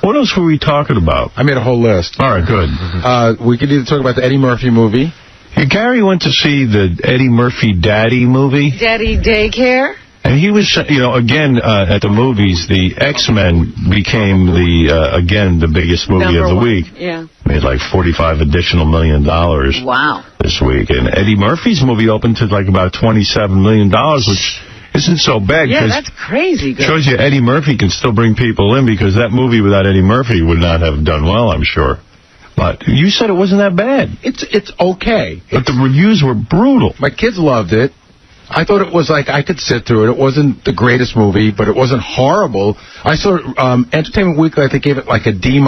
What else were we talking about? I made a whole list. All right, good. We could either talk about the Eddie Murphy movie. Hey, Gary went to see the Eddie Murphy Daddy movie. Daddy Daycare? And he was, again, at the movies, the X-Men became again, the biggest movie of the week. Yeah. Made like $45 additional million. Wow. This week. And Eddie Murphy's movie opened to like about $27 million, which isn't so bad. Yeah, that's crazy good. Shows you Eddie Murphy can still bring people in, because that movie without Eddie Murphy would not have done well, I'm sure. But you said it wasn't that bad. It's okay. But the reviews were brutal. My kids loved it. I thought it was like I could sit through it. It wasn't the greatest movie, but it wasn't horrible. I saw Entertainment Weekly, I think, gave it like a D-,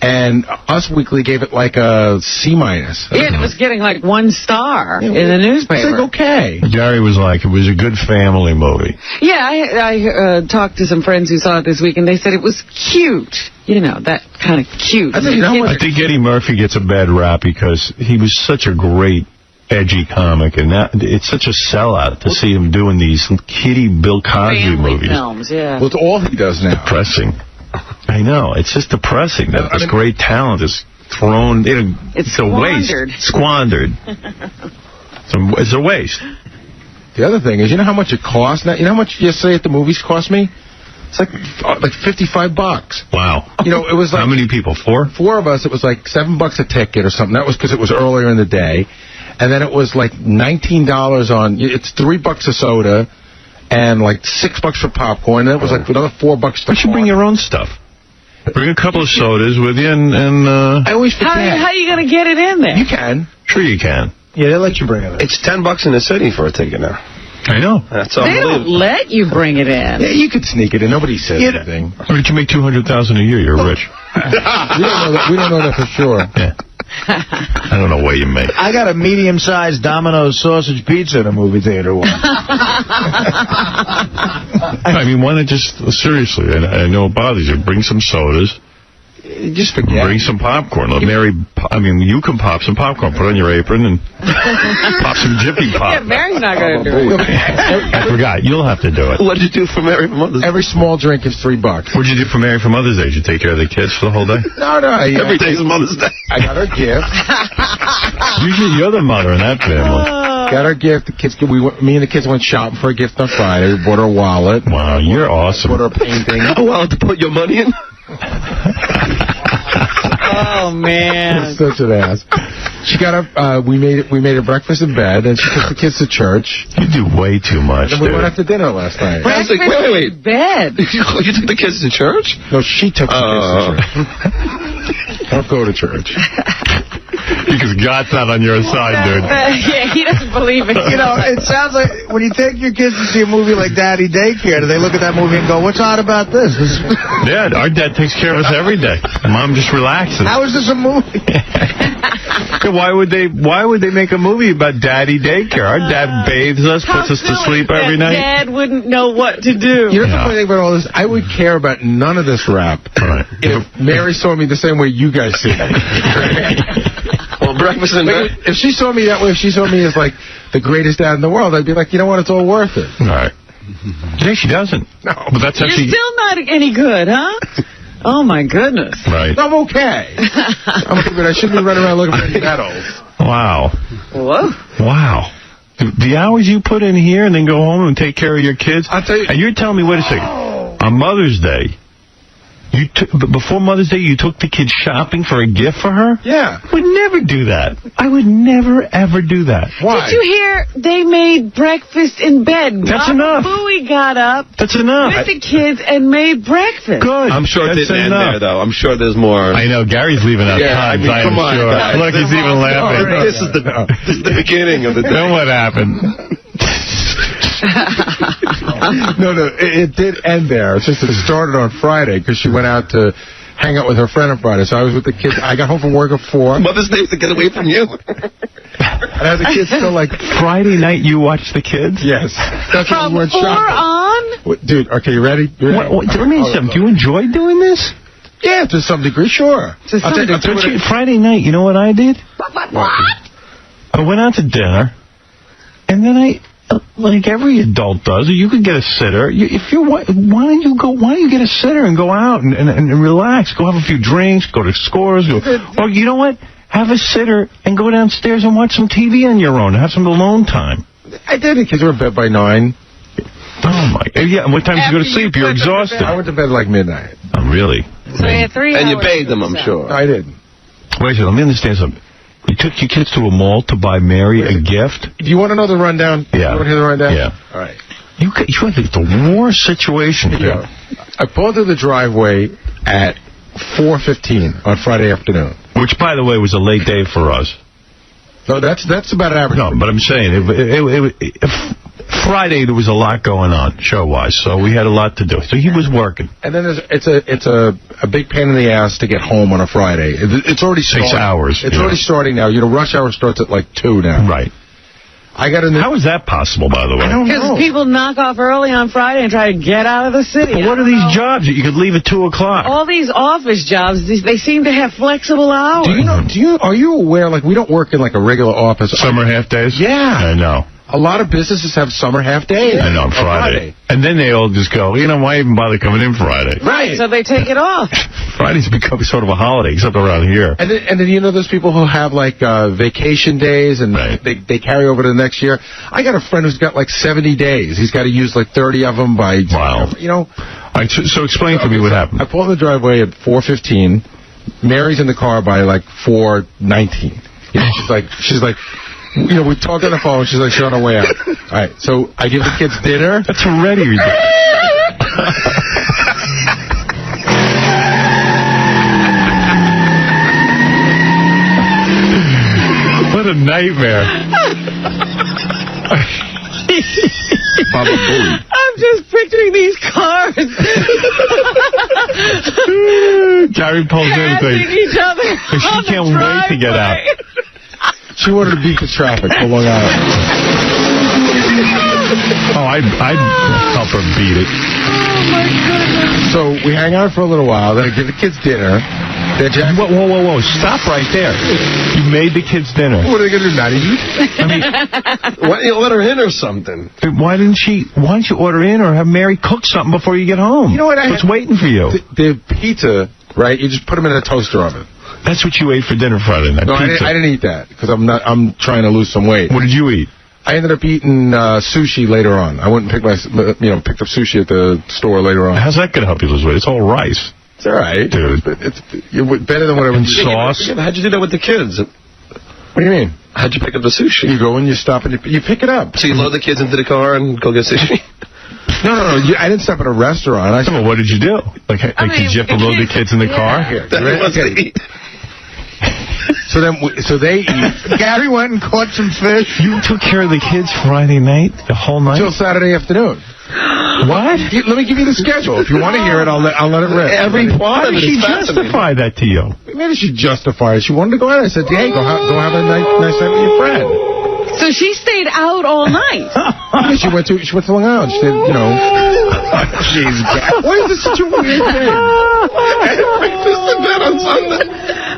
and Us Weekly gave it like a C-. Yeah, it was getting like 1 star in the newspaper. It's like, okay. Gary was like, it was a good family movie. Yeah, I talked to some friends who saw it this week, and they said it was cute. You know, that kind of cute. I think Eddie Murphy gets a bad rap because he was such a great edgy comic, and it's such a sellout to see him doing these kiddie Bill Cosby movies. Films, yeah. Well, it's all he does now. Depressing. I know. It's just depressing that this great talent is thrown. It's a waste. Squandered. It's a waste. The other thing is, you know how much it costs now? You know how much yesterday at the movies cost me? It's like $55. Wow. It was like... How many people? 4? 4 of us. It was like $7 a ticket or something. That was because it was earlier in the day. And then it was like $19 on... It's $3 a soda and like $6 for popcorn. And it was like another $4 to... You should bring your own stuff. Bring a couple of sodas with you and I always forget. How are you going to get it in there? You can. Sure you can. Yeah, they'll let you bring it in. It's $10 in the city for a ticket now. I know. That's they don't let you bring it in. Yeah, you could sneak it in. Nobody says anything. Why don't you make $200,000 a year? You're rich. We don't know that for sure. Yeah. I don't know what you make. I got a medium-sized Domino's sausage pizza in a movie theater once. I mean, why not just, seriously, I know it bothers you, bring some sodas. Just forget. Bring some popcorn. You can pop some popcorn. Put on your apron and pop some Jiffy Pop. Yeah, Mary's not going to do it. I forgot. You'll have to do it. What did you do for Mary for Mother's Day? Every small drink is $3. What did you do for Mary for Mother's Day? Did you take care of the kids for the whole day? No. Every day's Mother's Day. I got her gift. Usually you're the mother in that family. Got her gift. The kids. Me and the kids went shopping for a gift on Friday. We bought her a wallet. Wow, you're awesome. Bought her a painting. A wallet to put your money in? Oh, man. Such an ass. She got up, we made her breakfast in bed, and she took the kids to church. You do way too much, And we went out to dinner last night. I was like, wait. Bed. You took the kids to church? No, she took the kids to church. Don't go to church. Because God's not on your side, dude. Yeah, he doesn't believe it. It sounds like when you take your kids to see a movie like Daddy Daycare, do they look at that movie and go, what's odd about this? Yeah, our dad takes care of us every day. Mom just relaxes. How is this a movie? Why would they make a movie about Daddy Daycare? Our dad bathes us, puts us to sleep every night. Dad wouldn't know what to do. You know the funny thing about all this? I would care about none of this rap if Mary saw me the same way you guys see me. Well, breakfast in bed. If she saw me that way, if she saw me as like the greatest dad in the world, I'd be like, you know what? It's all worth it. All right. Today she doesn't. No. But that's You're still not any good, huh? Oh, my goodness. Right. I'm okay. But I shouldn't be running around looking for any medals. Wow. Whoa. Wow. The hours you put in here and then go home and take care of your kids. I'll tell you. And you're telling me, wait a second, on Mother's Day, before Mother's Day, you took the kids shopping for a gift for her? Yeah. I would never do that. I would never, ever do that. Why? Did you hear they made breakfast in bed? That's enough. Booey got up That's enough. with the kids and made breakfast. Good. I'm sure it didn't end there, though. I'm sure there's more. I know. Gary's leaving out times, come on, sure. guys. Look, he's even laughing. This is the beginning of the day. Then what happened? No, it did end there. It's just it started on Friday because she went out to hang out with her friend on Friday. So I was with the kids. I got home from work at 4. Mother's Day to get away from you. And I had the kids still like... Friday night you watch the kids? Yes. That's From when we went 4 shopping. on? Dude, okay, you ready? Let me ask you something. Do you enjoy doing this? Yeah, to some degree, sure. Friday night, you know what I did? What? I went out to dinner, and then like every adult does. Or you could get a sitter. Why don't you get a sitter and go out and relax? Go have a few drinks, go to Scores. Or you know what? Have a sitter and go downstairs and watch some TV on your own. Have some alone time. I did. The kids were in bed by 9. Oh, my. Yeah, and what time did you go to sleep? You're exhausted. I went to bed like midnight. Oh, really? So you had 3 hours. And you bathed them, I'm sure. I didn't. Wait a second, let me understand something. You took your kids to a mall to buy Mary a gift? Do you want to know the rundown? Yeah. You want to hear the rundown? Yeah. All right. You had the worst situation. Yeah. I pulled through the driveway at 4:15 on Friday afternoon. Which, by the way, was a late day for us. No, that's about average. No, but I'm saying, Friday there was a lot going on, show-wise, so we had a lot to do. So he was working. And then it's a big pain in the ass to get home on a Friday. It's already 6 hours. It's already starting now. Rush hour starts at like 2 now. Right. I got in. How is that possible, by the way? I don't know. Because people knock off early on Friday and try to get out of the city. What are these jobs that you could leave at 2 o'clock? All these office jobs, they seem to have flexible hours. Are you aware, like, we don't work in like a regular office. Summer half days? Yeah. I know. A lot of businesses have summer half days. I know, Friday. And then they all just go, why even bother coming in Friday? Right, so they take it off. Friday's become sort of a holiday, except around here. And then those people who have, like, vacation days, and they carry over to the next year. I got a friend who's got, like, 70 days. He's got to use, like, 30 of them by... Wow. All right, so explain to me what happened. I pulled in the driveway at 4:15. Mary's in the car by, like, 4:19. She's like... we talked on the phone. She's like, she's on her way out. All right, so I give the kids dinner. That's already ridiculous. What a nightmare. Baba Booey. I'm just picturing these cars. Gary pulls in and passing each other. she can't wait to get out. She wanted to beat the traffic for Long Island. Oh, I'd help her beat it. Oh, my goodness. So we hang out for a little while. Then I give the kids dinner. Whoa. Stop right there. You made the kids dinner. What are they going to do, not eat? Why don't you let her in or something? Why don't you order in or have Mary cook something before you get home? You know what? It's waiting for you. The pizza, right? You just put them in a toaster oven. That's what you ate for dinner Friday night. No, pizza. I didn't eat that because I'm trying to lose some weight. What did you eat? I ended up eating sushi later on. I went and picked up sushi at the store later on. How's that going to help you lose weight? It's all rice. It's all right, dude. It's better than whatever. And sauce. How'd you do that with the kids? What do you mean? How'd you pick up the sushi? You go and you stop and you pick it up. So you load the kids into the car and go get sushi? No. I didn't stop at a restaurant. Well, what did you do? Did you have to load the kids in the car? Here, eat. So they eat. Gary went and caught some fish. You took care of the kids Friday night, the whole night? Till Saturday afternoon. What? Let me give you the schedule. If you want to hear it, I'll let it rip. Why did she justify that to you? Maybe she justified it. She wanted to go out. I said, hey, go have a nice night with your friend. So she stayed out all night. Yeah, she went to Long Island. She said, Jeez, why is this such a weird thing? Breakfast in bed on Sunday.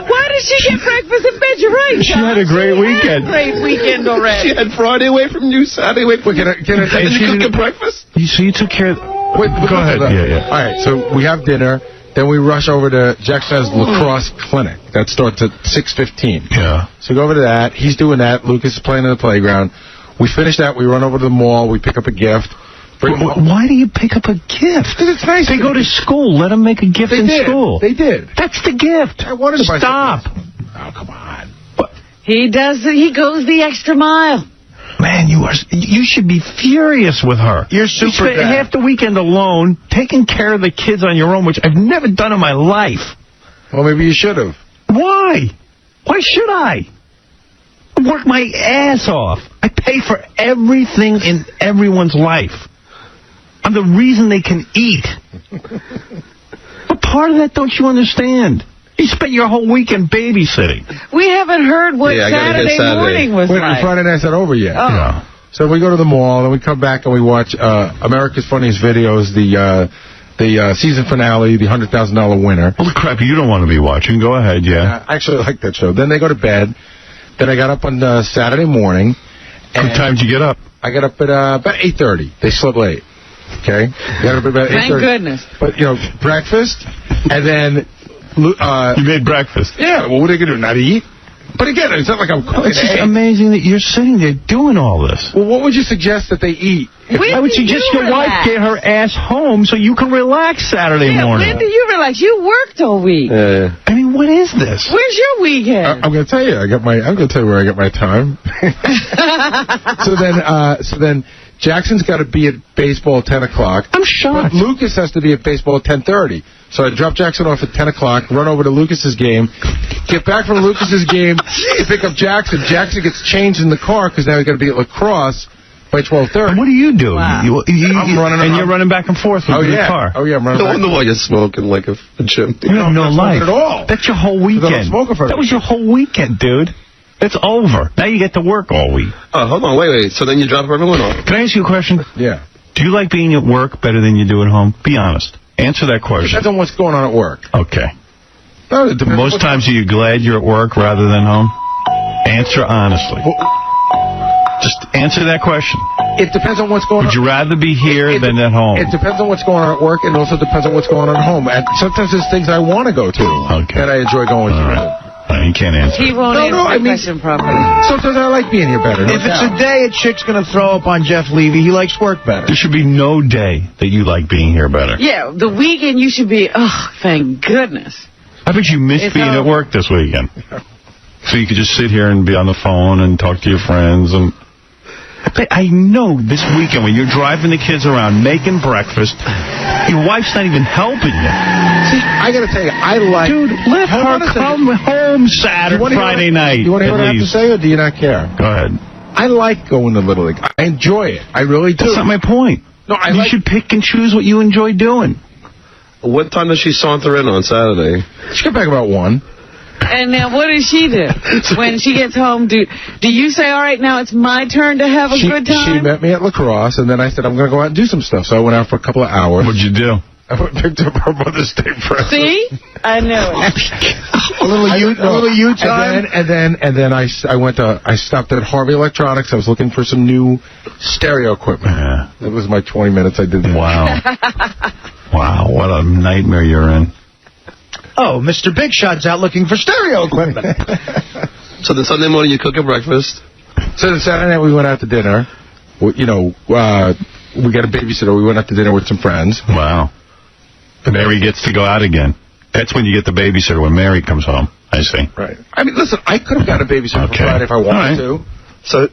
Why did she get breakfast in bed? You're right. She had a great weekend. Great weekend already. She had Friday away from you, Saturday away from you. Did you cook your breakfast? So you took care of... Go ahead. Yeah. All right, so we have dinner. Then we rush over to Jackson's lacrosse clinic. That starts at 6:15. Yeah. So we go over to that. He's doing that. Lucas is playing in the playground. We finish that. We run over to the mall. We pick up a gift. Why do you pick up a gift? Because it's nice. They go to school. Let them make a gift in school. They did. That's the gift. I wanted to buy something. Stop. Oh, come on. He does it. He goes the extra mile. Man, you should be furious with her. You're super You spent bad. half the weekend alone, taking care of the kids on your own, which I've never done in my life. Well, maybe you should have. Why? Why should I? I work my ass off. I pay for everything in everyone's life. I'm the reason they can eat. But part of that don't you understand? You spent your whole weekend babysitting. We haven't heard what Yeah, I gotta Saturday hit Saturday. morning was Wait, like. Friday night's not over yet. Oh. Yeah. So we go to the mall, then we come back and we watch America's Funniest Videos, the season finale, the $100,000 winner. Holy crap, you don't want to be watching. Go ahead, yeah. I actually like that show. Then they go to bed. Then I got up on Saturday morning, What time did you get up? I got up at about 8:30. They slept late. Okay? Got up at about 8:30. Thank goodness. But, breakfast, and then... you made breakfast. Yeah, well, what are they going to do, not eat? But again, it's not like I'm cooking. It's just amazing that you're sitting there doing all this. Well, what would you suggest that they eat? I would suggest your wife get her ass home so you can relax Saturday morning. When do you relax? You worked all week. I mean, what is this? Where's your weekend? I'm going to tell you. I'm going to tell you where I get my time. So then Jackson's got to be at baseball at 10 o'clock. I'm shocked. But Lucas has to be at baseball at 10:30. So I drop Jackson off at 10 o'clock, run over to Lucas's game, get back from Lucas's game, pick up Jackson. Jackson gets changed in the car because now he's got to be at lacrosse by 12:30. And what do you do? Wow. I'm running around. And you're running back and forth with the car. Oh, yeah, I'm running No back. wonder why you're smoking like a chimp. You have no life. At all. That's your whole weekend. That was your whole weekend, dude. It's over. Now you get to work all week. Oh, hold on, wait. So then you drop everyone off? Can I ask you a question? Yeah. Do you like being at work better than you do at home? Be honest. Answer that question. Depends on what's going on at work. Okay. No, it depends Most times are you glad you're at work rather than home? Answer honestly. Just answer that question. It depends on what's going on. Would you rather be here than at home? It depends on what's going on at work, and also depends on what's going on at home. And sometimes there's things I want to go to that I enjoy going to. You can't answer. He won't answer the question properly. Sometimes I like being here better. If it's a day a chick's going to throw up on Jeff Levy, he likes work better. There should be no day that you like being here better. Yeah, the weekend you should be, thank goodness. I bet you missed being at work this weekend. So you could just sit here and be on the phone and talk to your friends. And I know this weekend when you're driving the kids around, making breakfast, your wife's not even helping you. See, I got to tell you, I like... Dude, let her come home Friday night. You want to hear what I have to say, or do you not care? Go ahead. I like going to Little League. I enjoy it. I really do. That's not my point. No, you should pick and choose what you enjoy doing. What time does she saunter in on Saturday? She get back about 1. And now what does she do? When she gets home, do you say, all right, now it's my turn to have a good time? She met me at lacrosse, and then I said, I'm going to go out and do some stuff. So I went out for a couple of hours. What'd you do? I went and picked up her Mother's Day present. See? I know it. a little U time. And then I stopped at Harvey Electronics. I was looking for some new stereo equipment. Yeah. That was my 20 minutes I did that. Wow. Wow, what a nightmare you're in. Oh, Mr. Big Shot's out looking for stereo equipment. So then Sunday morning you cook a breakfast? So then Saturday night we went out to dinner. We got a babysitter. We went out to dinner with some friends. Wow. Mary gets to go out again. That's when you get the babysitter, when Mary comes home. I see. Right. I mean, listen, I could have got a babysitter for Friday if I wanted to.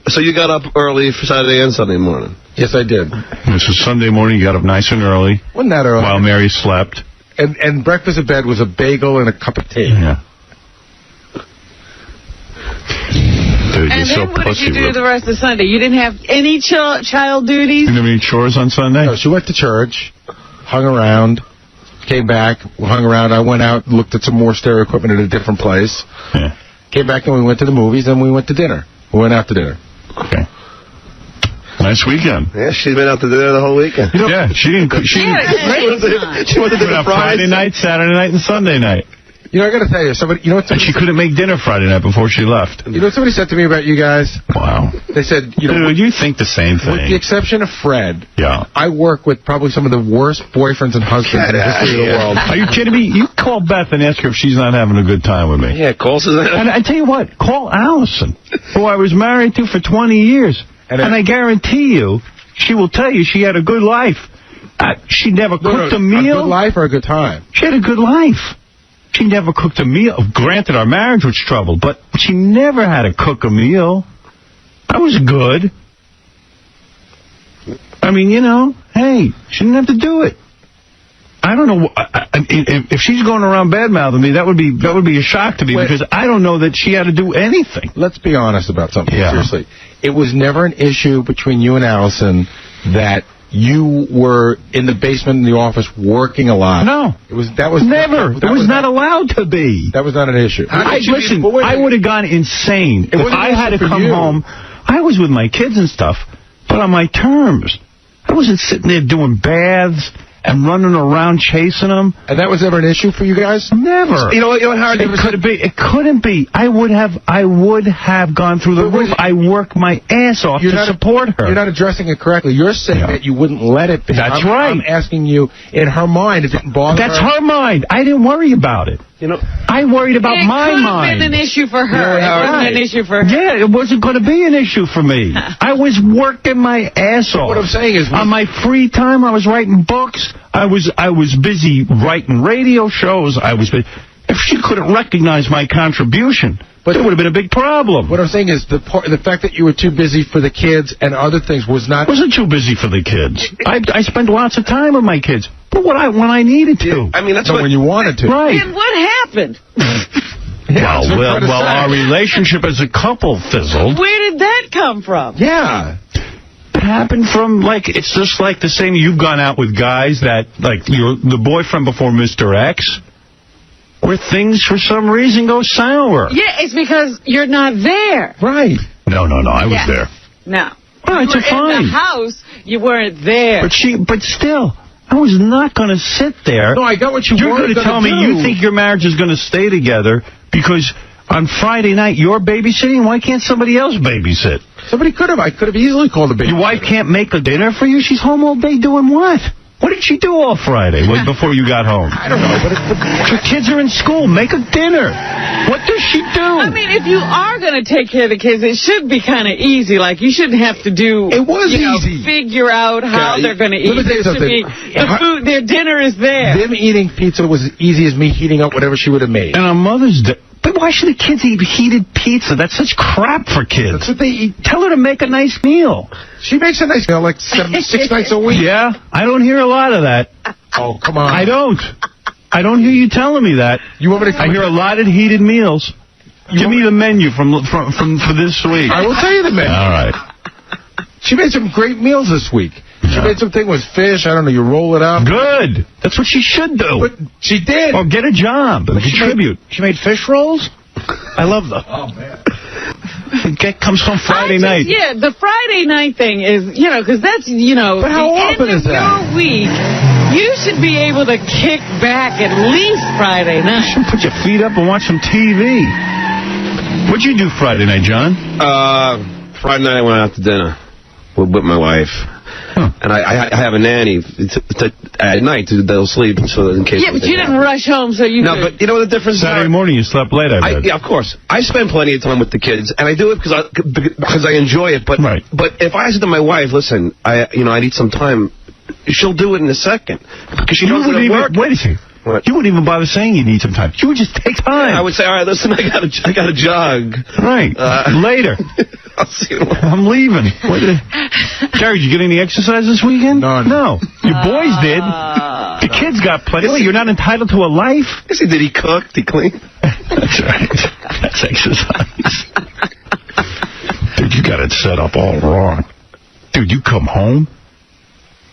So you got up early for Saturday and Sunday morning? Yes, I did. This was Sunday morning. You got up nice and early. Wasn't that early? While Mary slept. And breakfast at bed was a bagel and a cup of tea. Yeah. Dude, And then what did you do the rest of Sunday? You didn't have any child duties? You didn't have any chores on Sunday? No, she went to church, hung around, came back, hung around. I went out, looked at some more stereo equipment at a different place. Yeah. Came back and we went to the movies, and we went to dinner. We went out to dinner. Okay. Nice weekend. Yeah, she's been out to dinner the whole weekend. Yeah, she didn't. She went out Friday night, Saturday night, and Sunday night. You know, I got to tell you, somebody. You know what? And she couldn't make dinner Friday night before she left. You know what somebody said to me about you guys? Wow. They said, dude, you think the same thing. With the exception of Fred. Yeah. I work with probably some of the worst boyfriends and husbands in the history of the world. Are you kidding me? You call Beth and ask her if she's not having a good time with me. Yeah, call Susanna. And I tell you what, call Allison, who I was married to for 20 years, and I guarantee you, she will tell you she had a good life. She never cooked a meal. A good life or a good time? She had a good life. She never cooked a meal. Granted, our marriage was troubled, but she never had to cook a meal. That was good. I mean, hey, she didn't have to do it. I don't know. If she's going around bad-mouthing me, that would be a shock to me, because I don't know that she had to do anything. Let's be honest about something. Yeah. Seriously. It was never an issue between you and Allison that you were in the basement in the office working a lot. No. It was never. It was not allowed to be. That was not an issue. Listen, I would have gone insane if I had to come home. I was with my kids and stuff, but on my terms. I wasn't sitting there doing baths and running around chasing them. And that was ever an issue for you guys? Never. You know what, Howard? It couldn't be. I would have gone through the roof. I work my ass off to support her. You're not addressing it correctly. You're saying that you wouldn't let it be. That's right. I'm asking you, in her mind, it didn't bother her. That's her mind. I didn't worry about it. You know, I worried about my mind. It could have been an issue for her. It wasn't an issue for her. Yeah, it wasn't going to be an issue for me. I was working my ass off. What I'm saying is, on my free time, I was writing books. I was busy writing radio shows. If she couldn't recognize my contribution, it would have been a big problem. What I'm saying is the fact that you were too busy for the kids and other things was not... Wasn't too busy for the kids. I spent lots of time with my kids, but when I needed to. I mean, that's when you wanted to. Right. And what happened? Well, our relationship as a couple fizzled. Where did that come from? Yeah. It happened from, it's just like the same, you've gone out with guys that, the boyfriend before Mr. X, where things, for some reason, go sour. Yeah, it's because you're not there. Right. No, I was there. No. All right, you were fine. in the house, you weren't there. But still, I was not going to sit there. No, I got what You're going to tell me you think your marriage is going to stay together because on Friday night you're babysitting? Why can't somebody else babysit? Somebody could have. I could have easily called a babysitter. Your wife can't make a dinner for you? She's home all day doing what? What did she do all Friday before you got home? I don't know. But the kids are in school. Make a dinner. What does she do? I mean, if you are going to take care of the kids, it should be kind of easy. Like, you shouldn't have to do... It was easy. Figure out how they're going to eat. Let me tell you something. The food, their dinner is there. Them eating pizza was as easy as me heating up whatever she would have made. And on Mother's Day... But why should the kids eat heated pizza? That's such crap for kids. That's what they eat. Tell her to make a nice meal. She makes a nice meal, 6 nights a week. Yeah, I don't hear a lot of that. Oh, come on. I don't hear you telling me that. You want me to? I hear a lot of heated meals. Give me the menu for this week. I will tell you the menu. All right. She made some great meals this week. She made something with fish. I don't know. You roll it up. Good. That's what she should do. But she did. Or get a job and contribute. She made fish rolls? I love them. Oh, man. That comes from Friday night. Yeah, the Friday night thing is, because that's, But how often is that? Your week, you should be able to kick back at least Friday night. You should put your feet up and watch some TV. What'd you do Friday night, John? Friday night I went out to dinner with my wife. Huh. And I have a nanny at night that'll sleep so in case. Yeah, but you didn't rush home, so you. No, but you know what the difference is? Saturday morning you slept late, I bet. Yeah, of course. I spend plenty of time with the kids, and I do it because I enjoy it. But if I said to my wife, listen, I need some time, she'll do it in a second because she knows that work. Wait a second. What? You wouldn't even bother saying you need some time. You would just take time. Yeah, I would say, all right, listen, I got a jog. Right. Later. I'll see you. I'm leaving. Gary, did you get any exercise this weekend? No. Your boys did. The kids got plenty. Wait, you're not entitled to a life? Yes, he did. He cooked. He cleaned. That's right. That's exercise. Dude, you got it set up all wrong. Dude, you come home.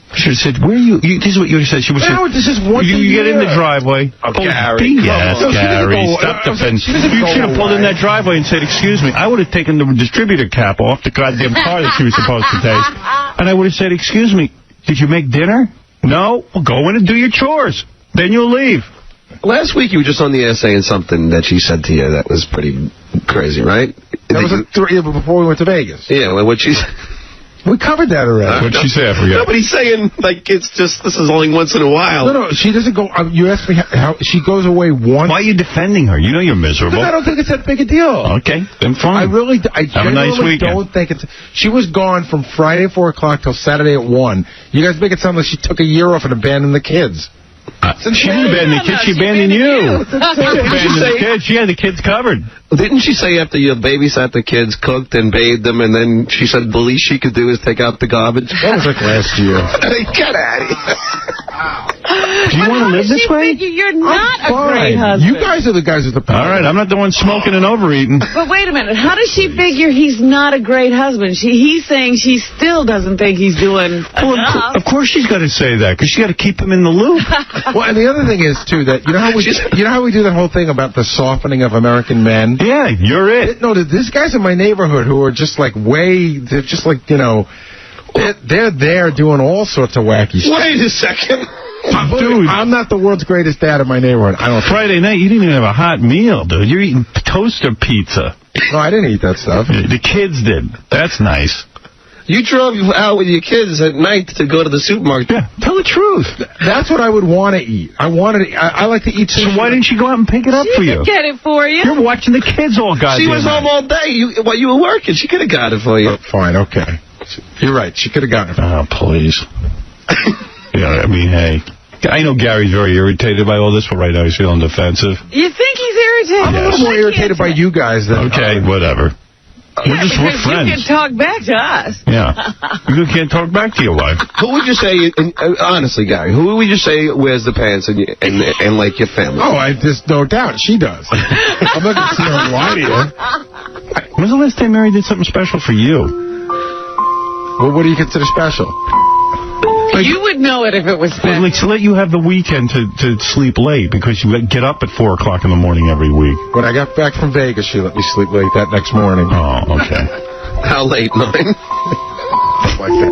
Should have said, where are you? This is what you would have said. She would have said, this is what you get in the driveway. Oh, Gary. Yes, Gary. Stop defending. You should have pulled in that driveway and said, excuse me. I would have taken the distributor cap off the goddamn car that she was supposed to take. And I would have said, excuse me, did you make dinner? No? Well, go in and do your chores. Then you'll leave. Last week you were just on the air saying something that she said to you that was pretty crazy, right? That was before we went to Vegas. Yeah, well, what she said. We covered that already. What'd she say? I forget. No, but he's saying, it's just, this is only once in a while. No, she doesn't go, you asked me how she goes away once. Why are you defending her? You know you're miserable. Because I don't think it's that big a deal. Okay, then fine. I genuinely don't think it's... She was gone from Friday at 4 o'clock till Saturday at 1. You guys make it sound like she took a year off and abandoned the kids. She didn't abandon the kids, she abandoned you. She had the kids covered. Didn't she say after you babysat the kids, cooked and bathed them, and then she said the least she could do is take out the garbage? That was like last year. Get out of here. Do you want to live this way? You're not a great husband. You guys are the guys with the power. All right, I'm not the one smoking and overeating. But wait a minute. How does she figure he's not a great husband? He's saying she still doesn't think he's doing enough. Of course she's got to say that, because she got to keep him in the loop. Well, and the other thing is, too, that you know how we do that whole thing about the softening of American men? Yeah, you're it. No, there's guys in my neighborhood who are just like they're just like, they're there doing all sorts of wacky stuff. Wait a second. Dude, I'm not the world's greatest dad in my neighborhood. I don't. Friday night, you didn't even have a hot meal, dude. You're eating toaster pizza. No, I didn't eat that stuff. The kids did. That's nice. You drove out with your kids at night to go to the supermarket. Yeah, tell the truth. That's what I would want to eat. I like to eat. So why didn't you go out and pick it up for you? Get it for you. You're watching the kids all goddamn. She was home all day while you were working. She could have got it for you. Fine, okay. You're right. She could have gotten it. Oh, please. Yeah, I mean, hey. I know Gary's very irritated by all this, but right now he's feeling defensive. You think he's irritated? I'm a little more irritated by you guys than... Okay, whatever. We're friends. You can talk back to us. Yeah. You can't talk back to your wife. Who would you say, honestly, Gary, who would you say wears the pants and like your family? Oh, there's no doubt. She does. I'm not going to sit here and lie to you. When's the last time Mary did something special for you? Well, what do you consider special? You would know it if it was special. Like, to let you have the weekend to sleep late because you get up at 4 o'clock in the morning every week. When I got back from Vegas, she let me sleep late that next morning. Oh, okay. How late, 9? Like that.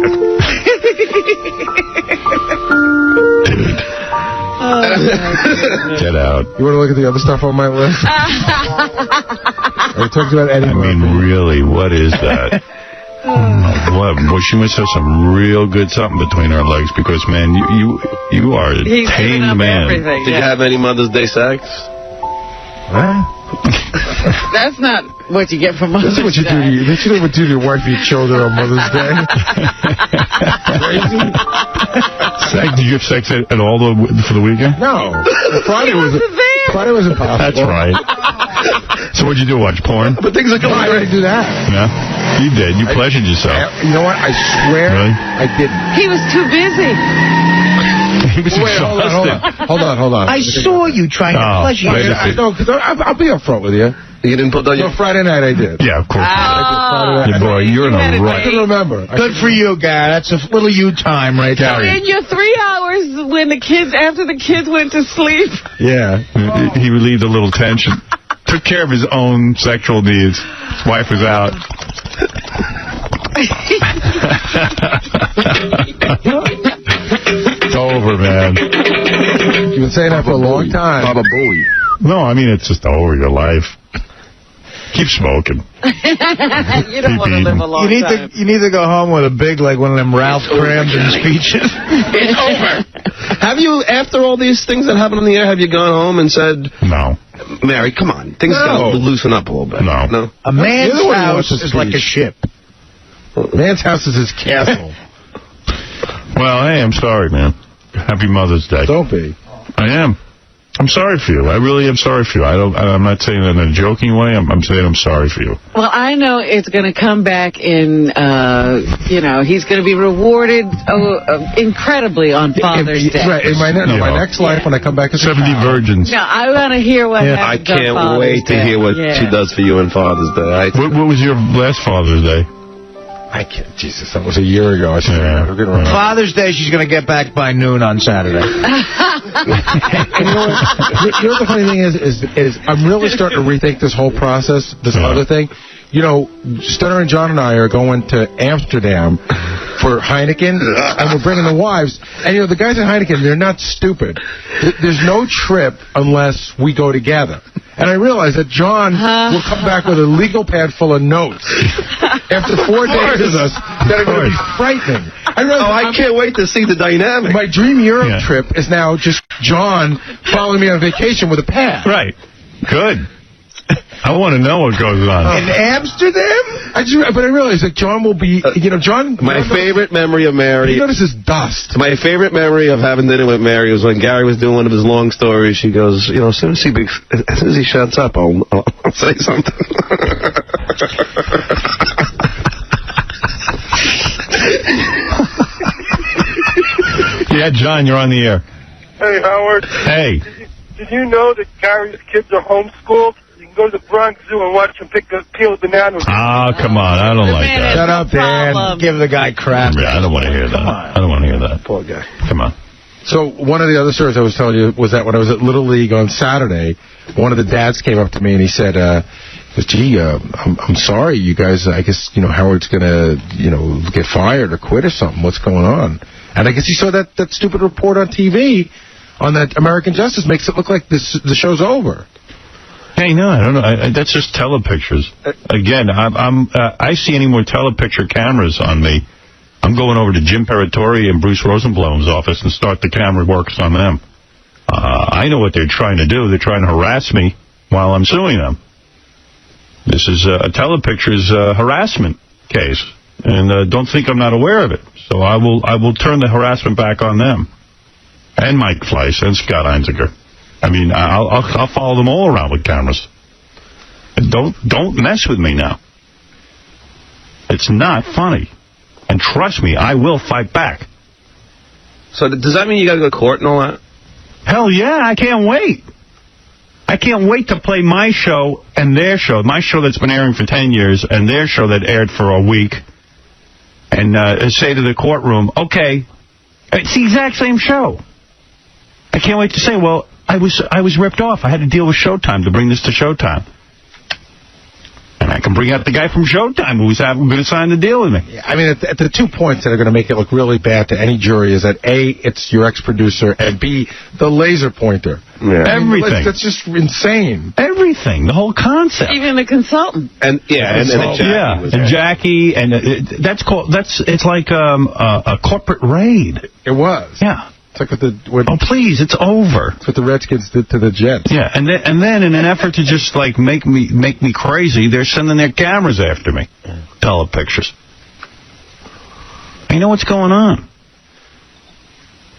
Dude. Get out. You want to look at the other stuff on my list? I talked about Eddie. I mean, really, what is that? Well, she must have some real good something between her legs because, man, you are a tame man. Did you have any Mother's Day sex? That's not what you get from Mother's Day. That's what you do. That's what you do to your wife and your children on Mother's Day. Crazy. Did you have sex at all for the weekend? No. Friday was impossible. That's right. So what'd you do? Watch porn? But things are going I didn't do that. No, you did. You pleasured yourself. You know what? I swear I didn't. He was too busy. He was exhausted. Hold on. I saw you trying to pleasure yourself. No, because I'll be up front with you. You didn't put that. No, Friday night I did. Yeah, of course. Yeah, boy, you're in a rut. I can remember. Good for you, Gary. That's a little you time right there. In your 3 hours after the kids went to sleep. Yeah. He relieved a little tension. Took care of his own sexual needs. His wife was out. It's over, man. You've been saying that for a long time. Baba Booey. No, I mean, it's just over your life. Keep smoking. You don't want to live a long time. You need to go home with a big, like one of them Ralph Cramden speeches. It's over. Have you, after all these things that happened on the air, have you gone home and said, No. Mary, come on, things gotta loosen up a little bit? No. A man's house is like a ship. Man's house is his castle. Well, hey, I'm sorry, man. Happy Mother's Day. Don't be. I am. I'm sorry for you. I really am sorry for you. I'm not saying that in a joking way. I'm saying I'm sorry for you. Well, I know it's going to come back in, he's going to be rewarded incredibly on Father's Day. Right. In my next life, when I come back as 70 virgins. No, I want to hear what happens I can't on wait to hear what she does for you on Father's Day. What was your last Father's Day? I can't. Jesus, that was a year ago. I said, Father's Day, she's going to get back by noon on Saturday. And you know what the funny thing is I'm really starting to rethink this whole process, this other thing. You know, Stunner and John and I are going to Amsterdam for Heineken, and we're bringing the wives. And, you know, the guys at Heineken, they're not stupid. There's no trip unless we go together. And I realized that John will come back with a legal pad full of notes after 4 days with us that are going to be frightening. I can't wait to see the dynamic. My dream Europe trip is now just John following me on vacation with a pad. Right. Good. I want to know what goes on. In Amsterdam? But I realized that John will be, John... My favorite memory of Mary... You notice his dust. My favorite memory of having dinner with Mary was when Gary was doing one of his long stories. She goes, as soon as he shuts up, I'll say something. Yeah, John, you're on the air. Hey, Howard. Hey. Did you know that Gary's kids are homeschooled? You can go to the Bronx Zoo and watch them peel bananas. Oh, come on. I don't like that. Shut up, Dan. Give the guy crap. Yeah, I don't want to hear that. I don't want to hear that. Poor guy. Come on. So one of the other stories I was telling you was that when I was at Little League on Saturday, one of the dads came up to me and he said, Gee, I'm sorry, you guys. I guess, Howard's going to, get fired or quit or something. What's going on? And I guess he saw that stupid report on TV on that American Justice makes it look like the show's over. Hey, no, I don't know. That's just telepictures. Again, I see any more telepicture cameras on me, I'm going over to Jim Paratori and Bruce Rosenblum's office and start the camera works on them. I know what they're trying to do. They're trying to harass me while I'm suing them. This is a telepictures harassment case, and don't think I'm not aware of it. So I will turn the harassment back on them, and Mike Fleiss and Scott Einziger. I mean, I'll follow them all around with cameras. And don't mess with me now. It's not funny, and trust me, I will fight back. So does that mean you got to go to court and all that? Hell yeah, I can't wait. I can't wait to play my show and their show, my show that's been airing for 10 years and their show that aired for a week, and say to the courtroom, okay, it's the exact same show. I can't wait to say, well, I was ripped off. I had to deal with Showtime to bring this to Showtime. And I can bring out the guy from Showtime who's going to sign the deal with me. Yeah, I mean, at the 2 points that are going to make it look really bad to any jury is that A, it's your ex-producer, and B, the laser pointer. Yeah. Everything. That's just insane. Everything. The whole concept. Even the consultant. And Jackie, and it's like a corporate raid. It was. Yeah. It's like oh, please, it's over. It's what the Redskins did to the Jets. Yeah, and then in an effort to just like make me crazy, they're sending their cameras after me. Telepictures. You know what's going on.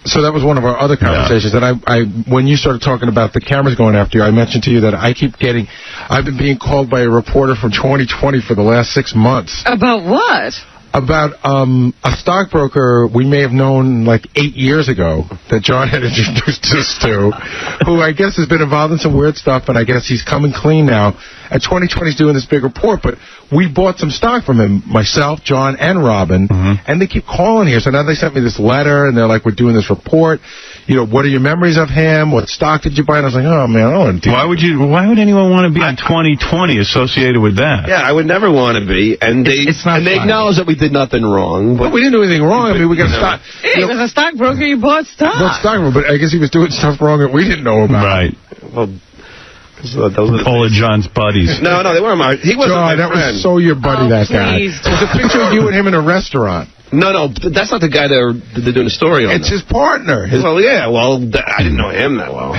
So that was one of our other conversations. Yeah. And when you started talking about the cameras going after you, I mentioned to you that I've been being called by a reporter from 2020 for the last 6 months. About what? About a stockbroker we may have known like 8 years ago that John had introduced us to, who I guess has been involved in some weird stuff, and I guess he's coming clean now. And 2020's doing this big report, but we bought some stock from him, myself, John, and Robin, and they keep calling here. So now they sent me this letter, and they're like, we're doing this report. What are your memories of him? What stock did you buy? And I was like, oh, man, I don't want to do that. Why would anyone want to be on 2020 associated with that? Yeah, I would never want to be. And they acknowledge that we did nothing wrong. But we didn't do anything wrong. I mean, we got stock. He was a stockbroker. You bought stock. But I guess he was doing stuff wrong that we didn't know about. Right. Well, all of John's buddies. No, they weren't my. He wasn't my friend. That was so your buddy, that guy. There's a picture of you and him in a restaurant. No, that's not the guy they're doing a story on. It's his partner. I didn't know him that well.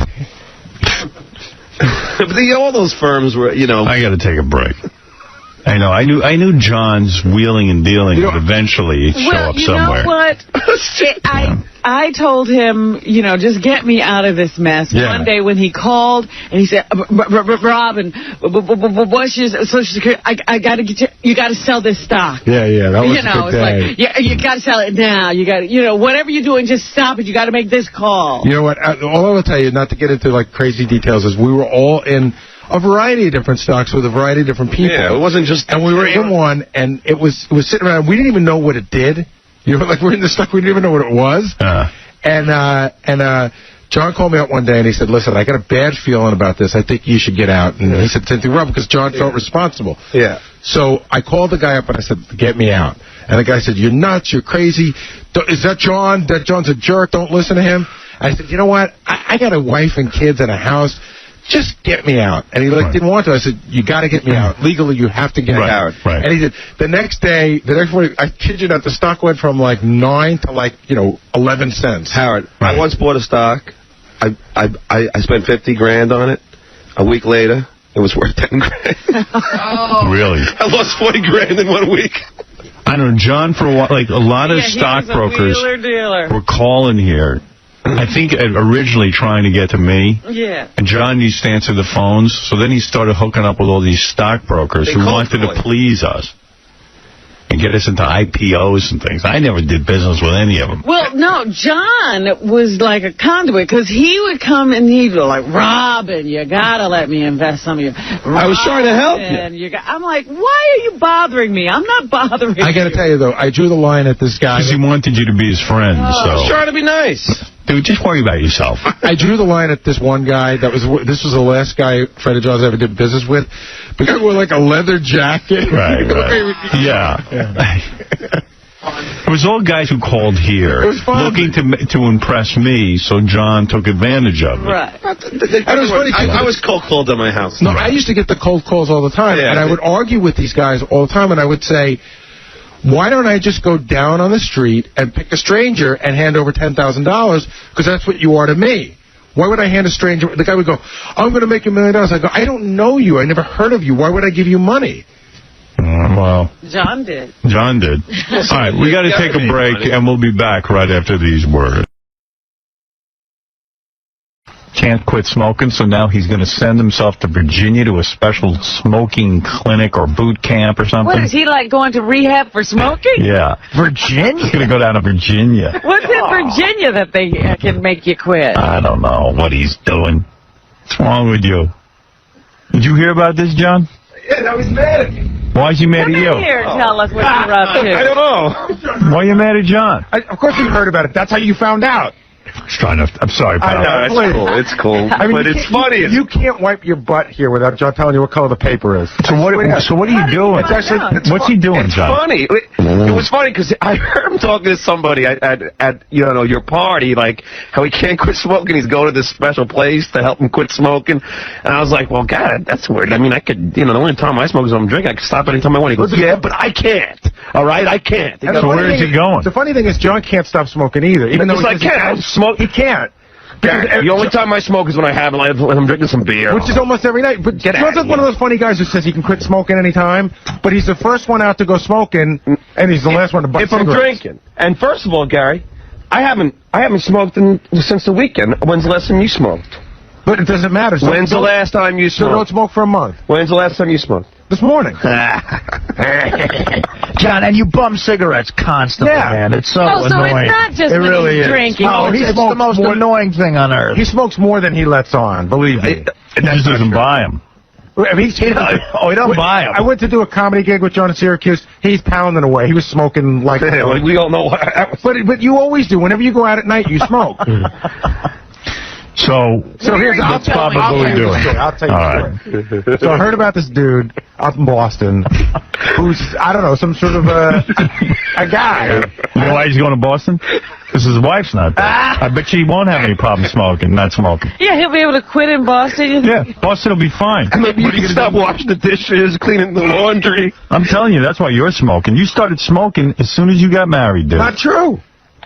But all those firms were, I got to take a break. I know. I knew John's wheeling and dealing would eventually show up somewhere. Well, you know what? I told him, just get me out of this mess. Yeah. One day when he called and he said, Robin, what's your Social Security? I got to get you got to sell this stock. Yeah, that was a good day. Like, you got to sell it now. You got to, whatever you're doing, just stop it. You got to make this call. You know what? All I will tell you, not to get into like crazy details, is we were all in a variety of different stocks with a variety of different people. Yeah, it wasn't just... And we were in one, and it was sitting around. We didn't even know what it did. Like we're in the stock, we didn't even know what it was. And John called me up one day, and he said, listen, I got a bad feeling about this. I think you should get out. And he said, same thing, Rob, because John felt responsible. Yeah. So I called the guy up, and I said, get me out. And the guy said, you're nuts, you're crazy. Is that John? That John's a jerk. Don't listen to him. I said, you know what? I got a wife and kids and a house. Just get me out. And he didn't want to. I said, you got to get me out. Legally, you have to get me out. Right. And he did. The next morning, I kid you not, the stock went from like 9 to 11 cents. Howard, I once bought a stock. I spent $50,000 on it. A week later, it was worth $10,000. Oh. Really? I lost $40,000 in 1 week. I don't know, John, for a while, like a lot of stockbrokers were calling here. I think originally trying to get to me. Yeah. And John used to answer the phones, so then he started hooking up with all these stockbrokers who wanted to please us and get us into IPOs and things. I never did business with any of them. Well, no, John was like a conduit, because he would come and he'd be like, Robin, you got to let me invest some of you. I was trying to help you. I'm like, why are you bothering me? I'm not bothering you. I got to tell you, though, I drew the line at this guy. Because he wanted you to be his friend. I was trying to be nice. Dude, just worry about yourself. I drew the line at this one guy. This was the last guy Fred and Jaws ever did business with. The guy wore like a leather jacket. Right. Yeah. It was all guys who called here looking to impress me, so John took advantage of it. Right. I was cold called at my house. No, I used to get the cold calls all the time, and I would argue with these guys all the time, and I would say, why don't I just go down on the street and pick a stranger and hand over $10,000, because that's what you are to me. Why would I hand a stranger? The guy would go, I'm going to make $1 million. I go, I don't know you. I never heard of you. Why would I give you money? Well, John did. John did. All right, we got to take a break, and we'll be back right after these words. Can't quit smoking, so now he's going to send himself to Virginia to a special smoking clinic or boot camp or something. What, is he like going to rehab for smoking? Yeah. Virginia? He's going to go down to Virginia. What's in Virginia that they can make you quit? I don't know what he's doing. What's wrong with you? Did you hear about this, John? Yeah, now he's mad at me. Why is he mad at you? Come here and tell us what you're up to. I don't know. Why are you mad at John? Of course you heard about it. That's how you found out. He's trying to... I'm sorry, pal. I know, it's cool. I mean, but it's funny. You can't wipe your butt here without John telling you what color the paper is. So what are you doing? What's he doing, It's John? funny. It was funny because I heard him talking to somebody at your party, like how he can't quit smoking. He's going to this special place to help him quit smoking. And I was like, well, God, that's weird. I mean, I could, the only time I smoke is when I'm drinking. I can stop anytime I want. He goes, yeah, but I can't. All right, I can't. So where is he going? The funny thing is, John can't stop smoking either. Even though I can't smoke. He can't. The only time I smoke is when I'm drinking some beer. Which is almost every night. But John's like one of those funny guys who says he can quit smoking anytime, but he's the first one out to go smoking, and he's the last one to buy cigarettes. If I'm drinking. And first of all, Gary, I haven't smoked since the weekend. When's the last time you smoked? But it doesn't matter. So When's the last time you smoked? So don't smoke for a month. When's the last time you smoked? This morning. John, and you bum cigarettes constantly, man. It's so annoying. So it's not just it really he's is. drinking. Oh, It's the most annoying thing on earth. He smokes more than he lets on, believe me. He just doesn't buy him. I mean, he don't buy them. I went to do a comedy gig with John in Syracuse. He's pounding away. He was smoking like... we all know what... But you always do. Whenever you go out at night, you smoke. So here's what's Papa Booey doing? I'll tell you All right. So I heard about this dude out in Boston who's, I don't know, some sort of a guy. You know why he's going to Boston? Because his wife's not there. I bet she won't have any problem not smoking. Yeah, he'll be able to quit in Boston. Yeah, Boston will be fine. Maybe you can stop washing the dishes, cleaning the laundry. I'm telling you, that's why you're smoking. You started smoking as soon as you got married, dude. Not true.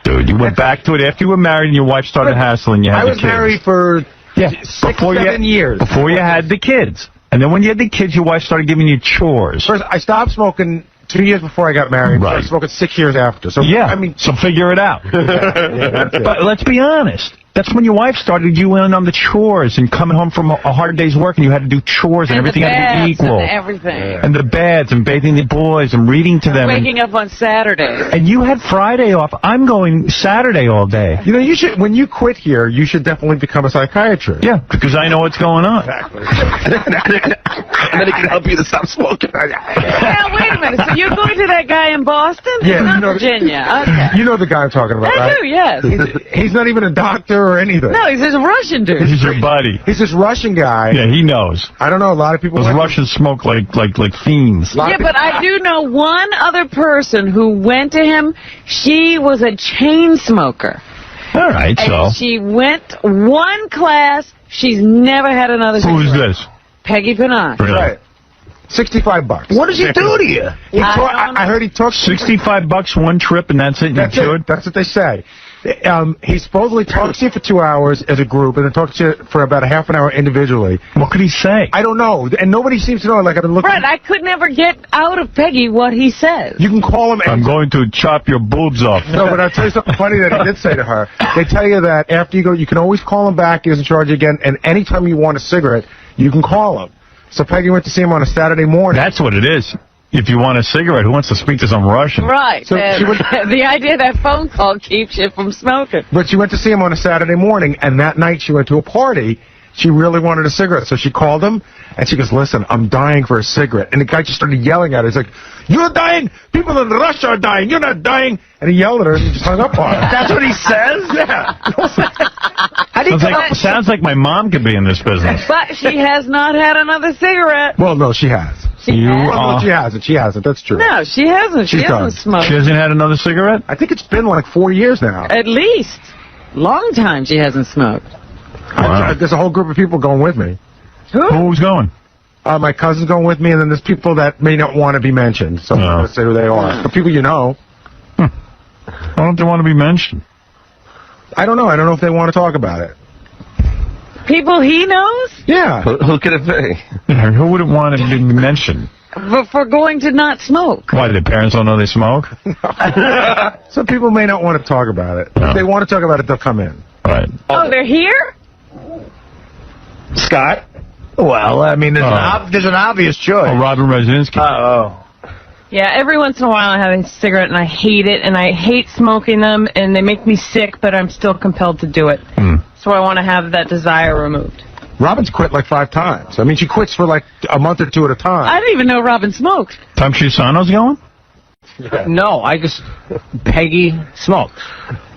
Dude, you went back to it after you were married and your wife started hassling you. I was married for 7 years. Before you had the kids. And then when you had the kids, your wife started giving you chores. First, I stopped smoking 2 years before I got married. Right. I smoking 6 years after. So yeah, I mean, so figure it out. That's it. But let's be honest. That's when your wife started you in on the chores and coming home from a hard day's work and you had to do chores and everything had to be equal. And everything. And the beds and bathing the boys and reading to them. Waking up on Saturdays. And you had Friday off. I'm going Saturday all day. You know, you should, when you quit here, you should definitely become a psychiatrist. Yeah, because I know what's going on. Exactly. And then he can help you to stop smoking. Now, wait a minute. So you're going to that guy in Boston? Yeah, Not Virginia. Okay. You know the guy I'm talking about, I right? do, yes. He's not even a doctor or anything. No, he's just a Russian dude. This is your buddy. He's this Russian guy. Yeah, he knows. I don't know, a lot of people... Those Russians smoke like fiends. Yeah, but I do know one other person who went to him. She was a chain smoker. All right, so. And she went one class. She's never had another cigarette. Who is this? Peggy Panache. Really? Right. $65. What does he do to you? I heard he took... $65 one trip and that's it? That's You're it. That's what they say. He supposedly talks to you for 2 hours as a group, and then talks to you for about a half an hour individually. What could he say? I don't know, and nobody seems to know. Like I've been looking. Right, I could never get out of Peggy what he says. You can call him. I'm going to chop your boobs off. No, but I'll tell you something funny that he did say to her. They tell you that after you go, you can always call him back. He doesn't charge you again, and anytime you want a cigarette, you can call him. So Peggy went to see him on a Saturday morning. That's what it is. If you want a cigarette, who wants to speak to some Russian? Right. So she would, the idea that phone call keeps you from smoking. but she went to see him on a Saturday morning, and that night she went to a party, she really wanted a cigarette. So she called him, and she goes, listen, I'm dying for a cigarette. And the guy just started yelling at her. He's like, you're dying? People in Russia are dying. You're not dying. And he yelled at her, and he just hung up on her. That's what he says? Yeah. Sounds like my mom could be in this business. But she has not had another cigarette. Well, no, she has. She hasn't. She hasn't. That's true. No, she hasn't. She hasn't smoked. She hasn't had another cigarette? I think it's been like 4 years now. At least. Long time she hasn't smoked. Wow. There's a whole group of people going with me. Who's going? My cousin's going with me, and then there's people that may not want to be mentioned. So I'm not going to say who they are. But people you know. Why don't they want to be mentioned? I don't know. I don't know if they want to talk about it. People he knows? Yeah. Who could it be? Who wouldn't want to be mentioned? For going to not smoke. Why, their parents don't know they smoke? Some people may not want to talk about it. No. If they want to talk about it, they'll come in. Right. Oh, they're here? Scott? Well, I mean, there's an obvious choice. Oh, Robin Rosinski. Yeah, every once in a while I have a cigarette and I hate it, and I hate smoking them, and they make me sick, but I'm still compelled to do it. So I want to have that desire removed. Robin's quit like 5 times. I mean, she quits for like a month or 2 at a time. I didn't even know Robin smoked. Tom Chisano's going? No, I just... Peggy smokes.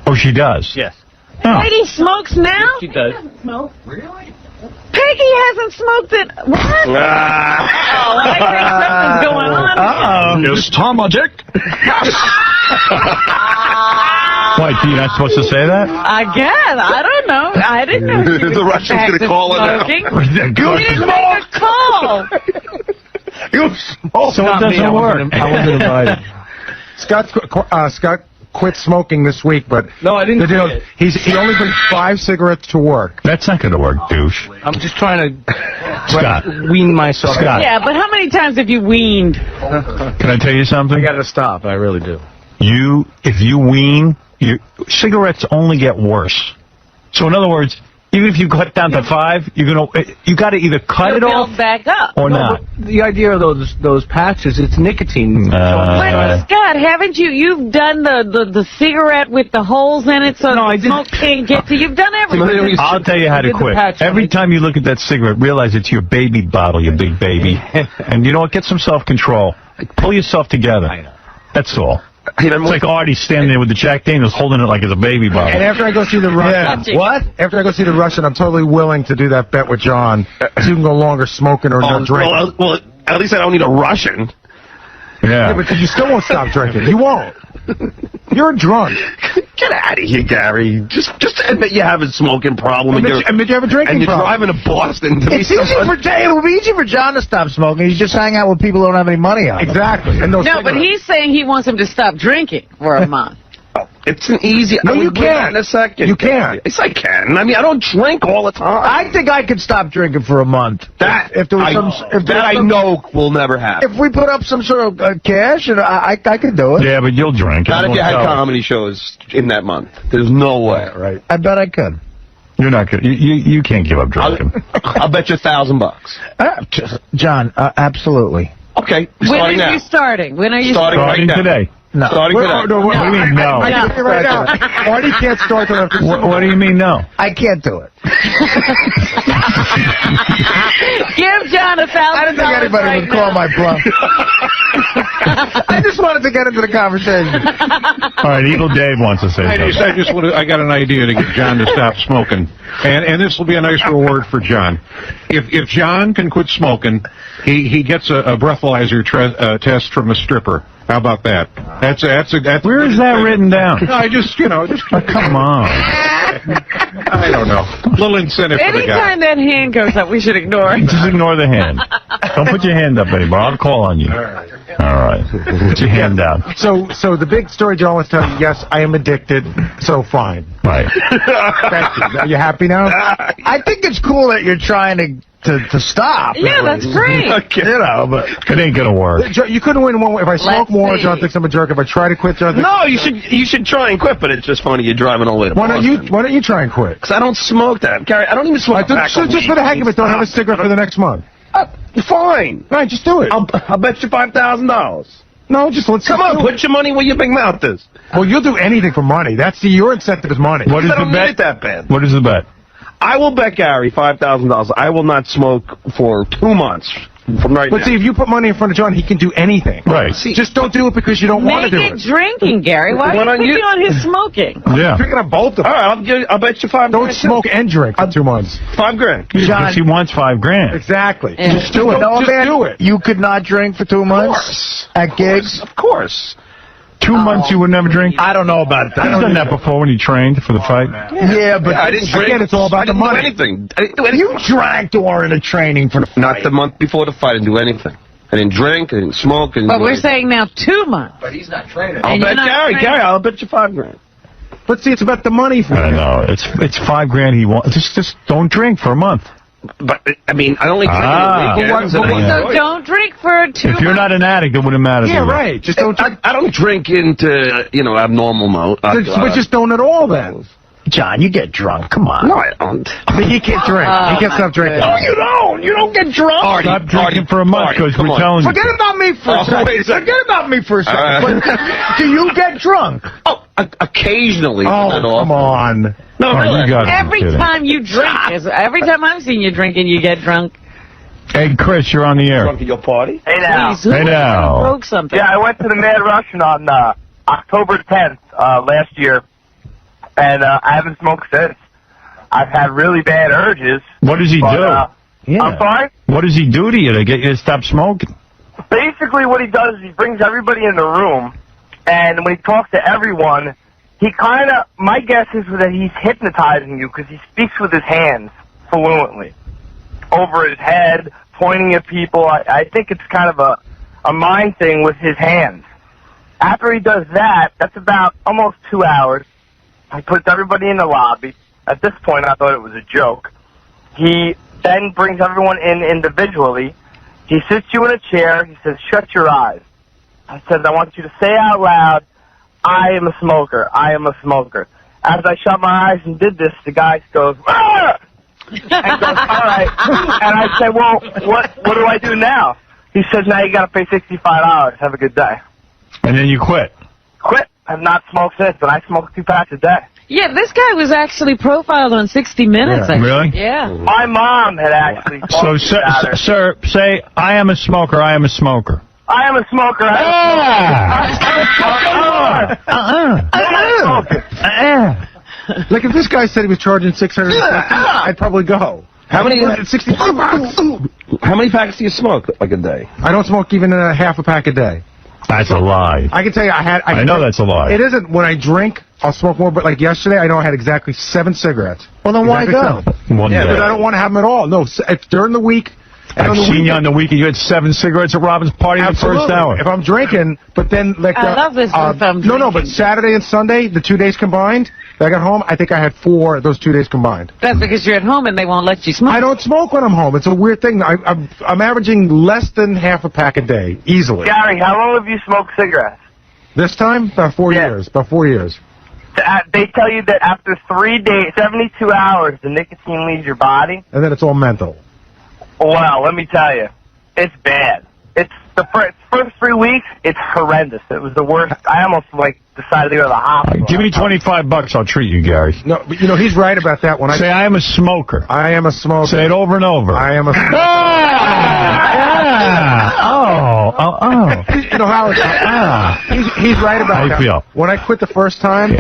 Oh, she does? Yes. Oh. Peggy smokes now? She does. Peggy hasn't smoked it. What? Oh, I think something's going on. Yes, Tom, a dick. Why, you're not supposed to say that? I guess. I don't know. I didn't know. The Russian's going to call it out. You didn't make a call. You smoke. So it doesn't work. I wasn't invited. Scott quit smoking this week, but No, I didn't quit. He only brings 5 cigarettes to work. That's not going to work, douche. I'm just trying to Scott. wean myself. Scott. Yeah, but how many times have you weaned? Can I tell you something? I got to stop. I really do. If you wean, cigarettes only get worse. So in other words, even if you cut down to 5, you got to either cut it off Build back up. or not. The idea of those patches, it's nicotine. But Scott, haven't you've done the cigarette with the holes in it so the smoke can't get to you? You've done everything. I'll tell you how to quit. Every time you look at that cigarette, realize it's your baby bottle, you big baby. And you know what? Get some self-control. Pull yourself together. I know. That's all. It's like Artie standing there with the Jack Daniels holding it like it's a baby bottle. And after I go see the Russian, After I go see the Russian, I'm totally willing to do that bet with John. So you can go longer smoking or no drinking. Well, at least I don't need a Russian. Yeah, because you still won't stop drinking. You won't. You're a drunk. Get out of here, Gary. Just admit you have a smoking problem. Admit you have a drinking problem. And you're driving to Boston to It would be easy for John to stop smoking. He's just hang out with people who don't have any money on them. Exactly. And No, but he's saying he wants him to stop drinking for a month. It's an easy... No, you can't. In a second. You can't. Yes, I can. I mean, I don't drink all the time. I think I could stop drinking for a month. If there was I know will never happen. If we put up some sort of cash, and I could do it. Yeah, but you'll drink. Not if you had comedy shows in that month. There's no way. Right. I bet I could. You're not good. You can't give up drinking. I'll bet you $1,000. John, absolutely. Okay, When starting are now. you starting? When are you Starting Starting right now. today. No. Starting today. No, what do you mean, no? I can tell you right now. Artie can't start till after What do you mean, no? I can't do it. Give John $1,000. I didn't think anybody would call my bluff. I just wanted to get into the conversation. All right, Eagle Dave wants to say something. I got an idea to get John to stop smoking, and this will be a nice reward for John. If John can quit smoking, he gets a breathalyzer test from a stripper. How about that? That's Where is that written down? No, I just come on. I don't know. A little incentive for the guy. Anytime that hand goes up, we should ignore it. Just ignore the hand. Don't put your hand up anymore. I'll call on you. All right. Put your hand down. So the big story John was telling you, yes, I am addicted, so fine. Right. Thank you. Are you happy now? I think it's cool that you're trying to stop. Yeah, that's great. You know, but It ain't going to work. You couldn't win one way. If I smoke Let's more, see. John thinks I'm a jerk. If I try to quit, John thinks... No, you should try and quit, but it's just funny you're driving all the way to Why Boston. don't you try and quit? Because I don't smoke that. Gary, I don't even smoke a pack So of just weed. for the heck of it, don't have a cigarette for the next month. Fine. All right, just do it. I'll bet you $5,000. No, just let's Come on, put your money where your big mouth is. Well, you'll do anything for money. That's your incentive is money. What is I the don't need bet? it that bad. What is the bet? I will bet Gary $5,000. I will not smoke for 2 months from right now. But see, if you put money in front of John, he can do anything. Right. Just don't do it because you don't want to do Make it. it drinking, Gary. Why are you picking on his smoking? Yeah. Picking up both of them. All right, I'll bet you $5. Don't smoke and drink for 2 months. $5,000. Because he wants $5,000. Exactly. Yeah. Just do it. Just do it. You could not drink for 2 months at gigs? Of course. 2 months you would never drink? I don't know about that. He's done that before when he trained for the fight. Yeah, but I didn't drink. Again, it's all about the money. I didn't do anything. I didn't do anything. you drank during the training for the fight. Not the month before the fight. I didn't do anything. I didn't drink. I didn't smoke. I didn't But do we're anything. saying now 2 months. But he's not training. I'll And bet you're not Gary. training. Gary, I'll bet you $5,000. But see, it's about the money for I him. know. It's $5,000 he wants. Just don't drink for a month. But I mean, I only drink on the weekends. But and I So enjoy it. don't drink for 2 months. If you're not an addict, it wouldn't matter. Yeah, to you. right. Just don't. I don't drink into abnormal mode. But just don't at all then. John, you get drunk. Come on. No, I don't. He can't drink. He can't stop drinking. No, you don't. You don't get drunk. Artie, Stop drinking for a month Artie, because come we're on. telling you. Forget about me for a second. wait a second. Forget about me for a second. All right. But do you get drunk? Oh, occasionally. Oh, not come often. on. No, Oh, really. you got Every time you drink, every time I've seen you drinking, you get drunk. Hey, Chris, you're on the air. Drunk at your party? Hey now. Please, who Hey, now. broke something? Yeah, I went to the Mad Russian on October 10th last year, and I haven't smoked since. I've had really bad urges. What does he But, do? I'm sorry? What does he do to you to get you to stop smoking? Basically what he does is he brings everybody in the room, and when he talks to everyone, he kind of, my guess is that he's hypnotizing you because he speaks with his hands fluently. Over his head, pointing at people. I think it's kind of a mind thing with his hands. After he does that, that's about almost 2 hours. He puts everybody in the lobby. At this point, I thought it was a joke. He then brings everyone in individually. He sits you in a chair. He says, shut your eyes. I said, I want you to say out loud, I am a smoker. I am a smoker. As I shut my eyes and did this, the guy goes, ah! And goes, all right. And I said, well, what do I do now? He says, now you got to pay $65. Have a good day. And then you quit. Quit. I've not smoked since, but I smoke 2 packs a day. Yeah, this guy was actually profiled on 60 Minutes. Yeah. I think. Really? Yeah. My mom had actually So, talked about it. sir, say, I am a smoker, I am a smoker. I am a smoker. Like if this guy said he was charging $600, I'd probably go. How many? $65. How many packs do you smoke like a day? I don't smoke even half a pack a day. That's a lie. I can tell you, I know that's a lie. It isn't. When I drink, I'll smoke more. But like yesterday, I know I had exactly 7 cigarettes. Well, then why go? One Yeah, day. because I don't want to have them at all. No, it's during the week. and I've on the seen you on weekend- the weekend. You had 7 cigarettes at Robin's party in the Absolutely. first hour. If I'm drinking, but then like I love this if I'm no, but drinking. Saturday and Sunday, the 2 days combined, I got home. I think I had 4 those 2 days combined. That's because you're at home and they won't let you smoke. I don't smoke when I'm home. It's a weird thing. I'm averaging less than half a pack a day, easily. Gary, how long have you smoked cigarettes? This time, about 4 Yeah. years. About 4 years. They tell you that after 3 days, 72 hours, the nicotine leaves your body. And then it's all mental. Well, let me tell you, it's bad. It's the first 3 weeks, it's horrendous. It was the worst. I almost decided to go to the hospital. Give me $25. I'll treat you, Gary. No, but he's right about that one. Say, I am a smoker. I am a smoker. Say it over and over. I am a smoker. You know how he's right about How you that. feel? When I quit the first time,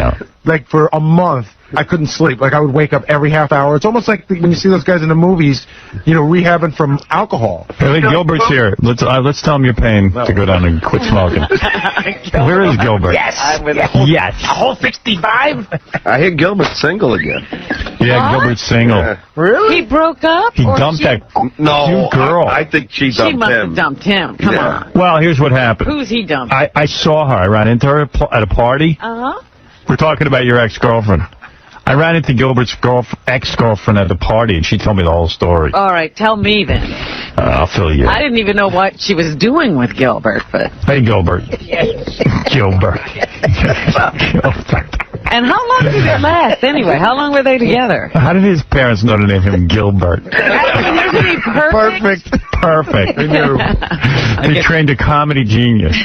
like for a month, I couldn't sleep. Like I would wake up every half hour. It's almost like when you see those guys in the movies, rehabbing from alcohol. I think Gilbert's here. Let's tell him you're paying to go down and quit smoking. Where is Gilbert? Yes. Yes. A whole 65? I hear Gilbert's single again. Yeah, Gilbert's single. Really? He broke up? He or dumped she, that No, cute girl. I think she She dumped must him. have dumped him. Come on. Well, here's what happened. Who's he dumped? I saw her. I ran into her at a party. Uh-huh. We're talking about your ex-girlfriend. I ran into Gilbert's ex-girlfriend at the party, and she told me the whole story. All right, tell me then. I'll fill you in. I didn't even know what she was doing with Gilbert, but... Hey, Gilbert. Gilbert. And how long did it last, anyway? How long were they together? How did his parents know to name him Gilbert? Isn't he perfect? Perfect. They knew. He trained a comedy genius.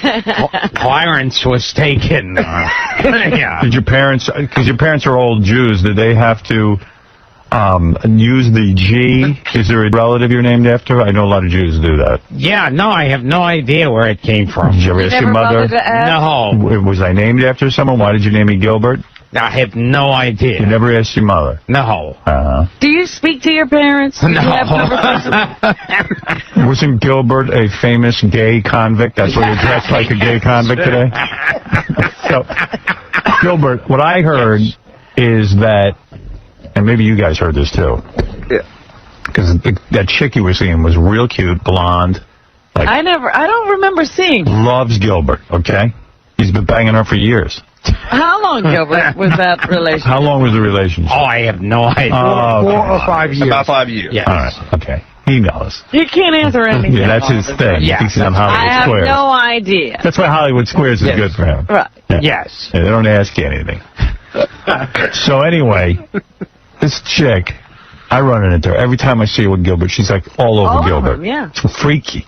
Clarence was taken. Did your parents, because your parents are old Jews, did they have to use the G. Is there a relative you're named after? I know a lot of Jews do that. Yeah, no, I have no idea where it came from. Did you ever ask your mother? No. Was I named after someone? Why did you name me Gilbert? I have no idea. You never asked your mother? No. Do you speak to your parents? No. Do you have conversations? Wasn't Gilbert a famous gay convict? That's why you're dressed like a gay convict today? So, Gilbert, what I heard is that, and maybe you guys heard this too, because that chick you were seeing was real cute, blonde. Like, I don't remember seeing. Loves Gilbert, okay? He's been banging her for years. How long, Gilbert, was that relationship? How long was the relationship? Oh, I have no idea. 4 or 5 years. About 5 years. Yes. All right, okay. He knows. He can't answer anything. Yeah, that's his thing. Yeah. He thinks he's on I Hollywood have Squares. no idea. That's why Hollywood Squares is good for him. Right. Yeah. Yes. Yeah, they don't ask you anything. So anyway, this chick, I run into her. Every time I see her with Gilbert, she's like all over Gilbert. Him, yeah. It's freaky.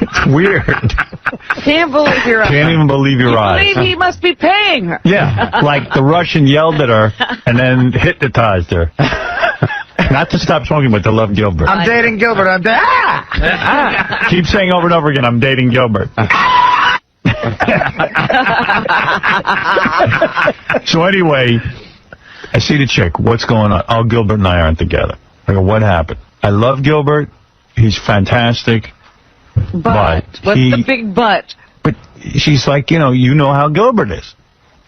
It's weird. Can't believe you're right. Can't even believe your eyes. Believe he must be paying her. Yeah, like the Russian yelled at her and then hypnotized her. Not to stop smoking, but to love Gilbert. I'm dating Gilbert. I'm dating. Keep saying over and over again, I'm dating Gilbert. So anyway, I see the chick. What's going on? Oh, Gilbert and I aren't together. I go, what happened? I love Gilbert. He's fantastic. But what's the big but? But she's like, you know how Gilbert is.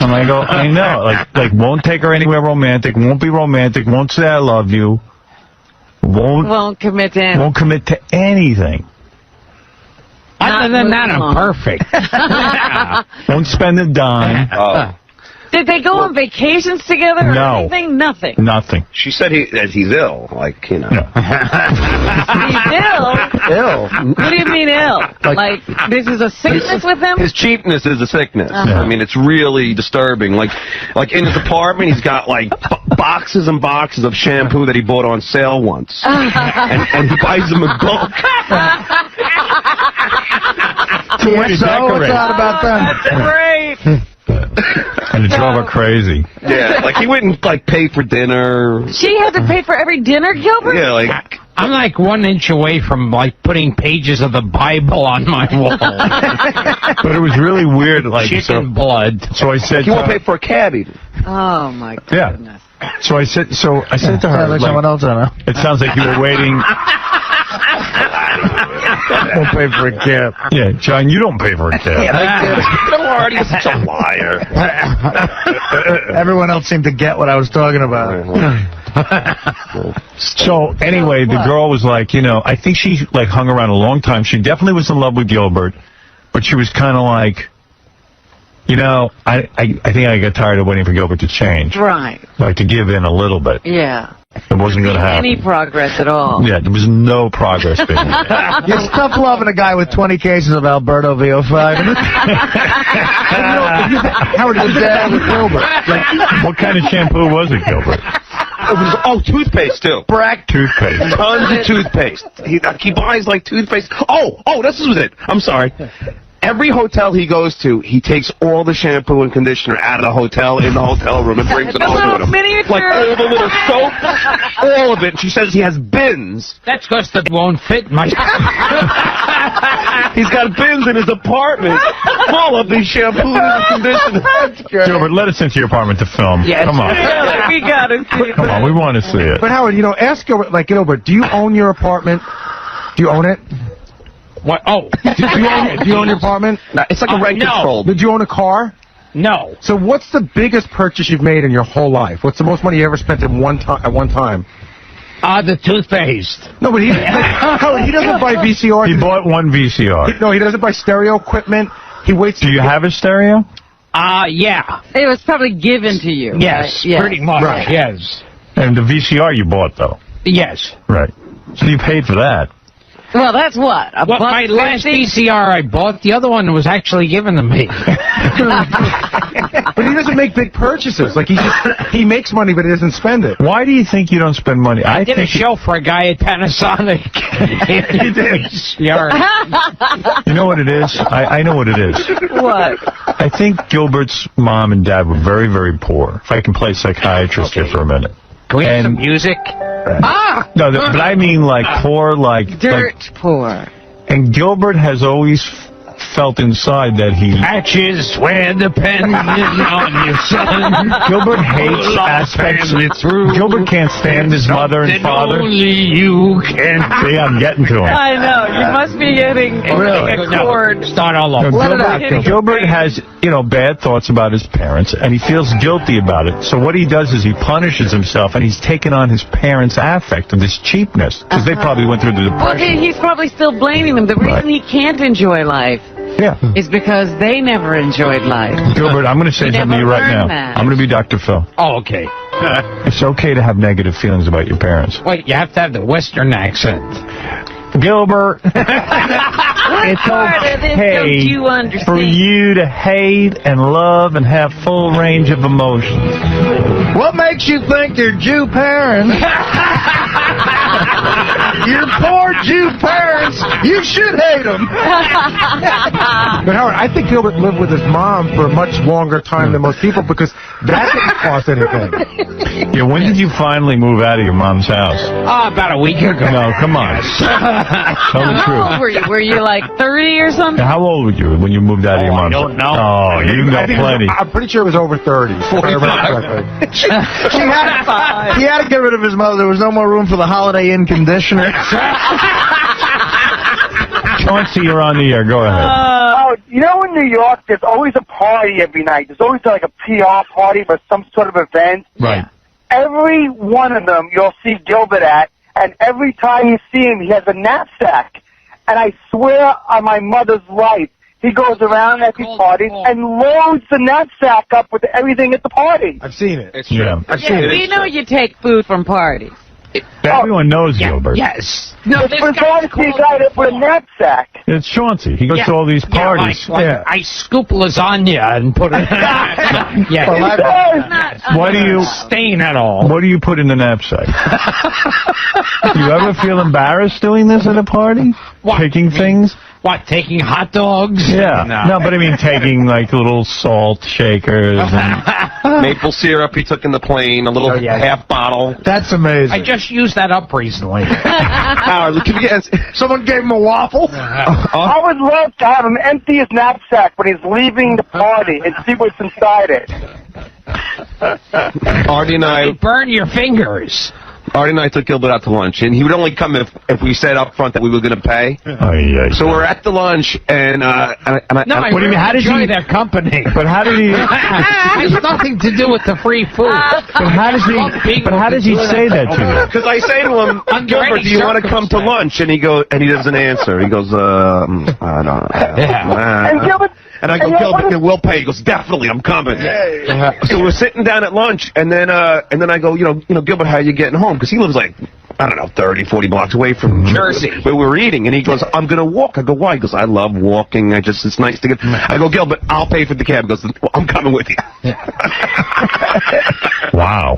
And I go, I know. Like won't take her anywhere romantic, won't be romantic, won't say I love you, Won't commit to anything. won't commit to anything. Other than that, I'm perfect. Won't spend a dime. Did they go on vacations together or No. anything? Nothing. Nothing. She said that he's ill. Like, you know. He's ill? Ill. What do you mean ill? Like this is a sickness with him? His cheapness is a sickness. I mean, it's really disturbing. Like in his apartment, he's got like boxes and boxes of shampoo that he bought on sale once, and he buys them in bulk. So way to So what's decorate. that about them? That's great. And it drove her crazy. Yeah, like he wouldn't like pay for dinner. She had to pay for every dinner, Gilbert? Yeah, like I'm like 1 inch away from like putting pages of the Bible on my wall. But it was really weird. Like Chicken blood. So I said, he won't pay for a cab even. Oh my yeah. goodness. So I said to her, Like someone else I know. it sounds like you were waiting. Won't pay for a cab. Yeah, John, you don't pay for a cab. Don't worry, he's such a liar. Everyone else seemed to get what I was talking about. So anyway, the girl was like, I think she like hung around a long time. She definitely was in love with Gilbert, but she was kind of like, I think I got tired of waiting for Gilbert to change. Right. Like to give in a little bit. Yeah. It wasn't going to happen. Any progress at all. Yeah, there was no progress being made. It's tough loving a guy with 20 cases of Alberto VO5. Howard is dad with Gilbert. Like, what kind of shampoo was it, Gilbert? It was, toothpaste too. Brack toothpaste. Tons of toothpaste. He buys like toothpaste. Oh, this was it. I'm sorry. Every hotel he goes to, he takes all the shampoo and conditioner out of the hotel in the hotel room and brings it home with him. Like all the little soap, all of it. She says he has bins. That's because they won't fit my... He's got bins in his apartment full of these shampoos and conditioners. Gilbert, let us into your apartment to film. Yes. Come on. Yeah, we got to see Come on, we want to see it. But Howard, ask Gilbert, Gilbert, do you own your apartment? Do you own it? What? Oh. Do you own your apartment? No, it's like a rent no. control. Did you own a car? No. So what's the biggest purchase you've made in your whole life? What's the most money you ever spent at one time? The toothpaste. No, but Howard, he doesn't buy VCR. He bought one VCR. He doesn't buy stereo equipment. He waits. Do you have a stereo? Yeah. It was probably given to you. Yes, right? pretty much. Right. Yes. And the VCR you bought, though. Yes. Right. So you paid for that. Well, that's what? Well, my last VCR I bought, the other one was actually given to me. But he doesn't make big purchases. Like he makes money, but he doesn't spend it. Why do you think you don't spend money? I did a show for a guy at Panasonic. You did. You know what it is? I know what it is. What? I think Gilbert's mom and dad were very, very poor. If I can play psychiatrist here for a minute. Can we have some music? No, but I mean like poor, like... Dirt poor. And Gilbert has always felt inside that he... Patches where the pen is on your son. Gilbert hates aspects... Gilbert can't stand his mother and father. Only you can... See, I'm getting to him. I know. You must be getting a chord. Start all over. Gilbert has, bad thoughts about his parents, and he feels guilty about it. So what he does is he punishes himself, and he's taken on his parents' affect of this cheapness, because they probably went through the depression. Well, he's probably still blaming them. The reason he can't enjoy life is because they never enjoyed life. Gilbert, I'm going to say something to you right now. I'm going to be Dr. Phil. Oh, okay. It's okay to have negative feelings about your parents. Wait, you have to have the Western accent. Gilbert, it's okay you understand? for you to hate and love and have full range of emotions. What makes you think they're Jew parents? Your poor Jew parents. You should hate them. But Howard, I think Gilbert lived with his mom for a much longer time than most people because that didn't cost anything. Yeah, when did you finally move out of your mom's house? About a week ago. No, come on. Tell the How truth. old were you? Were you like 30 or something? How old were you when you moved out of your mom's house? I don't know. Oh, you know plenty. I'm pretty sure it was over 30. 45. He had to get rid of his mother. There was no more room for the Holiday Inn conditioner. Chauncey, you're on the air. Go ahead. In New York, there's always a party every night. There's always like a PR party for some sort of event. Right. Every one of them you'll see Gilbert at, and every time you see him, he has a knapsack. And I swear on my mother's life, he goes around at these parties and loads the knapsack up with everything at the party. I've seen it. It's true. Yeah. I've seen it. We know you take food from parties. Everyone knows Gilbert. Yes. No, It's for a guy with a knapsack. It's Chauncey. He goes to all these parties. Like I scoop lasagna and put it. What do you stain at all? What do you put in the knapsack? Do you ever feel embarrassed doing this at a party? Taking things? What, taking hot dogs? Yeah. No, but I mean taking like little salt shakers and Maple syrup he took in the plane, a little half bottle. That's amazing. I just used that up recently. Howard, Someone gave him a waffle? I would love to have him empty his knapsack when he's leaving the party and see what's inside it. Artie and I Burn your fingers. Artie and I took Gilbert out to lunch, and he would only come if we said up front that we were going to pay. So we're at the lunch, and What do you mean? How did you enjoy their company? But how did he? It has nothing to do with the free food. But how does he? But how does he say that to you? Because I say to him, Gilbert, do you want to come to lunch? And he doesn't answer. He goes, I don't. And Gilbert. And I go, Gilbert, we'll pay. He goes, definitely, I'm coming. So we're sitting down at lunch, and then I go, Gilbert, how are you getting home? Because he lives like, I don't know, 30, 40 blocks away from Jersey, where we're eating. And he goes, I'm going to walk. I go, why? He goes, I love walking. It's nice to get. I go, Gilbert, I'll pay for the cab. He goes, well, I'm coming with you. Wow.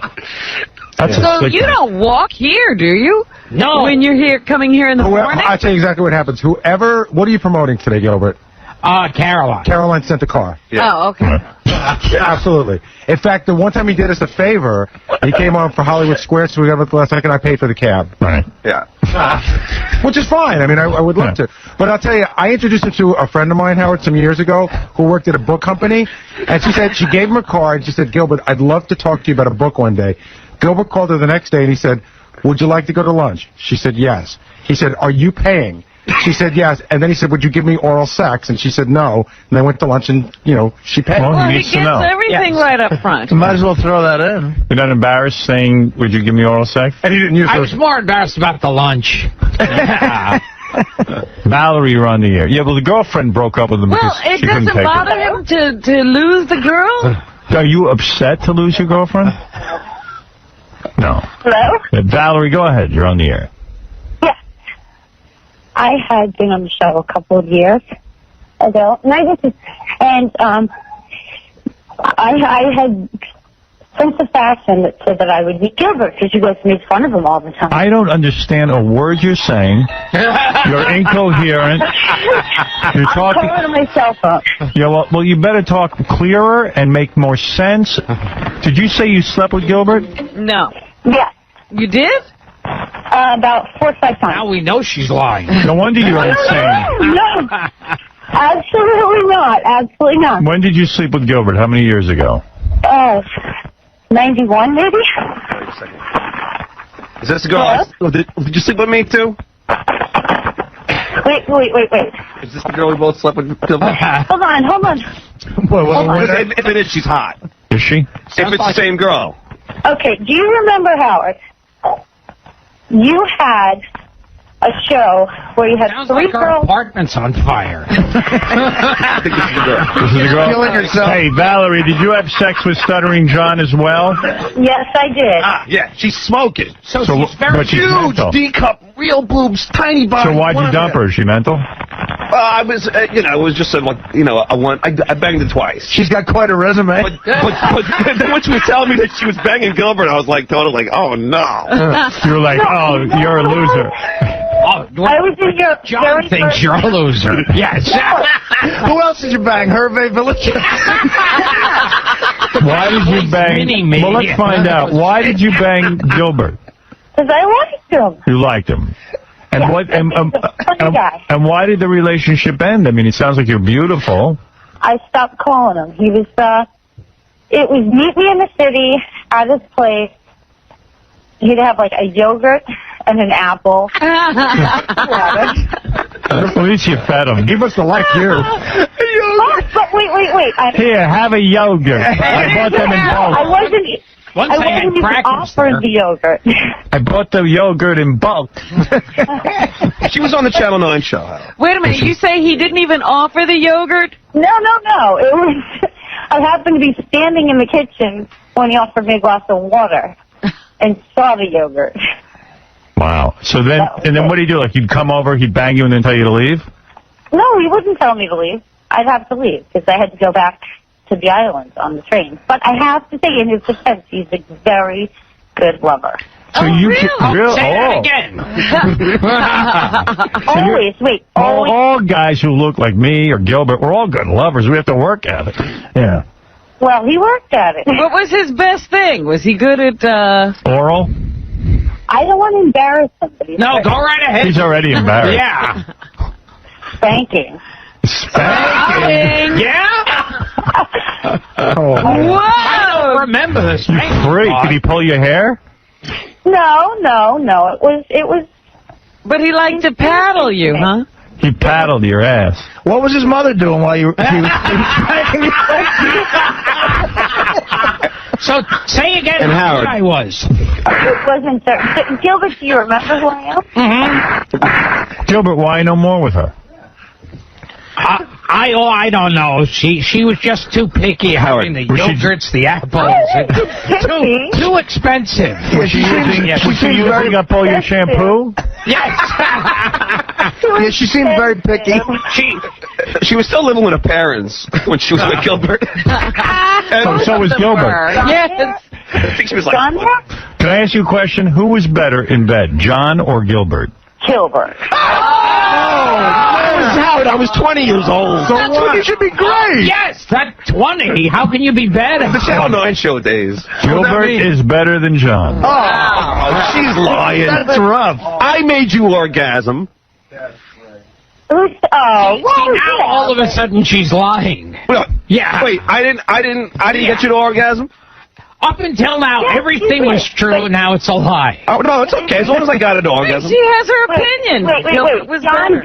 That's So you don't walk here, do you? No. When you're coming here in the morning? I'll tell you exactly what happens. What are you promoting today, Gilbert? Caroline. Caroline sent the car. Yeah. Oh, okay. Yeah, absolutely. In fact, the one time he did us a favor, he came on for Hollywood Squares, so we got up at the last second. I paid for the cab. Right. Yeah. Which is fine. I mean, I would love to. But I'll tell you, I introduced him to a friend of mine, Howard, some years ago, who worked at a book company. And she gave him a card, and she said, Gilbert, I'd love to talk to you about a book one day. Gilbert called her the next day, and he said, would you like to go to lunch? She said, yes. He said, are you paying? She said yes, and then he said, would you give me oral sex? And she said no, and they went to lunch, and, she paid. Well, He gets everything right up front. Might as well throw that in. You're not embarrassed saying, would you give me oral sex? And he didn't use I those. was more embarrassed about the lunch. Valerie, you're on the air. Yeah, well, the girlfriend broke up with him Well, because it she couldn't doesn't take bother it. him to lose the girl? Are you upset to lose your girlfriend? No. Hello? Valerie, go ahead. You're on the air. I had been on the show a couple of years ago, and I had sense of fashion that said that I would be Gilbert because you guys made fun of him all the time. I don't understand a word you're saying. You're incoherent. You're talking. I'm calling myself up. Yeah, well, you better talk clearer and make more sense. Did you say you slept with Gilbert? No. Yes. You did? About 4 or 5 times. Now we know she's lying. No wonder you're insane. No. Absolutely not. Absolutely not. When did you sleep with Gilbert? How many years ago? 91, maybe? Wait a second. Is this the girl? Did you sleep with me, too? Wait. Is this the girl we both slept with? Hold on. If it is, she's hot. Is she? If it's the same girl. Okay, do you remember, Howard? You had a show where you had Sounds 3 like our girls. apartment's on fire. I think this is the girl. This is the girl. Killing herself. Hey, Valerie, did you have sex with Stuttering John as well? Yes, I did. Yeah, she's smoking. So she's very but she's Huge mental. D-cup, real boobs, tiny body. So why'd you dump her? Is she mental? I was, it was just a one. I banged it twice. She's got quite a resume. But then when she was telling me that she was banging Gilbert, I was like, totally like, oh no. You were like, oh, you're a loser. Oh, I was in your John very thinks first... you're a loser. Yes. Who else did you bang? Hervé Village? Why did you bang? Me. Well, let's find out. Why did you bang Gilbert? Because I liked him. You liked him. And Yeah, what? funny guy. And why did the relationship end? I mean, it sounds like you're beautiful. I stopped calling him. He was, it was meet me in the city at his place. He'd have like a yogurt and an apple. At least you fed him. He must have liked you. But wait. Here, have a yogurt. I bought them in bulk. I wasn't even offered the yogurt. I bought the yogurt in bulk. She was on the Channel 9 show. Wait a minute. You say he didn't even offer the yogurt? No. It was. I happened to be standing in the kitchen when he offered me a glass of water and saw the yogurt. Wow. So then, and then what do you do? Like, you'd come over, he'd bang you, and then tell you to leave? No, he wouldn't tell me to leave. I'd have to leave because I had to go back to the island on the train. But I have to say, in his defense, he's a very good lover. So you Say that again. Always, wait. All guys who look like me or Gilbert, we're all good lovers. We have to work at it. Yeah. Well, he worked at it. What was his best thing? Was he good at, Oral? I don't want to embarrass somebody. No, go right ahead. He's already embarrassed. Yeah. Spanking. Spanking? Yeah? Oh, Whoa! I don't remember this. you freak. Did he pull your hair? No. It was. But he liked to paddle you, huh? He paddled your ass. What was his mother doing while he was spanking you? So, say again And who Howard. I was. It wasn't. Gilbert, do you remember who I am? Mm-hmm. Gilbert, why no more with her? I don't know. She was just too picky having the yogurts, the apples. Too expensive. Yeah, she seemed using up all your shampoo? Yes. Yeah, she seemed very picky. She was still living with her parents when she was with Gilbert. So was Gilbert. Yes. I think she was like, John? Can I ask you a question? Who was better in bed, John or Gilbert? Gilbert. Howard, I was 20 years old. So what? You should be great. Yes, that 20. How can you be better? The Channel 9 show days. Gilbert is better than John. Oh, she's lying. That's rough. I made you orgasm. What See, was now that? all of a sudden she's lying. Yeah. Wait, I didn't get you to orgasm? Up until now, Yes, everything you was did. true. Now it's a lie. Oh, no, it's okay. As long as I got an orgasm. She has her opinion. Gilbert was better.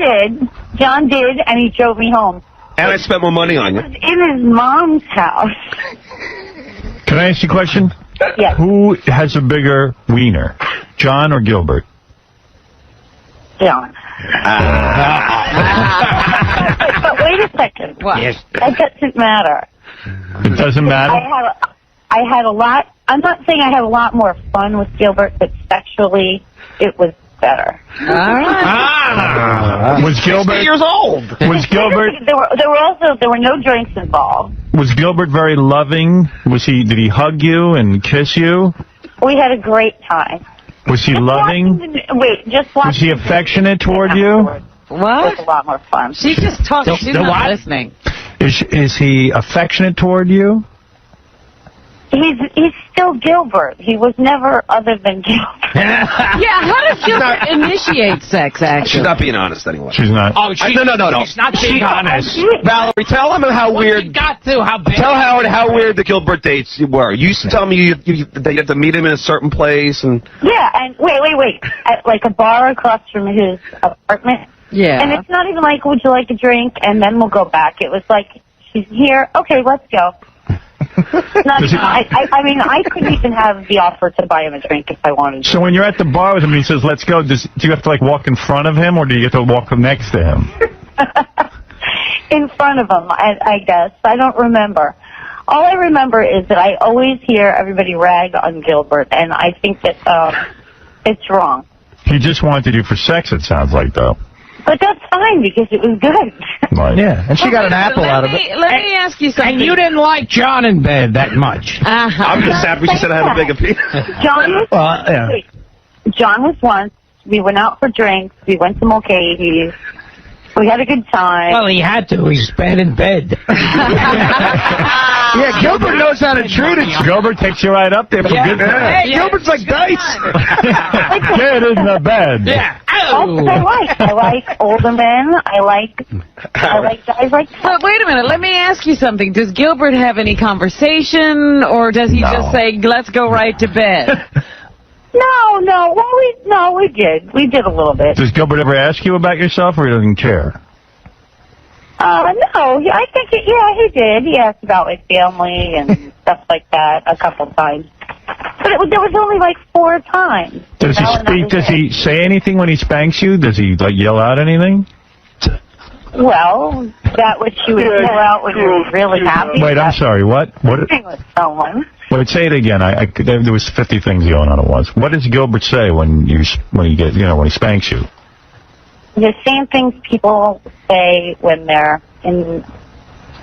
John did, and he drove me home. And I spent more money on you. He was in his mom's house. Can I ask you a question? Yes. Who has a bigger wiener, John or Gilbert? John. But wait a second. What? Yes. That doesn't matter. It doesn't matter? I had a lot. I'm not saying I had a lot more fun with Gilbert, but sexually, it was better. All right. Was Gilbert 60 years old? Was Gilbert? There were no drinks involved. Was Gilbert very loving? Did he hug you and kiss you? We had a great time. Was he loving? Was he affectionate toward you? What? It was a lot more fun. She just talks. She's not listening. Is he affectionate toward you? He's still Gilbert. He was never other than Gilbert. Yeah, how does Gilbert initiate sex, actually? She's not being honest anyway. She's not. Oh, No. She's not being honest. Valerie, tell him how weird. You got to. How bad? Tell Howard how weird the Gilbert dates were. You used to tell me that you have to meet him in a certain place and. Yeah, and wait. At like a bar across from his apartment. Yeah. And it's not even like, would you like a drink? And then we'll go back. It was like, she's here. Okay, let's go. I mean, I couldn't even have the offer to buy him a drink if I wanted to. So when you're at the bar with him and he says, let's go, do you have to like walk in front of him or do you get to walk next to him? In front of him, I guess. I don't remember. All I remember is that I always hear everybody rag on Gilbert, and I think that it's wrong. He just wanted you for sex, it sounds like, though. But that's fine, because it was good. Right. Yeah, and she got an apple out of it. Let me ask you something. And you didn't like John in bed that much. I'm just happy she said I had a big opinion. John was once. We went out for drinks. We went to Mulcahy's. We had a good time. Well, he had to. He's bad in bed. Yeah, Gilbert knows how to treat it. Gilbert takes you right up there for good bed. Hey, Gilbert's like dice. Get in the bed. Yeah. I like older men. I like guys like that. But wait a minute. Let me ask you something. Does Gilbert have any conversation, or does he just say, let's go right to bed? No. Well, we did. We did a little bit. Does Gilbert ever ask you about yourself, or he doesn't care? No. I think, he did. He asked about my family and stuff like that a couple times. But there was only like 4 times. Does he speak? Does he say anything when he spanks you? Does he like yell out anything? Well, that what you would pull out when you're really happy. Wait, I'm sorry. What? With someone. Wait, say it again. There was 50 things going on at once. What does Gilbert say when he spanks you? The same things people say when they're in.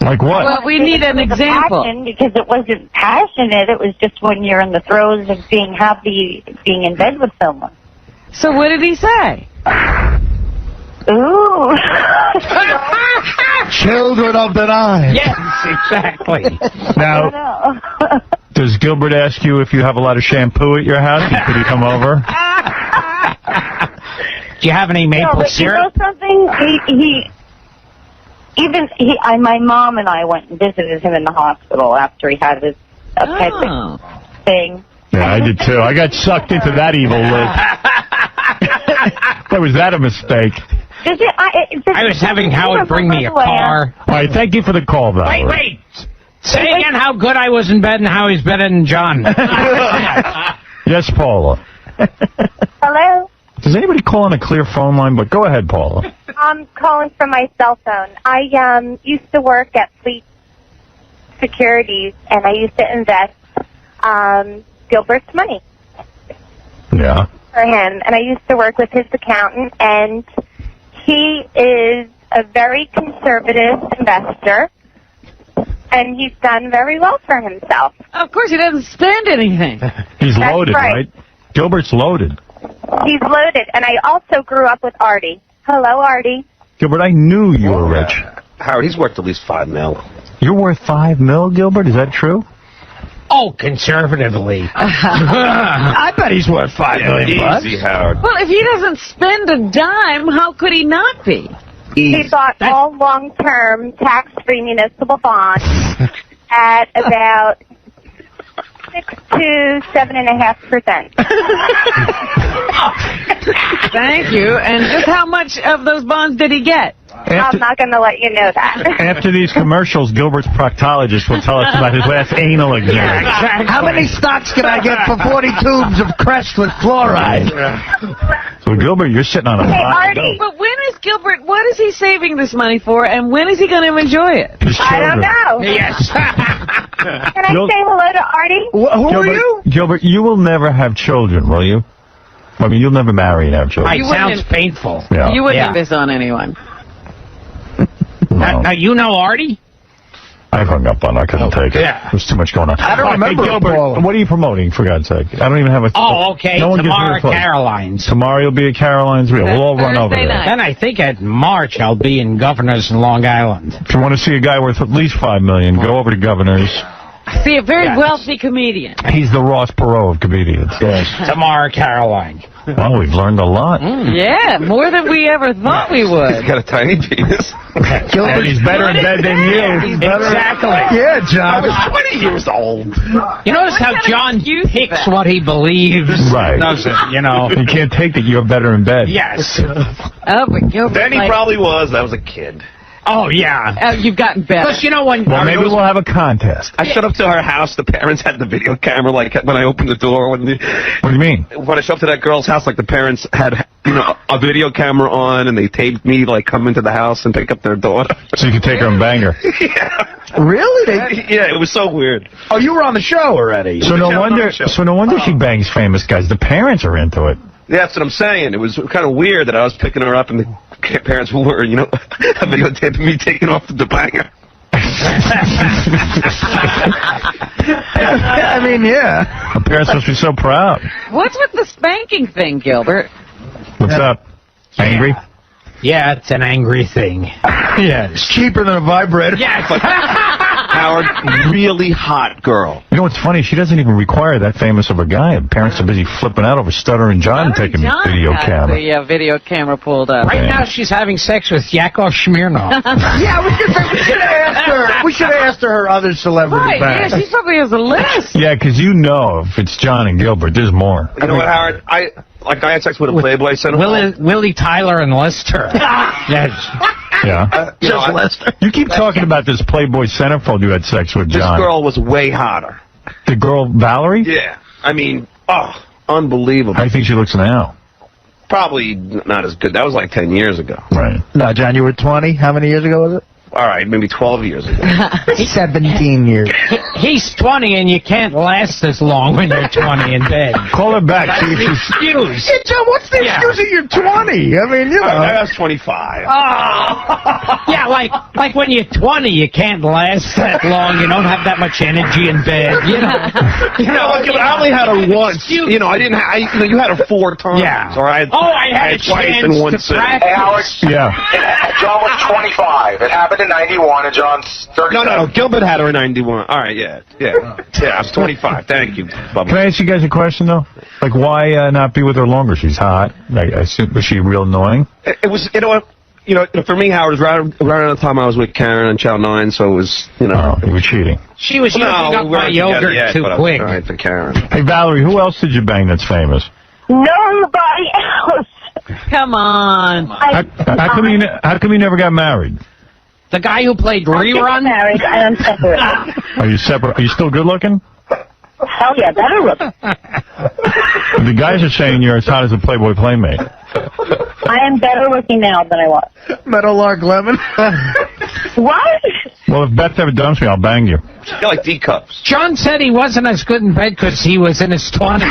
Like what? Well, we need an example. Because it wasn't passionate. It was just when you're in the throes of being happy, being in bed with someone. So what did he say? Ooh. Children of the night. Yes, exactly. Now, does Gilbert ask you if you have a lot of shampoo at your house? Could he come over? Do you have any maple syrup? You know something? My mom and I went and visited him in the hospital after he had his appendix thing. Yeah, I did too. I got sucked into that evil loop. Was that a mistake? I was having Howard bring me a car. All right, thank you for the call, Valerie. Wait. Say again how good I was in bed and how he's better than John. Yes, Paula. Hello? Does anybody call on a clear phone line? But go ahead, Paula. I'm calling from my cell phone. I used to work at Fleet Securities, and I used to invest Gilbert's money Yeah. for him. And I used to work with his accountant, and he is a very conservative investor, and he's done very well for himself. Of course, he doesn't spend anything. He's That's loaded, right? Gilbert's loaded. He's loaded, and I also grew up with Artie. Hello, Artie. Gilbert, I knew you were rich. Howard, he's worth at least $5 million. You're worth $5 million, Gilbert? Is that true? Oh, conservatively. I bet he's worth $5 million. Easy, Howard. Well, if he doesn't spend a dime, how could he not be? He bought all long-term tax-free municipal bonds at about 6 to 7.5%. Thank you. And just how much of those bonds did he get? I'm not going to let you know that. After these commercials, Gilbert's proctologist will tell us about his last anal exam. Exactly. How many stocks can I get for 40 tubes of Crest with fluoride? So, Gilbert, you're sitting on a pot. But when is Gilbert, what is he saving this money for, and when is he going to enjoy it? I don't know. Yes. Can I say hello to Artie? Who are you? Gilbert, you will never have children, will you? I mean, you'll never marry and have children. It sounds painful. Yeah. You wouldn't have this on anyone. Now, you know Artie? I hung up on it. I couldn't take it. Yeah. There's too much going on. I don't remember. Hey, Gilbert, what are you promoting, for God's sake? I don't even have a... Oh, okay. No one gives me Tomorrow a at clue. Caroline's. Tomorrow you'll be at Caroline's. We'll all run over Thursday there. night. Then I think at March I'll be in Governor's in Long Island. If you want to see a guy worth at least $5 million, go over to Governor's. See, a very wealthy comedian. He's the Ross Perot of comedians. Yes. Tomorrow at Caroline. Well, we've learned a lot. Yeah, more than we ever thought we would. He's got a tiny penis. And he's better in bed than you. Exactly. Yeah, John. I was 20 years old. You notice how John picks what he believes? Right. Doesn't, you know? You can't take that you're better in bed. Yes. Oh, but Gilbert, Then he probably was. That was a kid. Oh, yeah. you've gotten better. Plus, you know when... Well, maybe we'll have a contest. I showed up to her house. The parents had the video camera, like, when I opened the door. What do you mean? When I showed up to that girl's house, like, the parents had, a video camera on, and they taped me, like, come into the house and pick up their daughter. So you can take her and bang her. Yeah. Really? Yeah, it was so weird. Oh, you were on the show already. So no wonder she bangs famous guys. The parents are into it. Yeah, that's what I'm saying. It was kind of weird that I was picking her up and the parents were, videotaping me taking off the banger. I mean, yeah. The parents must be so proud. What's with the spanking thing, Gilbert? What's up? Angry? Yeah, it's an angry thing. Yeah. It's cheaper than a vibrator. Yes. Howard, really hot girl. You know what's funny? She doesn't even require that famous of a guy. Parents are busy flipping out over Stuttering John taking video camera. The video camera pulled up. Right now she's having sex with 𝗦𝗁𝗄𝗏. Yeah, we should have asked her. We should have asked her other celebrity Right, yeah, bangs. she probably has a list. Yeah, because if it's John and Gilbert, there's more. You know what, Howard? I had sex with a Playboy center. Willie Tyler and Lester. Yes. Yeah. Just Lester. You keep talking about this Playboy centerfold you had sex with, This John. girl was way hotter. The girl, Valerie? Yeah. I mean, unbelievable. How do you think she looks now? Probably not as good. That was like 10 years ago. Right. No, John, you were 20. How many years ago was it? All right, maybe 12 years ago. 17 years. He's 20 and you can't last as long when you're 20 in bed. Call her back. That's See if the she's... excuse. Yeah, John, what's the excuse that you're 20? I mean, I was 25. Yeah, like when you're 20, you can't last that long. You don't have that much energy in bed. I only had her once. I didn't. You had her 4 times. Yeah. Or I had a twice chance in one to sitting. practice. Hey, Howard. Yeah. John was 25. It happened in 91, and John's 37. No. Gilbert had her in 91. All right, yeah. I was 25. Thank you, Bubba. Can I ask you guys a question, though? Like, why not be with her longer? She's hot. Was she real annoying? It was, for me, Howard, it was right around the time I was with Karen on Channel 9, so it was, Oh, you were cheating. She was using up we my weren't yogurt together yet, too but quick. I was trying for Karen. Hey, Valerie, who else did you bang that's famous? Nobody else. Come on. How come you never got married? The guy who played Rerun? Married, and I'm separate. Are you separate? Are you still good looking? Hell yeah, better look. The guys are saying you're as hot as a Playboy Playmate. I am better looking now than I was. Meadowlark Lemon. What? Well, if Beth ever dumps me, I'll bang you. You're like D-cups. John said he wasn't as good in bed because he was in his 20s.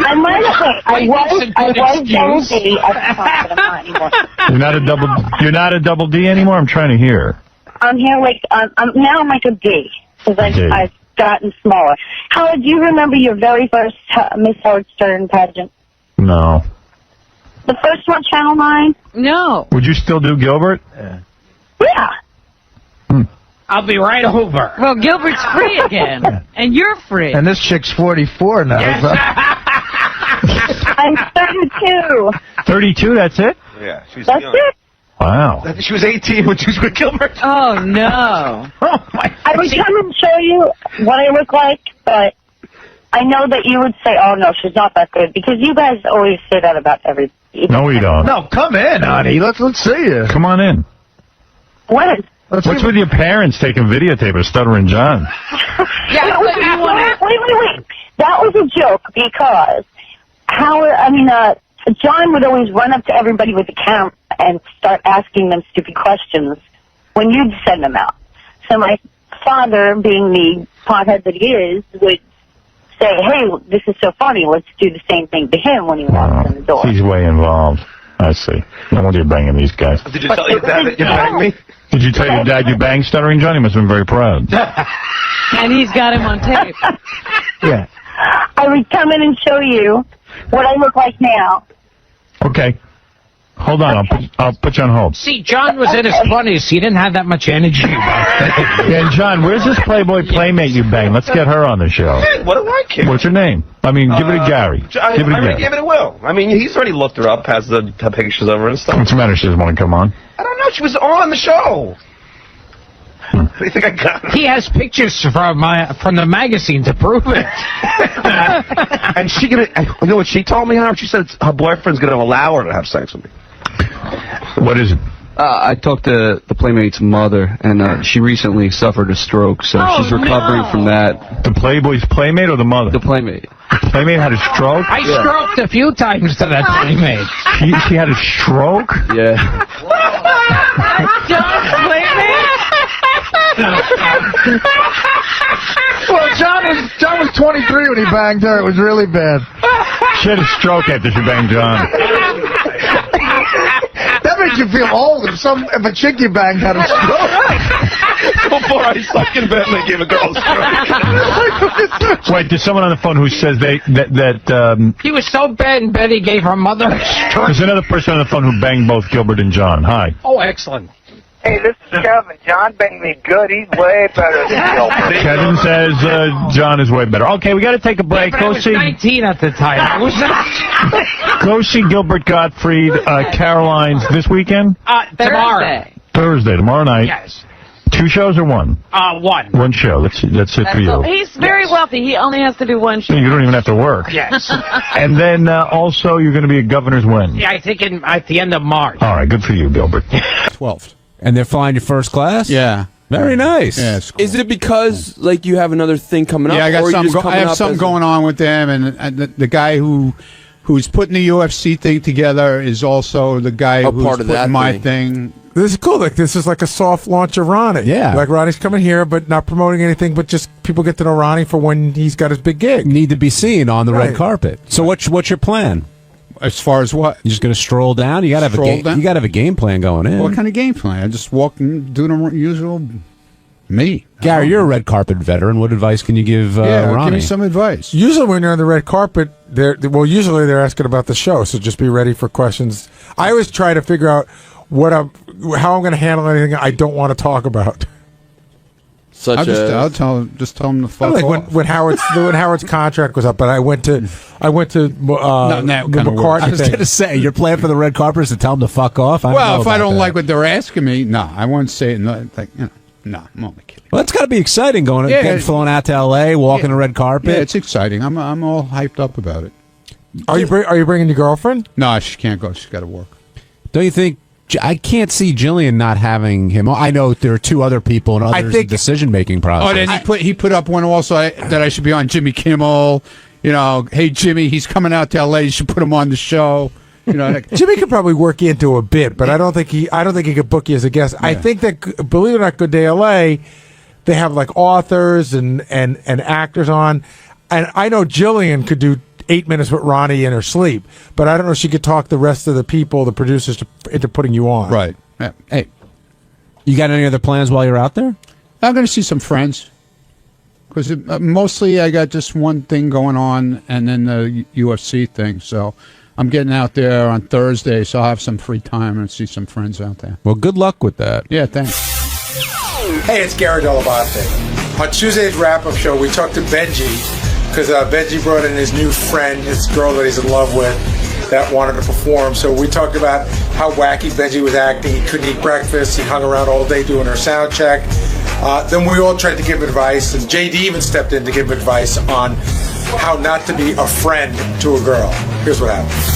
I might have. I was double D at the time, but I'm not anymore. You're not a double D anymore? I'm trying to hear. I'm here like now I'm like a D because I've gotten smaller. Howard, do you remember your very first Miss Howard Stern pageant? No. The first one, Channel 9? No. Would you still do Gilbert? Yeah. I'll be right over. Well, Gilbert's free again, and you're free. And this chick's 44 now. Yes. I'm 32. 32, that's it? Yeah, she's That's young. it. Wow. She was 18 when she was with Gilbert. Oh, no. I would come and show you what I look like, but I know that you would say, oh, no, she's not that good, because you guys always say that about every... No, we don't. No, come in, honey. Let's see you. Come on in. When? What's with your parents taking videotape of Stuttering John? Yeah, wait. That was a joke, because John would always run up to everybody with the camera and start asking them stupid questions when you'd send them out. So my father, being the pothead that he is, would say, hey, this is so funny, let's do the same thing to him when he walks in the door. He's way involved. I see. No wonder you're banging these guys. Did you tell your dad that you banged me? Did you tell your dad you banged Stuttering John? He must have been very proud. And he's got him on tape. Yeah. I would come in and show you what I look like now. Okay. Hold on. I'll put you on hold. See, John was in his 20s. He didn't have that much energy. Yeah, John, where's this Playboy playmate you banged? Let's get her on the show. What do I care? What's her name? I mean, give it to Gary. Give it to Will. I mean, he's already looked her up, has the pictures of her and stuff. What's the matter? She doesn't want to come on? I don't know. She was on the show. What do you think I got? He has pictures from the magazine to prove it. And you know what she told me, Howard? She said her boyfriend's going to allow her to have sex with me. What is it? I talked to the Playmate's mother, and she recently suffered a stroke, so she's recovering from that. The Playboy's Playmate or the mother? The Playmate. The Playmate had a stroke? I stroked a few times to that Playmate. She had a stroke? Yeah. John's Playmate? Well, John was 23 when he banged her. It was really bad. She had a stroke after she banged John. That makes you feel old if a chick you banged had a stroke. Before I suck in bed and they give a girl a stroke. Wait, there's someone on the phone who says that He was so bad in bed he gave her mother a stroke. there's another person on the phone who banged both Gilbert and John. Hi. Oh, excellent. Hey, this is Kevin. John banged me good. He's way better than Gilbert. Kevin says John is way better. Okay, we got to take a break. I was 19 at the time. I was not. Go see Gilbert Gottfried, Caroline's this weekend? Tomorrow. Thursday, tomorrow night. Yes. 2 shows or one? One. One show. That's it for you. He's very wealthy. He only has to do one show. You don't even have to work. Yes. And then also you're going to be at Governor's when? Yeah, I think at the end of March. All right, good for you, Gilbert. 12th. And they're flying you first class? Yeah. Very nice. Yeah, cool. Is it because like you have another thing coming up? Yeah, I got or something. I have something going on with them, and the guy who's putting the UFC thing together is also the guy who's part of putting that my thing. This is cool. Like this is like a soft launch of Ronnie. Yeah. Like Ronnie's coming here, but not promoting anything, but just people get to know Ronnie for when he's got his big gig. Need to be seen on the red Right. carpet. So what's your plan? As far as what? You're just going to stroll down? You got to have you got to have a game plan going in. What kind of game plan? I just walk and do the usual me. Gary, you're a red carpet veteran. What advice can you give Ronnie? Give me some advice. Usually when you're on the red carpet, usually they're asking about the show, so just be ready for questions. I always try to figure out how I'm going to handle anything I don't want to talk about. I'll tell him to fuck like off. when Howard's contract was up, but I went to the McCartney I was thing. going to say, your plan for the red carpet is to tell them to fuck off? Well, if I don't like what they're asking me, I won't say it. I'm only kidding. Well, it's got to be exciting getting flown out to L.A., walking the red carpet. Yeah, it's exciting. I'm all hyped up about it. Are you bringing your girlfriend? No, she can't go. She's got to work. Don't you think? I can't see Jillian not having him. I know there are 2 other people in other decision-making process. Oh, then he put up one also that I should be on Jimmy Kimmel. You know, hey Jimmy, he's coming out to L.A. You should put him on the show. You know, Jimmy could probably work you into a bit, but I don't think he could book you as a guest. Yeah. I think that, believe it or not, Good Day L.A., they have like authors and actors on, and I know Jillian could do 8 minutes with Ronnie in her sleep, but I don't know if she could talk the rest of the people, the producers, into putting you on. Right. Yeah. Hey, you got any other plans while you're out there? I'm going to see some friends. Because mostly I got just one thing going on, and then the UFC thing. So I'm getting out there on Thursday, so I'll have some free time and see some friends out there. Well, good luck with that. Yeah, thanks. Hey, it's Gary Dell'Abate. On Tuesday's wrap-up show, we talked to Benji, because Benji brought in his new friend, his girl that he's in love with, that wanted to perform. So we talked about how wacky Benji was acting. He couldn't eat breakfast. He hung around all day doing her sound check. Then we all tried to give advice, and JD even stepped in to give advice on how not to be a friend to a girl. Here's what happened.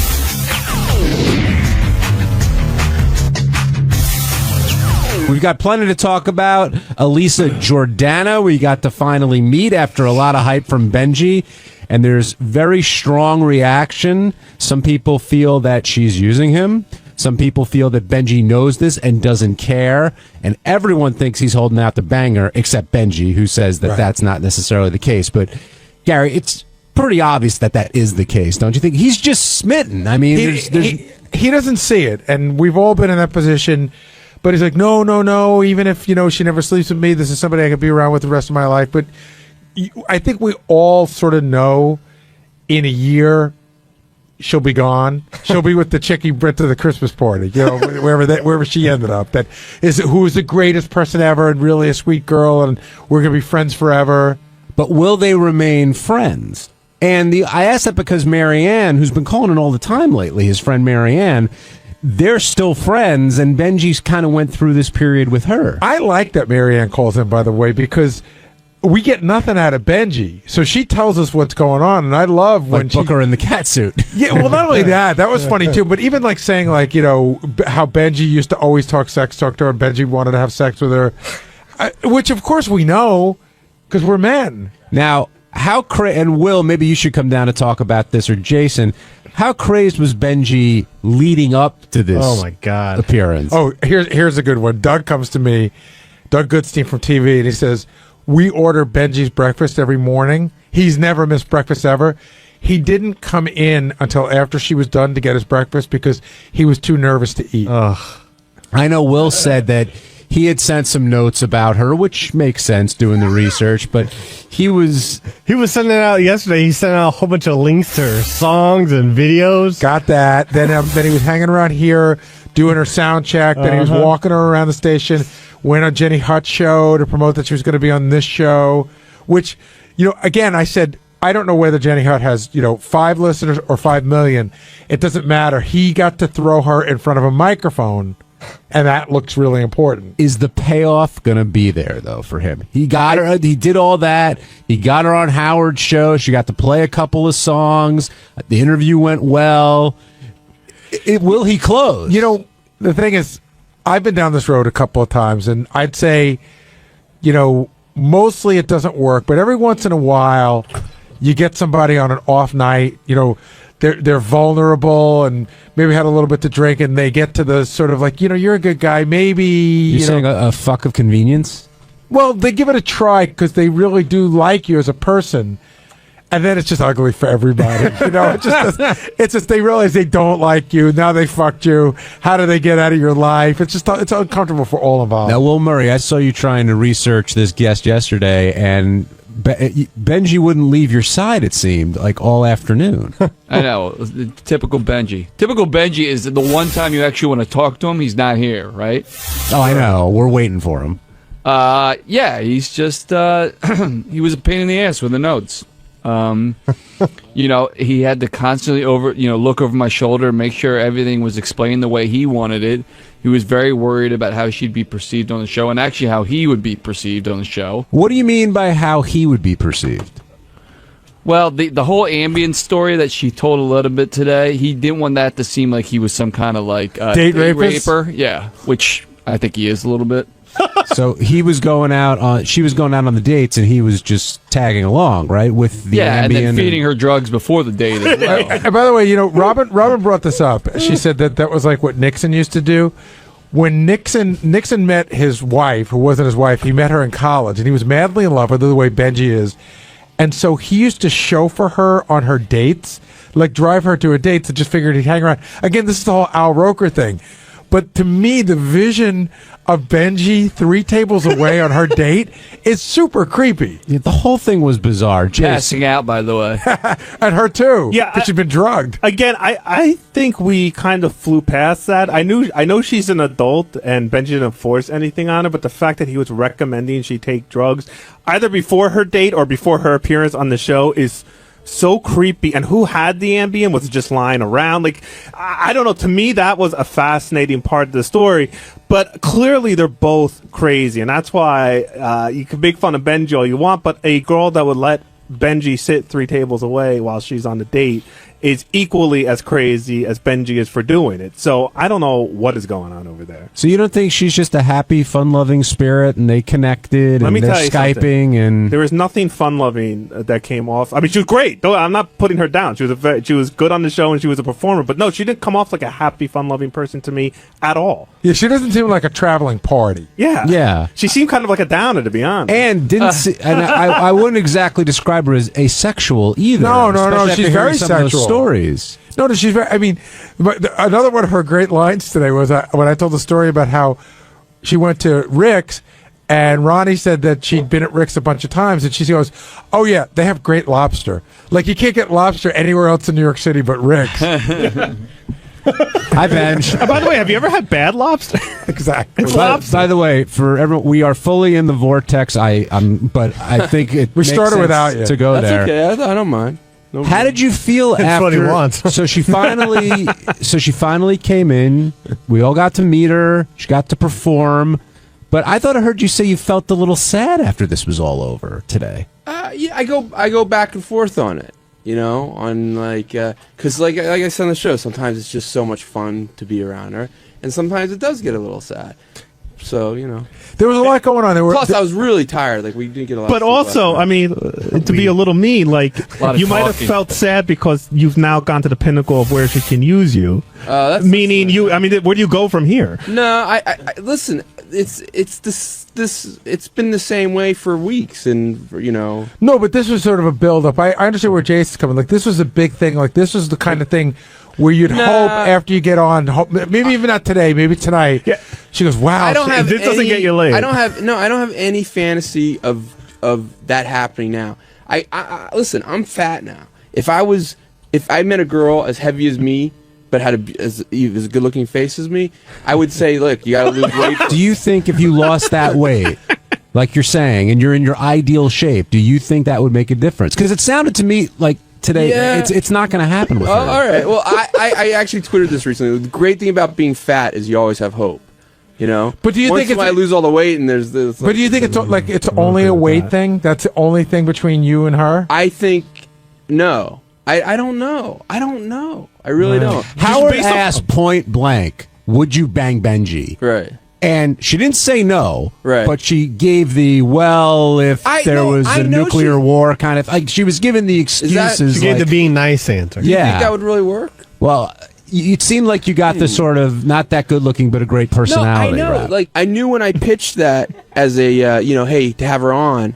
We've got plenty to talk about. Elisa Jordana, we got to finally meet after a lot of hype from Benji, and there's very strong reaction. Some people feel that she's using him. Some people feel that Benji knows this and doesn't care, and everyone thinks he's holding out the banger, except Benji, who says that that's not necessarily the case. But, Gary, pretty obvious that is the case, don't you think? He's just smitten. I mean, he doesn't see it, and we've all been in that position. But he's like, no. Even if she never sleeps with me, this is somebody I could be around with the rest of my life. But I think we all sort of know in a year she'll be gone. She'll be with the chick he went to the Christmas party, wherever she ended up. That is who is the greatest person ever and really a sweet girl, and we're gonna be friends forever. But will they remain friends? And I asked that because Marianne, who's been calling in all the time lately, his friend Marianne, they're still friends, and Benji's kind of went through this period with her. I like that Marianne calls him, by the way, because we get nothing out of Benji. So she tells us what's going on, and I love when Booker in the cat suit. Yeah, well, not only that was funny too, but even like saying how Benji used to always talk to her, and Benji wanted to have sex with her, which of course we know because we're men. Now, and Will, maybe you should come down to talk about this, or Jason. How crazed was Benji leading up to this? Oh my God! Appearance. Oh, here's a good one. Doug comes to me, Doug Goodstein from TV, and he says, "We order Benji's breakfast every morning. He's never missed breakfast ever. He didn't come in until after she was done to get his breakfast because he was too nervous to eat." Ugh. I know Will said that he had sent some notes about her, which makes sense doing the research, but he was sending out yesterday. He sent out a whole bunch of links to her songs and videos. Got that. Then he was hanging around here doing her sound check. Then he was walking her around the station. Went on Jenny Hutt's show to promote that she was going to be on this show. Which, again, I said I don't know whether Jenny Hutt has 5 listeners or 5 million. It doesn't matter. He got to throw her in front of a microphone. And that looks really important. Is the payoff going to be there, though, for him? He got her. He did all that. He got her on Howard's show. She got to play a couple of songs. The interview went well. Will he close? The thing is, I've been down this road a couple of times, and I'd say, mostly it doesn't work. But every once in a while, you get somebody on an off night, They're vulnerable and maybe had a little bit to drink, and they get to the sort of like, you're a good guy. Maybe you're saying a fuck of convenience. Well, they give it a try because they really do like you as a person, and then it's just ugly for everybody. It's just they realize they don't like you. Now they fucked you. How do they get out of your life? It's uncomfortable for all involved. Now, Will Murray, I saw you trying to research this guest yesterday, and Benji wouldn't leave your side, it seemed, like all afternoon. I know. Typical Benji. Typical Benji is the one time you actually want to talk to him, he's not here, right? Oh, I know. We're waiting for him. Yeah, he's just, he was a pain in the ass with the notes. He had to constantly look over my shoulder and make sure everything was explained the way he wanted it. He was very worried about how she'd be perceived on the show, and actually how he would be perceived on the show. What do you mean by how he would be perceived? Well, the whole ambient story that she told a little bit today, he didn't want that to seem like he was some kind of like date raper. Yeah, which I think he is a little bit. So she was going out on the dates, and he was just tagging along, right, with the and Ambien then feeding her drugs before the date as well. And by the way, Robin brought this up. She said that was like what Nixon used to do. When Nixon met his wife, who wasn't his wife, he met her in college, and he was madly in love with her the way Benji is. And so he used to chauffeur her on her dates, like drive her to her dates, and just figured he'd hang around. Again, this is the whole Al Roker thing. But to me, the vision of Benji 3 tables away on her date is super creepy. Yeah, the whole thing was bizarre. Passing out, by the way. And her too. Yeah, because she'd been drugged. Again, I think we kind of flew past that. I know she's an adult and Benji didn't force anything on her, but the fact that he was recommending she take drugs either before her date or before her appearance on the show is so creepy. And who had the Ambien? Was it just lying around? Like, I don't know. To me, that was a fascinating part of the story. But clearly, they're both crazy, and that's why you can make fun of Benji all you want. But a girl that would let Benji sit 3 tables away while she's on the date is equally as crazy as Benji is for doing it. So I don't know what is going on over there. So you don't think she's just a happy, fun-loving spirit, and they connected, Let and me they're tell you Skyping, something. and There was nothing fun-loving that came off. I mean, she was great. Though I'm not putting her down. She was good on the show, and she was a performer. But no, she didn't come off like a happy, fun-loving person to me at all. Yeah, she doesn't seem like a traveling party. Yeah. Yeah. She seemed kind of like a downer, to be honest. and didn't see, and I wouldn't exactly describe her as asexual either. No, especially after she's hearing very some of those sexual. stories. No, she's very. I mean, another one of her great lines today was when I told the story about how she went to Rick's, and Ronnie said that she'd been at Rick's a bunch of times, and she goes, "Oh yeah, they have great lobster. Like you can't get lobster anywhere else in New York City but Rick's." Hi, Benj. By the way, have you ever had bad lobster? Exactly. It's By, lobster. by the way, for everyone, we are fully in the vortex. But I think it We makes started sense without you. to go That's there. okay. I don't mind. No How did you feel That's what he after? wants. So she finally came in. We all got to meet her. She got to perform. But I thought I heard you say you felt a little sad after this was all over today. Yeah, I go back and forth on it. You know, on because like I said on the show, sometimes it's just so much fun to be around her, and sometimes it does get a little sad. So there was a lot going on. Plus, I was really tired. Like we didn't get a lot. But also, I mean, to be a little mean, like you might have felt sad because you've now gone to the pinnacle of where she can use you. Meaning you. I mean, where do you go from here? No, I listen. It's been the same way for weeks, and No, but this was sort of a build-up. I understand where Jason's coming. Like this was a big thing. Like this was the kind of thing where you'd hope after you get on, maybe even not today, maybe tonight. Yeah. She goes, "Wow, I don't have this doesn't get you laid." I don't have any fantasy of that happening now. I listen. I'm fat now. If I met a girl as heavy as me, but had as good-looking face as me, I would say, look, you got to lose weight. Do you think if you lost that weight, like you're saying, and you're in your ideal shape, do you think that would make a difference? Because it sounded to me like today, it's not going to happen with her. All right. Well, I actually tweeted this recently. The great thing about being fat is you always have hope. But do you think I lose all the weight and there's this? But do you think it's only a weight thing? That's the only thing between you and her? I think no. I don't know. I really don't. Howard asked point blank, "Would you bang Benji?" Right. And she didn't say no, right? But she gave the if there was a nuclear war kind of like she was giving the excuses. She gave the being nice answer. Do you think that would really work? Well, it seemed like you got the sort of not that good looking but a great personality. No, I know. Rap. Like I knew when I pitched that as a hey, to have her on.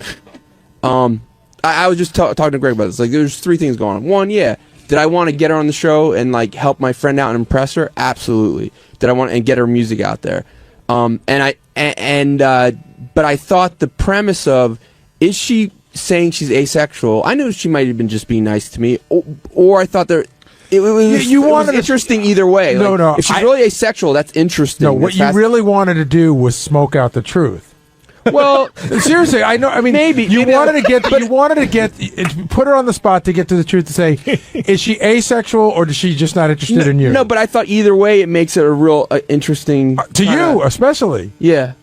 I was just talking to Greg about this. Like, there's three things going on. One, did I want to get her on the show and like help my friend out and impress her? Absolutely. Did I want and get her music out there? But I thought the premise of is she saying she's asexual? I knew she might have been just being nice to me, or I thought there. It was interesting either way. No. If she's really asexual, that's interesting. No, what you really wanted to do was smoke out the truth. Well, seriously, I know. I mean, you wanted to get put her on the spot to get to the truth to say, is she asexual or is she just not interested in you? No, but I thought either way it makes it a real interesting to you, especially. Yeah.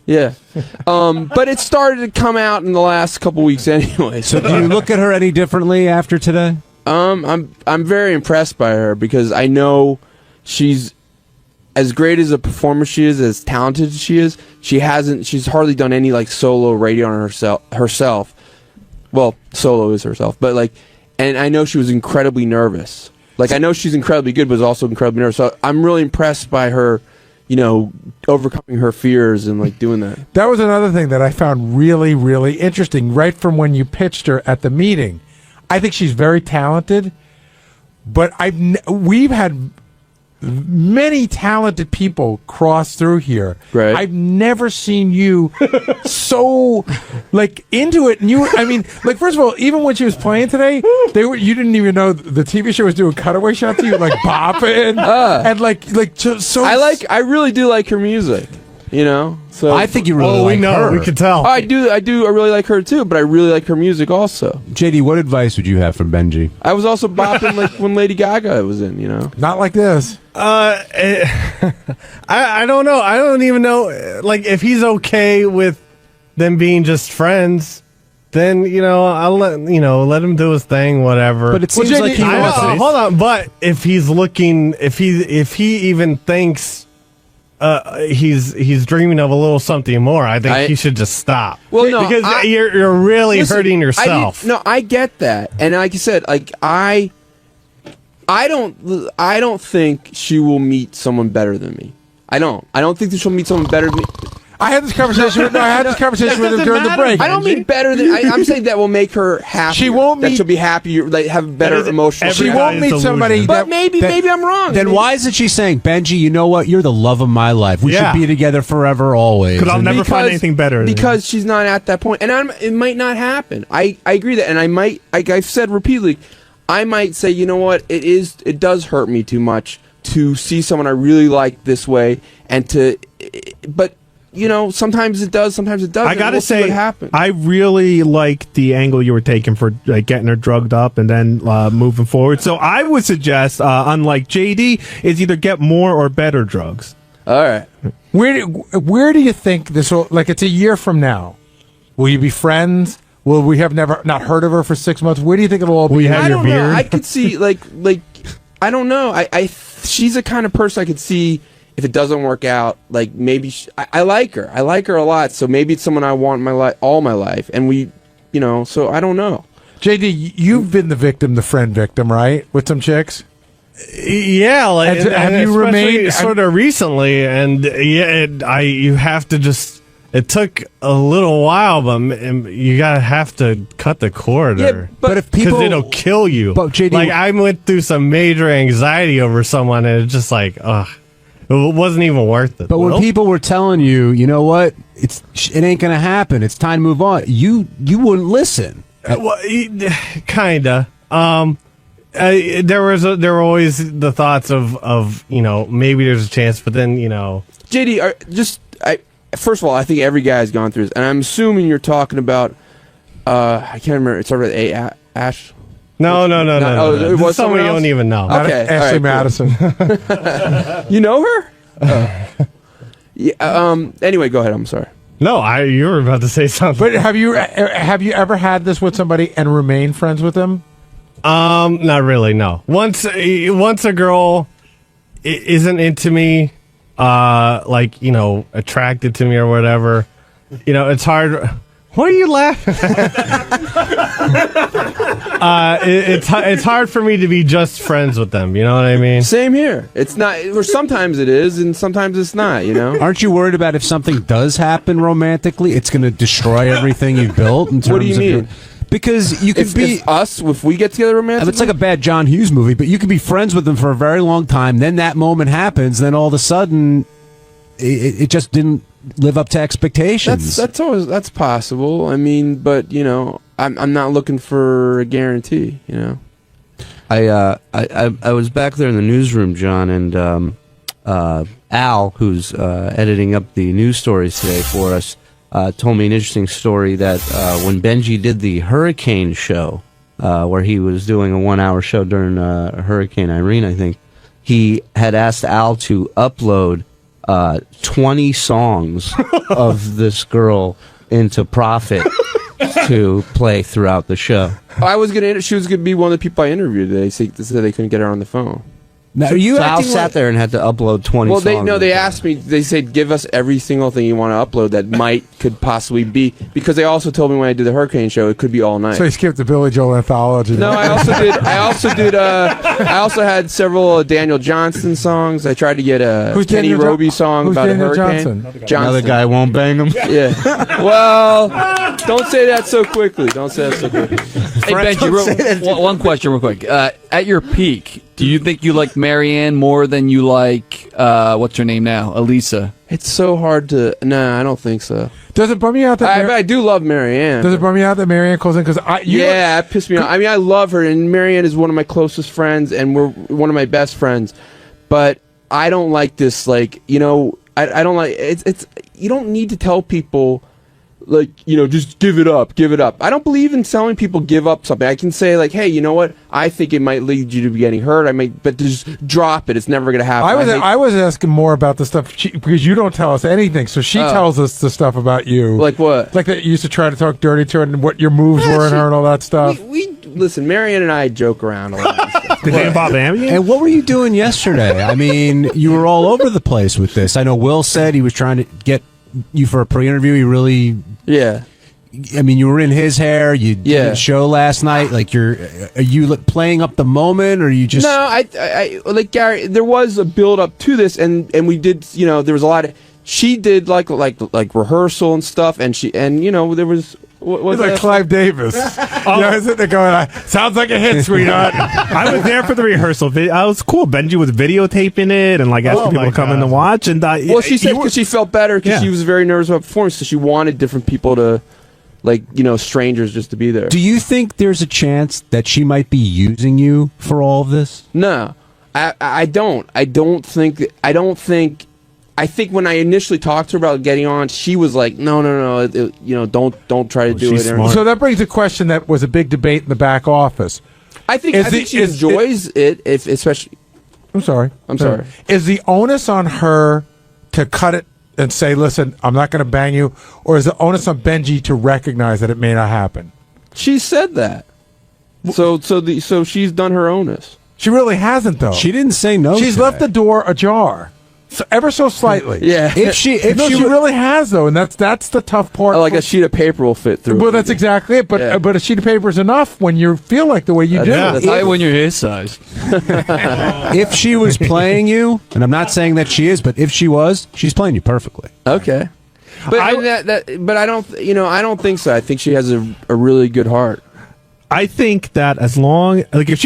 But it started to come out in the last couple weeks anyway. So do you look at her any differently after today? I'm very impressed by her because I know she's as great as a performer she is, as talented as she is. She's hardly done any like solo radio on herself. Well, solo is herself, but like, and I know she was incredibly nervous. Like I know she's incredibly good, but also incredibly nervous. So I'm really impressed by her, overcoming her fears and like doing that. That was another thing that I found really, really interesting. Right from when you pitched her at the meeting, I think she's very talented. But we've had many talented people cross through here. Right. I've never seen you so like into it. And first of all, even when she was playing today, you didn't even know the TV show was doing cutaway shots of you like bopping and so. I really do like her music. So I think you really like her. We can tell. I do. I really like her too, but I really like her music also. JD, what advice would you have from Benji? I was also bopping like when Lady Gaga was in. Not like this. I don't know. I don't even know. Like if he's okay with them being just friends, then I'll let him do his thing, whatever. But it seems like he wants. Hold on, but if he's looking, if he even thinks he's dreaming of a little something more, I think he should just stop. Well, no, because you're really hurting yourself. I get that, and like I said, like I don't think she will meet someone better than me. I don't think that she'll meet someone better than me. I had this conversation with him during the break. I don't mean better than. I'm saying that will make her happy. She won't meet. That she'll be happy. Like have better emotional. She won't meet somebody. But maybe I'm wrong. Then why isn't she saying, Benji? You know what? You're the love of my life. We should be together forever, always. Because I'll never find anything better. Because she's not at that point, and it might not happen. I agree that, and I might. Like I've said repeatedly, I might say, you know what? It does hurt me too much to see someone I really like this way, but. Sometimes it does, sometimes it doesn't. I gotta say, I really like the angle you were taking for getting her drugged up and then moving forward. So I would suggest, unlike JD, is either get more or better drugs. All right. Where do you think this will? Like, it's a year from now. Will you be friends? Will we have not heard of her for 6 months? Where do you think it'll all be? I don't know. I could see like I don't know. She's the kind of person I could see. If it doesn't work out, like maybe I like her. I like her a lot. So maybe it's someone I want in my life, all my life. And we, so I don't know. JD, you've been the friend victim, right? With some chicks. Yeah, like have you remained sort of recently? And you have to just. It took a little while, but you have to cut the cord, but if people, because it'll kill you. But JD, like I went through some major anxiety over someone, and it's just like, ugh. It wasn't even worth it. But when people were telling you, you know what, it ain't gonna happen. It's time to move on. You wouldn't listen. Kinda. There were always the thoughts of maybe there's a chance, but then JD, first of all, I think every guy has gone through this, and I'm assuming you're talking about. I can't remember. It started with Ash. No. It was someone you don't even know. Okay, Ashley Madison. You know her? Yeah. Anyway, go ahead. I'm sorry. No, you were about to say something. But have you ever had this with somebody and remained friends with them? Not really. No. Once a girl isn't into me, attracted to me or whatever, it's hard. Why are you laughing? It's hard for me to be just friends with them. You know what I mean? Same here. It's not. Or sometimes it is, and sometimes it's not. Aren't you worried about if something does happen romantically, it's going to destroy everything you've built? In terms what do you mean? Because you could be us if we get together romantically. It's like a bad John Hughes movie, but you could be friends with them for a very long time. Then that moment happens. Then all of a sudden, it just didn't live up to expectations. That's possible. I mean, but I'm not looking for a guarantee. I was back there in the newsroom, John, and Al, who's editing up the news stories today for us, told me an interesting story that when Benji did the hurricane show, where he was doing a 1-hour show during Hurricane Irene, I think, he had asked Al to upload 20 songs of this girl into Profit to play throughout the show. She was gonna be one of the people I interviewed. They said they couldn't get her on the phone. Now, so Al sat there and had to upload 20 songs. Well, they asked me, they said, give us every single thing you want to upload that could possibly be, because they also told me when I did the Hurricane show, it could be all night. So you skipped the Billy Joel anthology. No, I also had several Daniel Johnston songs. I tried to get a Kenny Roby song about Daniel a hurricane. Johnson? Another guy won't bang him. Yeah. Well, don't say that so quickly. Hey, Benji, one question real quick. At your peak, do you think you like Marianne more than you like, what's her name now, Elisa? It's so hard to... Nah, I don't think so. Does it bum you out that... I do love Marianne. Does it bum you out that Marianne calls in? Yeah, it pissed me off. I mean, I love her, and Marianne is one of my closest friends, and we're one of my best friends. But I don't like this, I don't like... It's you don't need to tell people... like, you know, just give it up. I don't believe in telling people give up something. I can say, like, hey, you know what? I think it might lead you to getting hurt. But just drop it. It's never going to happen. I was asking more about the stuff because you don't tell us anything. So she tells us the stuff about you. Like what? Like that you used to try to talk dirty to her and what your moves were and her and all that stuff. Listen, Marianne and I joke around a lot. Did they involve Ambien? And what were you doing yesterday? I mean, you were all over the place with this. I know Will said he was trying to get you for a pre-interview. He really... Yeah. I mean, you were in his hair. You did a show last night. Like, are you playing up the moment, or you just... No, I like, Gary, there was a build-up to this, and we did, you know, there was a lot of... She did, like rehearsal and stuff, and you know, there was... It's like Clive Davis. Yeah, isn't it going? Sounds like a hit, sweetheart. I was there for the rehearsal. I was cool. Benji was videotaping it and like asking people to come in to watch. And well, she said because she felt better because she was very nervous about performance, so she wanted different people to, like, you know, strangers just to be there. Do you think there's a chance that she might be using you for all of this? No, I don't. I think when I initially talked to her about getting on, she was like, no, you know, don't try to do it. So that brings a question that was a big debate in the back office. I think she enjoys it, if especially. I'm sorry. Is the onus on her to cut it and say, listen, I'm not going to bang you, or is the onus on Benji to recognize that it may not happen? She said that. So she's done her onus. She really hasn't, though. She didn't say no. She's left the door ajar. So, ever so slightly. Yeah. If she really has, though, and that's the tough part. Like a sheet of paper will fit through. Well, that's exactly it. But a sheet of paper is enough when you feel like the way you do. That's when you're his size. If she was playing you, and I'm not saying that she is, but if she was, she's playing you perfectly. Okay. But I don't. You know, I don't think so. I think she has a really good heart. I think that as long, like, if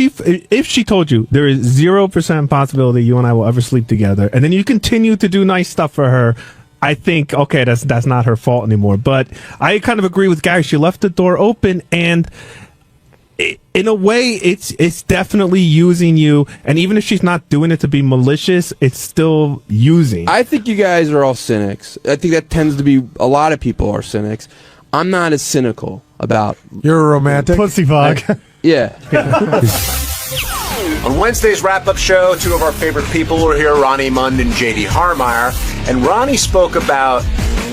she told you there is 0% possibility you and I will ever sleep together, and then you continue to do nice stuff for her, I think, okay, that's not her fault anymore. But I kind of agree with Gary. She left the door open, and in a way, it's definitely using you. And even if she's not doing it to be malicious, it's still using. I think you guys are all cynics. I think that tends to be, a lot of people are cynics. I'm not as cynical about... You're a romantic? Pussy fog. Yeah. On Wednesday's wrap-up show, two of our favorite people were here, Ronnie Mund and J.D. Harmeyer. And Ronnie spoke about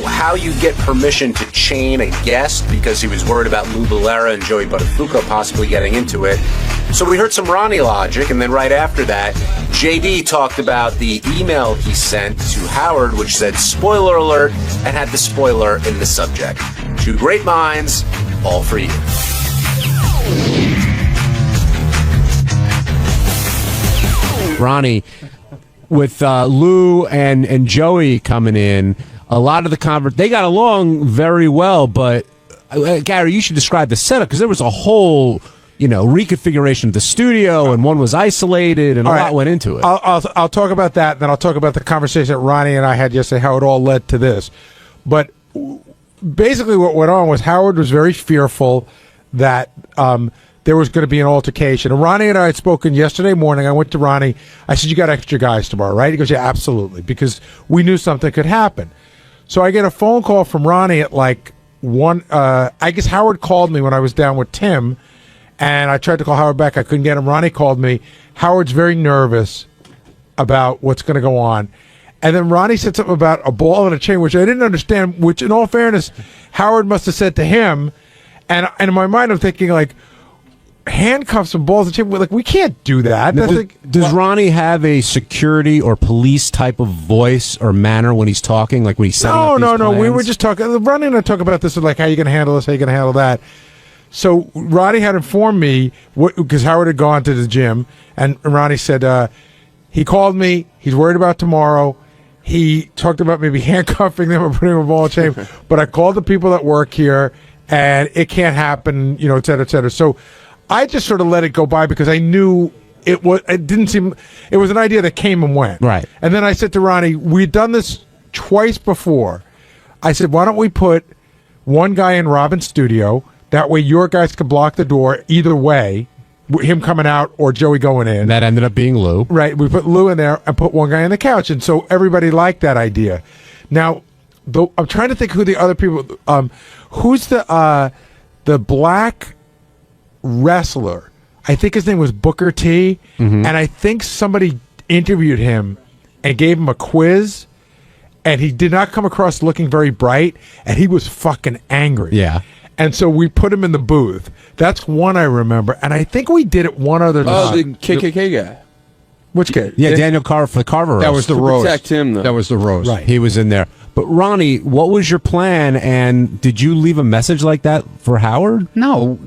how you get permission to chain a guest because he was worried about Lou Bellera and Joey Buttafuoco possibly getting into it. So we heard some Ronnie logic, and then right after that, J.D. talked about the email he sent to Howard, which said, spoiler alert, and had the spoiler in the subject. Two great minds, all for you. Ronnie, with Lou and Joey coming in, a lot of the they got along very well, but Gary, you should describe the setup, because there was a whole, you know, reconfiguration of the studio, and one was isolated, and a lot went into it. I'll talk about that, and then I'll talk about the conversation that Ronnie and I had yesterday, how it all led to this. But basically what went on was Howard was very fearful that there was going to be an altercation. And Ronnie and I had spoken yesterday morning. I went to Ronnie. I said, you got extra guys tomorrow, right? He goes, yeah, absolutely, because we knew something could happen. So I get a phone call from Ronnie at like 1. I guess Howard called me when I was down with Tim, and I tried to call Howard back. I couldn't get him. Ronnie called me. Howard's very nervous about what's going to go on. And then Ronnie said something about a ball and a chain, which I didn't understand, which in all fairness, Howard must have said to him. And in my mind, I'm thinking, like, handcuffs and balls and chain. Like, we can't do that. Does Ronnie have a security or police type of voice or manner when he's talking, like when he's setting up these plans? We were just talking. Ronnie and I talk about this, like, how you going to handle this, how you going to handle that. So Ronnie had informed me, because Howard had gone to the gym, and Ronnie said he called me. He's worried about tomorrow. He talked about maybe handcuffing them or putting them in a ball and chain. But I called the people that work here, and it can't happen, you know, et cetera, et cetera. So I just sort of let it go by, because I knew it was an idea that came and went. Right. And then I said to Ronnie, we'd done this twice before. I said, why don't we put one guy in Robin's studio? That way your guys could block the door either way, him coming out or Joey going in. And that ended up being Lou. Right. We put Lou in there and put one guy on the couch. And so everybody liked that idea. Now, I'm trying to think who the other people. Who's the black wrestler? I think his name was Booker T. And I think somebody interviewed him and gave him a quiz, and he did not come across looking very bright, and he was fucking angry. Yeah. And so we put him in the booth. That's one I remember, and I think we did it one other time. Oh, the KKK guy. Which kid? Yeah, Daniel Carver for the Carver roast. That was the To roast. protect him, though. That was the roast. Right, he was in there. But Ronnie, what was your plan, and did you leave a message like that for Howard? No.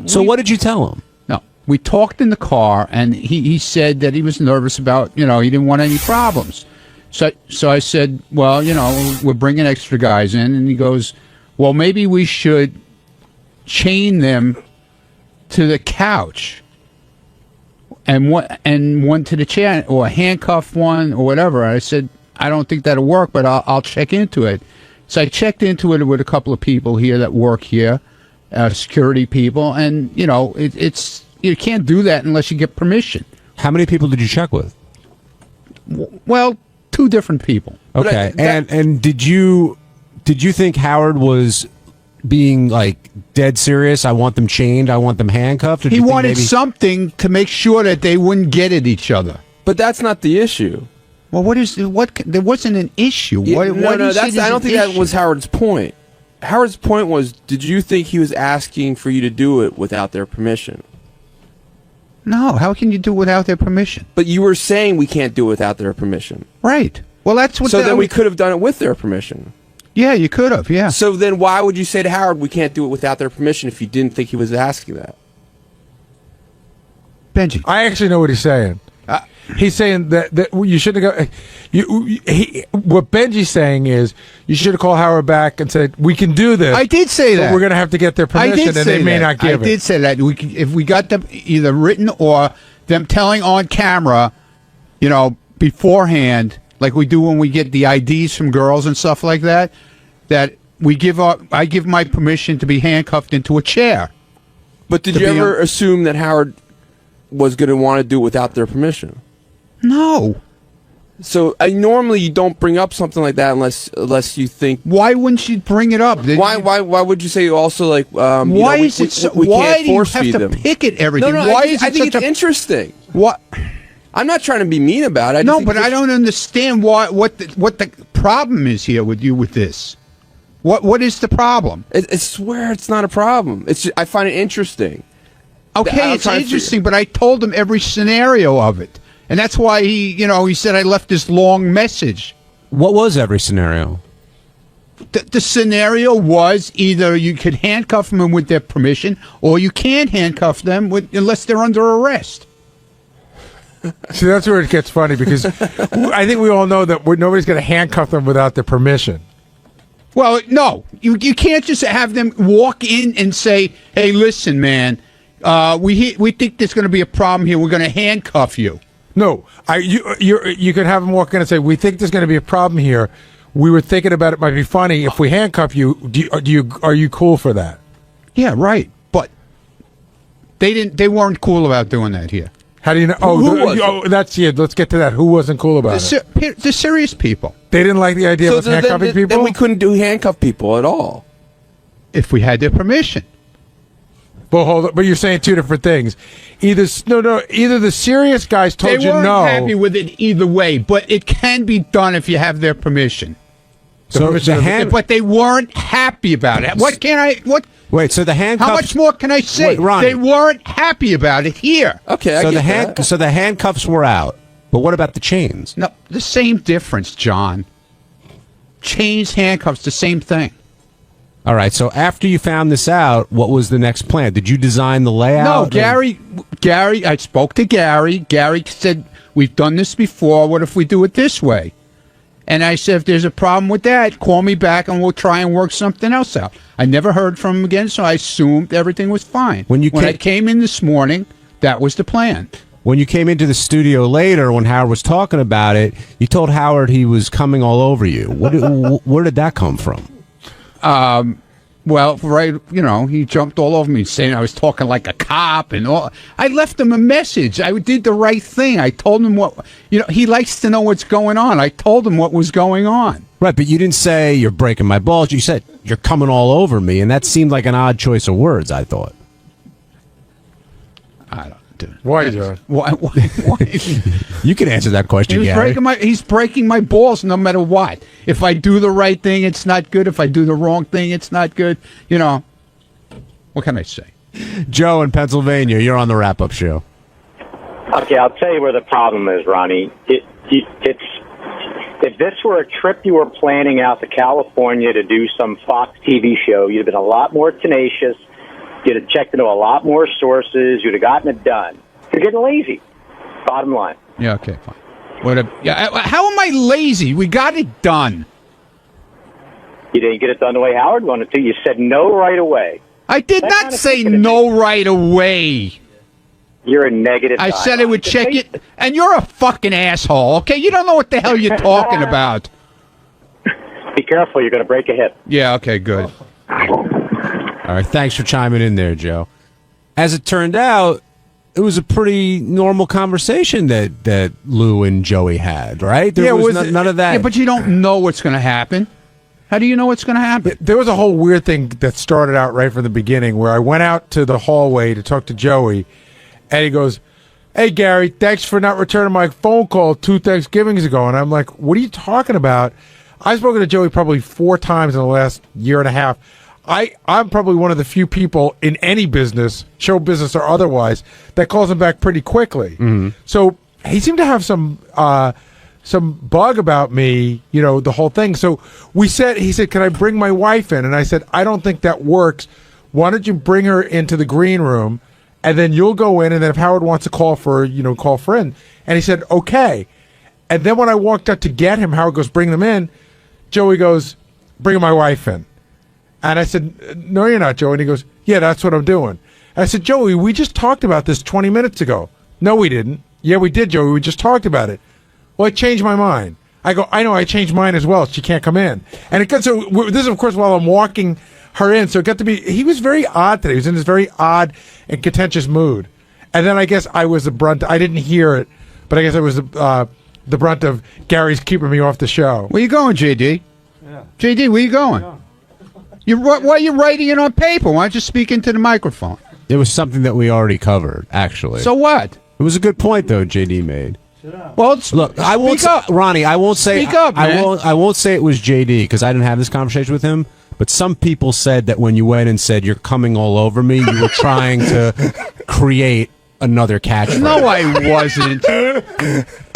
So what did you tell him? No. We talked in the car, and he said that he was nervous about, he didn't want any problems. So I said, well, we're bringing extra guys in, and he goes, well, maybe we should chain them to the couch. And one to the chair, or handcuff one, or whatever. I said, I don't think that'll work, but I'll check into it. So I checked into it with a couple of people here that work here, security people, and it's you can't do that unless you get permission. How many people did you check with? Well, 2 different people. Okay, and did you think Howard was being like dead serious? I want them chained. I want them handcuffed. Or He wanted something to make sure that they wouldn't get at each other. But that's not the issue. Well, there wasn't an issue. I don't think that was Howard's point. Howard's point was, did you think he was asking for you to do it without their permission? No, how can you do it without their permission? But you were saying we can't do it without their permission. Right. Well, that's what. So then we could have done it with their permission. Yeah, you could have. Yeah. So then why would you say to Howard we can't do it without their permission if you didn't think he was asking that? Benji, I actually know what he's saying. He's saying that you shouldn't have what Benji's saying is you should have called Howard back and said, we can do this. I did say that. We're going to have to get their permission, and they may not give it. I did say that. If we got them either written or them telling on camera, beforehand, like we do when we get the IDs from girls and stuff like that, that I give my permission to be handcuffed into a chair. But did you ever assume that Howard was going to want to do it without their permission? No. So normally you don't bring up something like that unless you think. Why wouldn't you bring it up? Why would you say also like? Why is it so? Why do you have to pick at everything? No, why I think it's interesting. What? I'm not trying to be mean about it. But I don't understand what the problem is here with this. What is the problem? I swear it's not a problem. I find it interesting. Okay, it's interesting, but I told him every scenario of it. And that's why he said I left this long message. What was every scenario? The scenario was either you could handcuff them with their permission, or you can't handcuff them unless they're under arrest. See, that's where it gets funny, because I think we all know that nobody's going to handcuff them without their permission. Well, no. You can't just have them walk in and say, hey, listen, man, we think there's going to be a problem here. We're going to handcuff you. No, you could have them walk in and say, we think there's going to be a problem here. We were thinking about it might be funny if we handcuff you. Are you cool for that? Yeah, right. But they weren't cool about doing that here. How do you know? Let's get to that. Who wasn't cool about it? The serious people. They didn't like the idea of handcuffing people? Then we couldn't handcuff people at all. If we had their permission. Well, hold on. But you're saying 2 different things. Either the serious guys told you no. They weren't happy with it either way, but it can be done if you have their permission. But they weren't happy about it. Wait, so the handcuffs... How much more can I say? Wait, Ronnie. They weren't happy about it here. Okay, so the handcuffs were out. But what about the chains? No, the same difference, John. Chains, handcuffs, the same thing. All right, so after you found this out, what was the next plan? Did you design the layout? No, Gary, I spoke to Gary. Gary said, we've done this before. What if we do it this way? And I said, if there's a problem with that, call me back and we'll try and work something else out. I never heard from him again, so I assumed everything was fine. When I came in this morning, that was the plan. When you came into the studio later, when Howard was talking about it, you told Howard he was coming all over you. Where did that come from? Well, right, he jumped all over me saying I was talking like a cop and all. I left him a message. I did the right thing. I told him what, he likes to know what's going on. I told him what was going on. Right, but you didn't say you're breaking my balls. You said you're coming all over me, and that seemed like an odd choice of words, I thought. I don't do it. Why, John? Why? You can answer that question, Gary. He's breaking my balls no matter what. If I do the right thing, it's not good. If I do the wrong thing, it's not good. What can I say? Joe in Pennsylvania, you're on the wrap-up show. Okay, I'll tell you where the problem is, Ronnie. If this were a trip you were planning out to California to do some Fox TV show, you'd have been a lot more tenacious. You'd have checked into a lot more sources. You'd have gotten it done. You're getting lazy. Bottom line. Yeah, okay, fine. How am I lazy? We got it done. You didn't get it done the way Howard wanted to. You said no right away. I did not say no right away. You're a negative I guy. said I would check it, and you're a fucking asshole, okay? You don't know what the hell you're talking about. Be careful, you're going to break a hip. Yeah, okay, good. All right, thanks for chiming in there, Joe. As it turned out, it was a pretty normal conversation that Lou and Joey had, right? There was none of that. Yeah, but you don't know what's going to happen. How do you know what's going to happen? There was a whole weird thing that started out right from the beginning where I went out to the hallway to talk to Joey, and he goes, "Hey, Gary, thanks for not returning my phone call 2 Thanksgivings ago." And I'm like, what are you talking about? I've spoken to Joey probably 4 times in the last year and a half. I'm probably one of the few people in any business, show business or otherwise, that calls him back pretty quickly. Mm-hmm. So he seemed to have some bug about me, the whole thing. So he said, "Can I bring my wife in?" And I said, "I don't think that works. Why don't you bring her into the green room, and then you'll go in, and then if Howard wants to call for in." And he said, "Okay." And then when I walked out to get him, Howard goes, "Bring them in." Joey goes, "Bring my wife in." And I said, "No, you're not, Joey." And he goes, "Yeah, that's what I'm doing." And I said, "Joey, we just talked about this 20 minutes ago." "No, we didn't." "Yeah, we did, Joey. We just talked about it." "Well, I changed my mind." I go, "I know, I changed mine as well. She can't come in." And it got so, this is, of course, while I'm walking her in. So it got to be, he was very odd today. He was in this very odd and contentious mood. And then I guess I was the brunt. I didn't hear it, but I guess I was the brunt of Gary's keeping me off the show. Where you going, JD? Yeah. JD, where you going? Why are you writing it on paper? Why don't you speak into the microphone? It was something that we already covered, actually. So what? It was a good point, though, JD made. Well, look, I won't say, Ronnie, I won't say, speak up, man. I won't say it was JD because I didn't have this conversation with him. But some people said that when you went and said you're coming all over me, you were trying to create another catchphrase. No, I wasn't.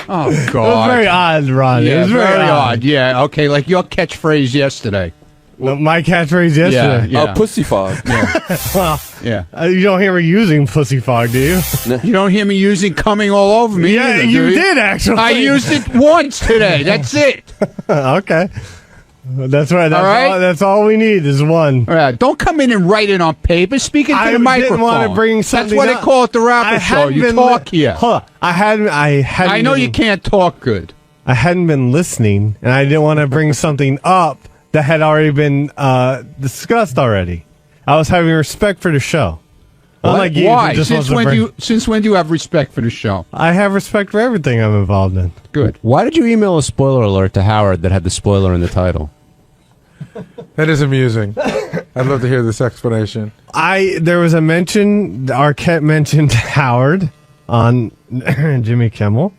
Oh God, it was very odd, Ronnie. Yeah, it was very odd. Yeah, okay, like your catchphrase yesterday. Well, my catchphrase yesterday. Yeah. Pussy fog. Yeah. Well, yeah. You don't hear me using pussy fog, do you? You don't hear me using coming all over me. Yeah, either, you did actually. I used it once today. That's it. Okay. That's right. All right? That's all we need is one. All right. Don't come in and write it on paper. Speak into the microphone. I didn't want to bring something. That's what they call it the rapper show. You talk here. Hold on. I know you can't talk good. I hadn't been listening, and I didn't want to bring something up that had already been discussed already. I was having respect for the show. Unlike you, why? Just since when do you have respect for the show? I have respect for everything I'm involved in. Good. Why did you email a spoiler alert to Howard that had the spoiler in the title? That is amusing. I'd love to hear this explanation. There was a mention, Arquette mentioned Howard on Jimmy Kimmel,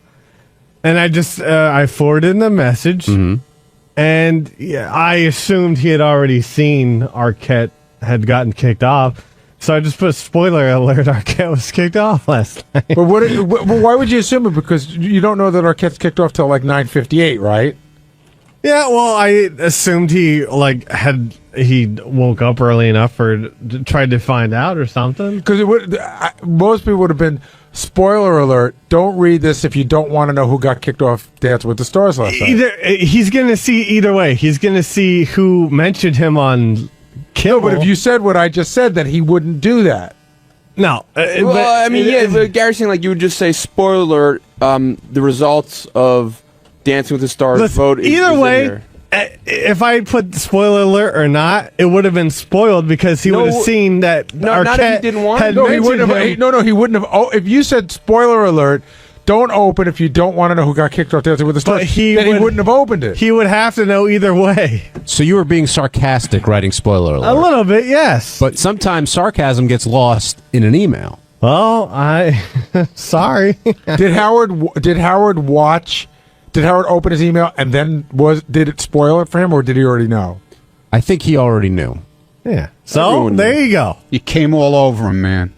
and I forwarded the message, and I assumed he had already seen Arquette had gotten kicked off, so I just put spoiler alert: Arquette was kicked off last night. But why would you assume it? Because you don't know that Arquette's kicked off till like 9:58, right? Yeah, well, I assumed he woke up early enough or tried to find out or something. Because most people would have been, spoiler alert, don't read this if you don't want to know who got kicked off Dancing with the Stars last night. He's going to see either way. He's going to see who mentioned him on Kimmel. No, but if you said what I just said, then he wouldn't do that. No. But Gary's saying like you would just say, spoiler alert, the results of Dancing with the Stars vote. Either way, if I put spoiler alert or not, it would have been spoiled because he would have seen that Arquette had He wouldn't have. He wouldn't have. Oh, if you said spoiler alert, don't open if you don't want to know who got kicked off Dancing with the Stars. He wouldn't have opened it. He would have to know either way. So you were being sarcastic writing spoiler alert. A little bit, yes. But sometimes sarcasm gets lost in an email. Well, sorry. Did Howard watch? Did Howard open his email and then did it spoil it for him, or did he already know? I think he already knew. Yeah. So there you go. You came all over him, man.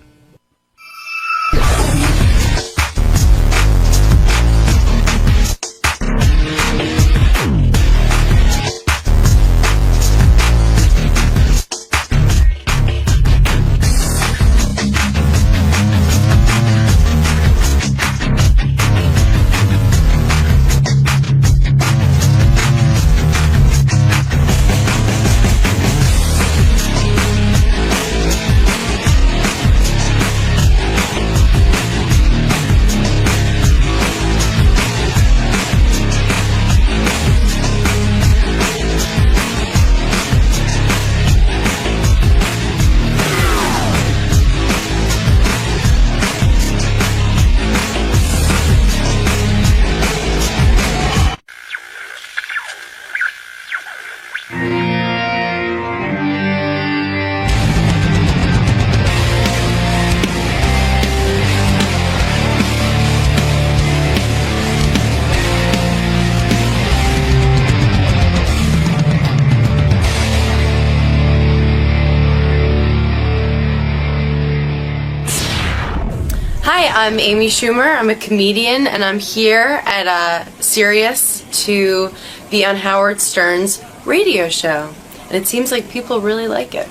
I'm Amy Schumer. I'm a comedian, and I'm here at Sirius to be on Howard Stern's radio show. And it seems like people really like it.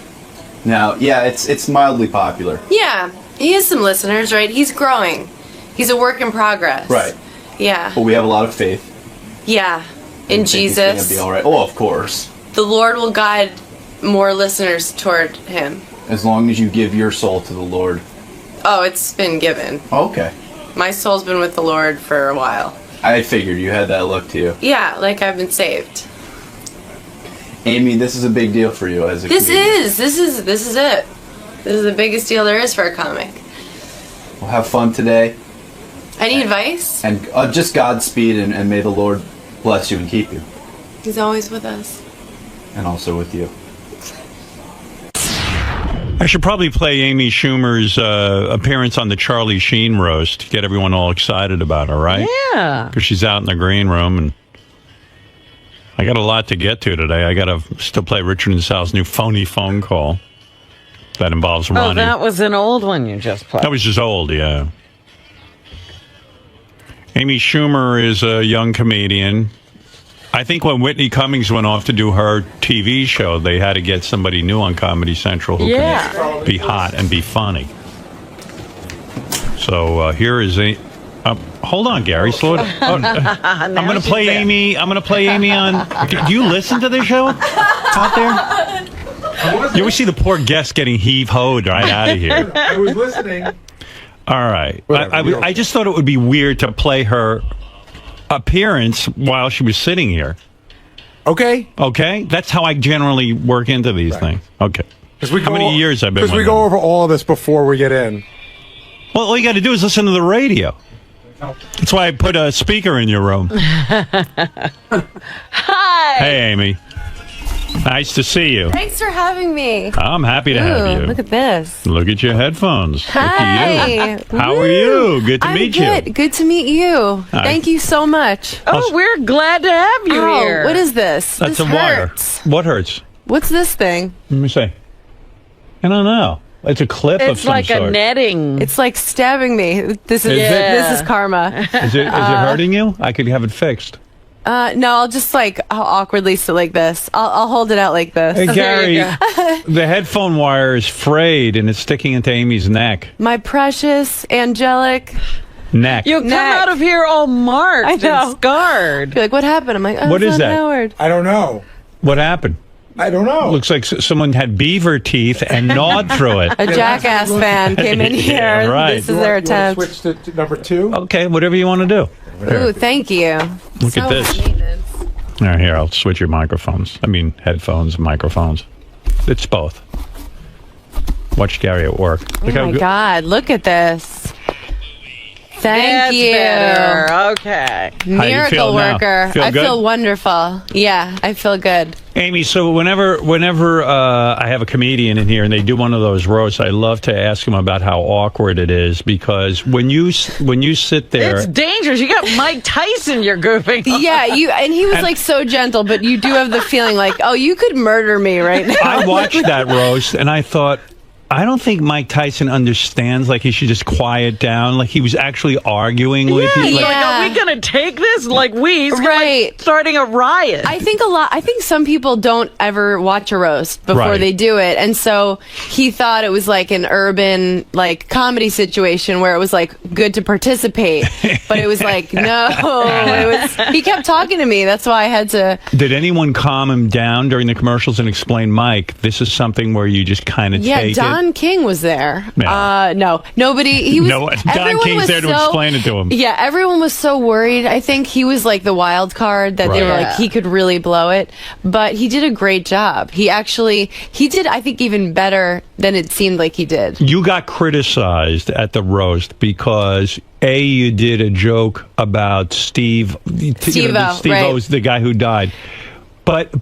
Now, yeah, it's mildly popular. Yeah, he has some listeners, right? He's growing. He's a work in progress. Right. Yeah. But we have a lot of faith. Yeah. In Jesus. It's gonna be all right. Oh, of course. The Lord will guide more listeners toward him. As long as you give your soul to the Lord. Oh, it's been given. Okay. My soul's been with the Lord for a while. I figured you had that look to you. Yeah, like I've been saved. Amy, this is a big deal for you as a This comedian. is it. This is the biggest deal there is for a comic. Well, have fun today. Any advice? And just Godspeed, and may the Lord bless you and keep you. He's always with us. And also with you. I should probably play Amy Schumer's appearance on the Charlie Sheen roast to get everyone all excited about her, right? Yeah. Because she's out in the green room, and I got a lot to get to today. I got to still play Richard and Sal's new phony phone call that involves Ronnie. Oh, that was an old one you just played. That was just old, yeah. Amy Schumer is a young comedian. I think when Whitney Cummings went off to do her TV show, they had to get somebody new on Comedy Central who can be hot and be funny. So here is a... hold on, Gary. Slow it down. I'm going to play Amy. I'm going to play Amy on... Do you listen to the show out there? You always see the poor guest getting heave-hoed right out of here. I was listening. All right. I just thought it would be weird to play her appearance while she was sitting here. Okay. That's how I generally work into these things. Okay. How many years I've been with Because we go over all of this before we get in. Well, all you got to do is listen to the radio. That's why I put a speaker in your room. Hi. Hey, Amy. Nice to see you. Thanks for having me. I'm happy to have you. Look at this. Look at your headphones. Hi. Look at you. How are you? Good to meet you. Good to meet you. Hi. Thank you so much. Oh, we're glad to have you here. What is this? That's this a wire. hurts. What hurts? What's this thing? Let me see. I don't know. It's a clip of It's some like sort. a netting. It's like stabbing me. This is Is it? this is karma. Is it hurting you? I could have it fixed. No, I'll just I'll awkwardly sit like this. I'll hold it out like this. Hey, Gary, the headphone wire is frayed and it's sticking into Amy's neck. My precious angelic Neck. You come out of here all marked and scarred. You're like, what happened? I'm like, oh, What it's is not that? Howard. I don't know. What happened? I don't know. Looks like someone had beaver teeth and gnawed through it. A Jackass fan came in here. Yeah, right. This is their attempt. Switch to number 2? Okay, whatever you want to do. Ooh, thank you. Look at this. All right, here, I'll switch your microphones. I mean, headphones, microphones. It's both. Watch Gary at work. Oh my God, look at this. Thank you. Better. Okay. Miracle worker. Feel I good? feel wonderful. Yeah, I feel good. Amy, so whenever I have a comedian in here and they do one of those roasts, I love to ask them about how awkward it is, because when you sit there, It's dangerous. You got Mike Tyson you're goofing on. Yeah, and he was like so gentle, but you do have the feeling like, oh, you could murder me right now. I watched that roast and I thought, I don't think Mike Tyson understands, like, he should just quiet down. Like, he was actually arguing with you. Like, Are we going to take this? He's like starting a riot. I think some people don't ever watch a roast before Right. they do it. And so he thought it was like an urban, like, comedy situation where it was like good to participate. But it was like, no, he kept talking to me. That's why I had to. did anyone calm him down during the commercials and explain, Mike, this is something where you just kind of take Don King was there. Yeah. No, nobody. He was. No, Don everyone King's was there to so- explain it to him. Yeah, everyone was so worried. I think he was like the wild card that they were Right. like he could really blow it, but he did a great job. He did. I think even better than it seemed like he did. You got criticized at the roast because you did a joke about Steve. Steve-O, Steve-O right. was the guy who died. But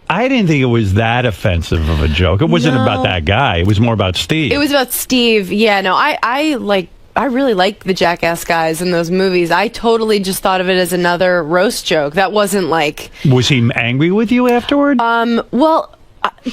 I didn't think it was that offensive of a joke. It wasn't No. about that guy. It was more about Steve. It was about Steve. Yeah, no, I really like the Jackass guys in those movies. I totally just thought of it as another roast joke. That wasn't like. Was he angry with you afterward? Well,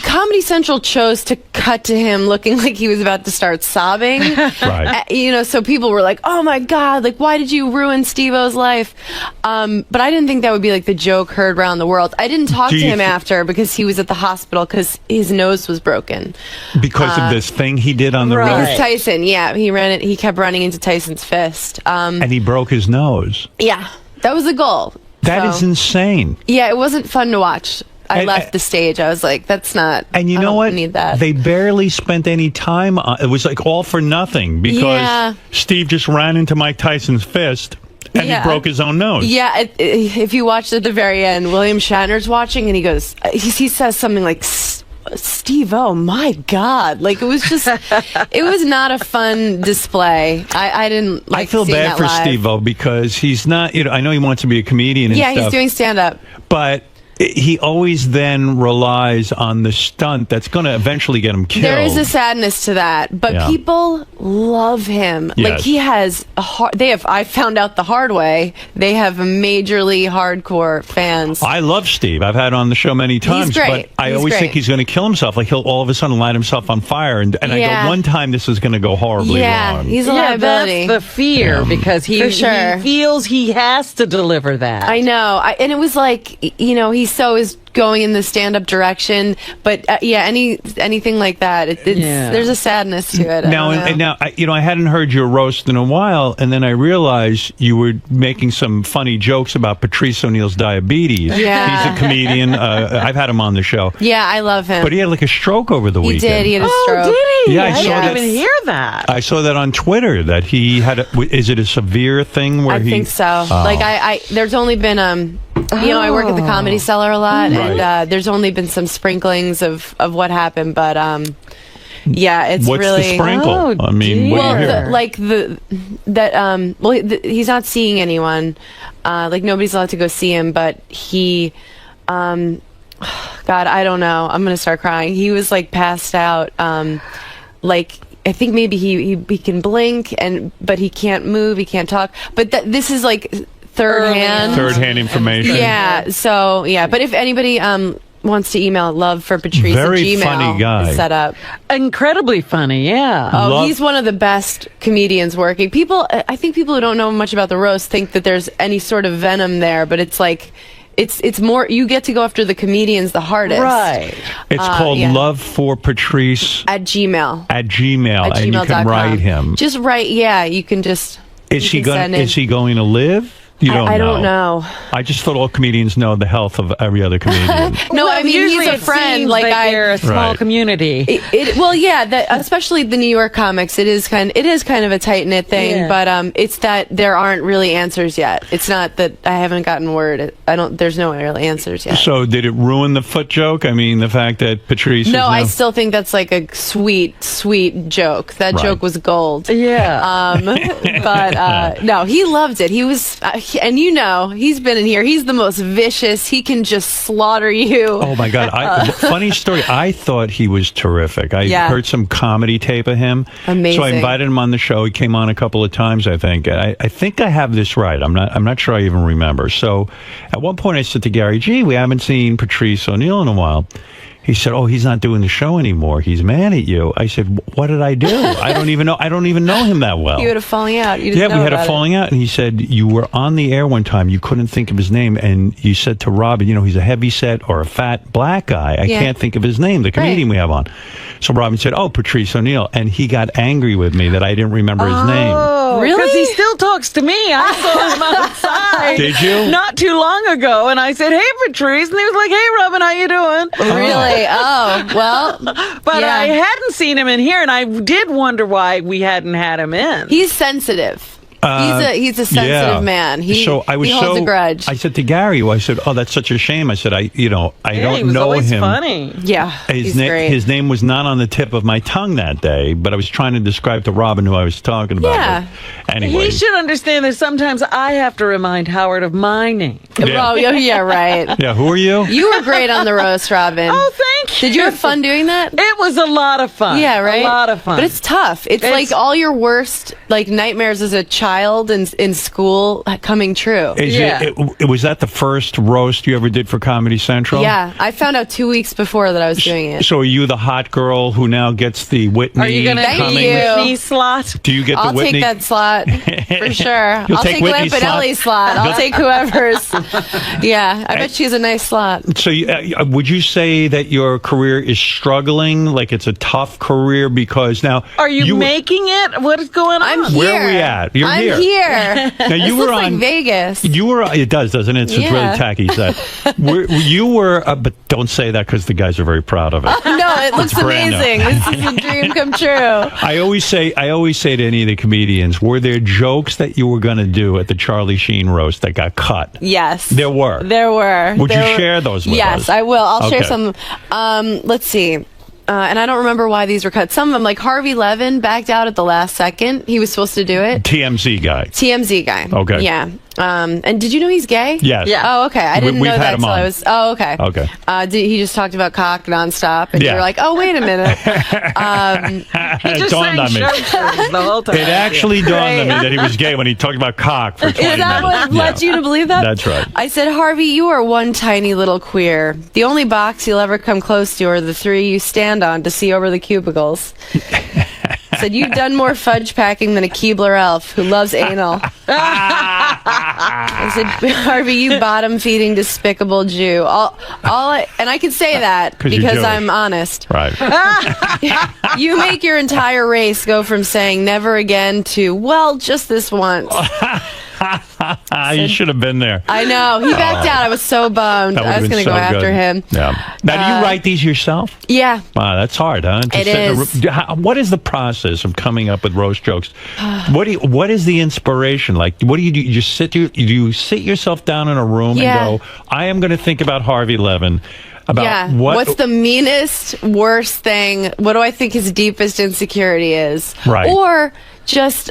Comedy Central chose to cut to him looking like he was about to start sobbing. Right. So people were like, "Oh my God! Like, why did you ruin Steve-O's life?" But I didn't think that would be like the joke heard around the world. I didn't talk Do to you him thi- after because he was at the hospital because his nose was broken. Because of this thing he did on the It was road? Tyson. Yeah, he kept running into Tyson's fist. And he broke his nose. Yeah, that was the goal. That is So- insane. Yeah, it wasn't fun to watch. I And- left the stage. I was like, "That's not." And you I know don't what? Need that. They barely spent any time on it. Was like all for nothing because Yeah. Steve just ran into Mike Tyson's fist and Yeah. he broke his own nose. Yeah, if you watched at the very end, William Shatner's watching, and he goes, he says something like, "Steve, oh my God!" Like it was just, it was not a fun display. I didn't like. I feel seeing bad that for live. Steve-O because he's not. I know he wants to be a comedian and Yeah, stuff. he's doing stand up. But he always then relies on the stunt that's going to eventually get him killed. There is a sadness to that, but Yeah. people love him. Like Yes. he has I found out the hard way. They have majorly hardcore fans. I love Steve. I've had him on the show many times, great. but I He's always great. think he's going to kill himself. Like he'll all of a sudden light himself on fire, and I Yeah. go, one time this is going to go horribly wrong. He's a liability. That's the fear Yeah. because For sure. he feels he has to deliver that. I know. And it was like, he so is going in the stand-up direction, but anything like that, there's a sadness to it. Now, I hadn't heard your roast in a while, and then I realized you were making some funny jokes about Patrice O'Neal's diabetes. Yeah. He's a comedian. I've had him on the show. Yeah, I love him. But he had like a stroke over the He weekend. did. He had a stroke. Did he? Yeah, I I saw didn't that. even hear that. I saw that on Twitter that he had. Is it a severe thing where I he? think so. Oh. Like there's only been I work at the Comedy Cellar a lot, and there's only been some sprinklings of what happened, but yeah, it's What's really the sprinkle? I mean, what do you hear? he's not seeing anyone. Like nobody's allowed to go see him, but he, God, I don't know. I'm gonna start crying. He was like passed out. Like I think maybe he can blink but he can't move. He can't talk. But this is like third hand information. Yeah. So yeah. But if anybody wants to email love for Patrice Very at Gmail, funny guy. is set up. Incredibly funny, yeah. Oh, he's one of the best comedians working. I think people who don't know much about the roast think that there's any sort of venom there, but it's like, it's more, you get to go after the comedians the hardest. Right. It's called Love for Patrice at Gmail. At Gmail, and you can gmail.com. write him. Just write, yeah, you can just. Is you he can going? send in. Is he going to live? You don't I don't know. I just thought all comedians know the health of every other comedian. No, I mean, usually he's a it friend. seems Like they're a small Right. community. Well, yeah, especially the New York comics. It is kind of a tight knit thing, Yeah. but it's that there aren't really answers yet. It's not that I haven't gotten word. There's no real answers yet. So did it ruin the foot joke? I mean, the fact that Patrice. No, is I now- still think that's like a sweet, sweet joke. That Right. joke was gold. Yeah. But no, he loved it. He was, and he's been in here. He's the most vicious. He can just slaughter you. Oh my God! Funny story. I thought he was terrific. I Yeah. heard some comedy tape of him. Amazing. So I invited him on the show. He came on a couple of times. I think. I think I have this right. I'm not sure I even remember. So at one point I said to Gary, "Gee, we haven't seen Patrice O'Neill in a while." He said, "Oh, he's not doing the show anymore. He's mad at you." I said, "What did I do? I don't even know him that well." You had a falling out. You didn't Yeah, know we had a about it. falling out, and he said you were on the air one time. You couldn't think of his name, and you said to Robin, he's a heavy set or a fat black guy. I Yeah. can't think of his name. The comedian we have on. So Robin said, "Oh, Patrice O'Neill," and he got angry with me that I didn't remember his name. Oh, Really? Because he still talks to me. I saw him outside. Did you? Not too long ago, and I said, "Hey, Patrice," and he was like, "Hey, Robin, how you doing?" Really? Oh, well. But yeah. I hadn't seen him in here, and I did wonder why we hadn't had him in. He's sensitive. He's a sensitive man. He holds a grudge. I said to Gary, I said, "Oh, that's such a shame." I said, I don't he was know always him. funny. Yeah, he's great. His name was not on the tip of my tongue that day, but I was trying to describe to Robin who I was talking about. Yeah. But anyway, He should understand that sometimes I have to remind Howard of my name. Yeah. Oh, yeah, right. Yeah, who are you? You were great on the roast, Robin. Oh, thank you. Did you have fun doing that? It was a lot of fun. Yeah, right? A lot of fun. But it's tough. It's like all your worst nightmares as a child in school coming true. Was that the first roast you ever did for Comedy Central? Yeah, I found out 2 weeks before that I was doing it. So are you the hot girl who now gets the Whitney? Are you going to take the Whitney slot? Do you get the I'll Whitney? take that slot for sure. You'll I'll take take Glenn Whitney's slot? Pinelli's slot. I'll take whoever's. Yeah, I bet she's a nice slot. So would you say that your career is struggling? Like it's a tough career because now Are you making it? What is going on? I'm here. Where are we at? You're I'm here. here. Now you this were looks on like Vegas. You were. It does, doesn't it? It's Yeah. really tacky. You were, but don't say that because the guys are very proud of it. No, it looks It's brand new. amazing. This is a dream come true. I always say to any of the comedians, were there jokes that you were going to do at the Charlie Sheen roast that got cut? Yes. There were. There were. Would you There were- share those with us? Yes, I will. I'll share Okay. some. Let's see. And I don't remember why these were cut. Some of them, like Harvey Levin, backed out at the last second. He was supposed to do it. TMZ guy. TMZ guy. Okay. Yeah. And did you know he's gay? Yes. Yeah. Oh, okay. I didn't We've know had that him until on. I was. Oh, okay. Okay. He just talked about cock nonstop, and Yeah. you were like, "Oh, wait a minute." It dawned on me. The whole time. It actually dawned on me that he was gay when he talked about cock for 20 Is that minutes. what led you to believe that? That's right. I said, Harvey, you are one tiny little queer. The only box you'll ever come close to are the three you stand on to see over the cubicles. Said, you've done more fudge packing than a Keebler elf who loves anal. I said, Harvey, you bottom-feeding, despicable Jew. And I can say that 'Cause you're because Jewish. I'm honest. Right. You make your entire race go from saying never again to, well, just this once. You should have been there. I know. He backed out. I was so bummed. That I was would've going to been go so after good. him. Yeah. Now, do you write these yourself? Yeah. Wow, that's hard, huh? To It sit in a is. what is the process of coming up with roast jokes? What is the inspiration? Like, what do? You just do you sit yourself down in a room Yeah. and go, I am going to think about Harvey Levin. About Yeah. what? What's the meanest, worst thing? What do I think his deepest insecurity is? Right. Or just,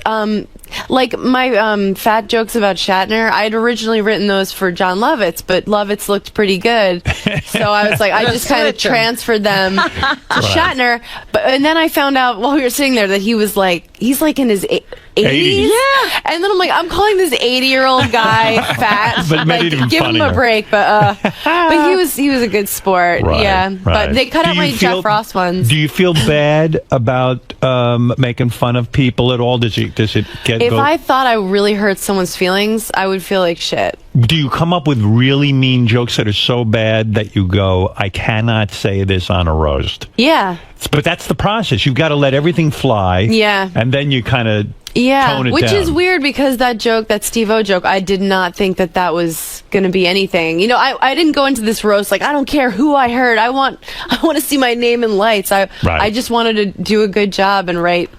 like my fat jokes about Shatner, I had originally written those for John Lovitz, but Lovitz looked pretty good. So I was like, I just kind of Switch 'em. transferred them to Shatner. And then I found out while we were sitting there that he's like in his 80s. Yeah. And then I'm like, I'm calling this 80-year-old guy fat. But made it like, even give him funnier. a break. But he was a good sport. Right, Yeah. right. But they cut Do out you my feel- Jeff Ross ones. Do you feel bad about making fun of people at all? Does it get? If I thought I really hurt someone's feelings, I would feel like shit. Do you come up with really mean jokes that are so bad that you go, I cannot say this on a roast? Yeah. But that's the process. You've got to let everything fly. Yeah. And then you kind of Yeah, tone it which down. is weird because that joke, that Steve-O joke, I did not think that was going to be anything. You know, I didn't go into this roast like, I don't care who I heard. I want to see my name in lights. I just wanted to do a good job and write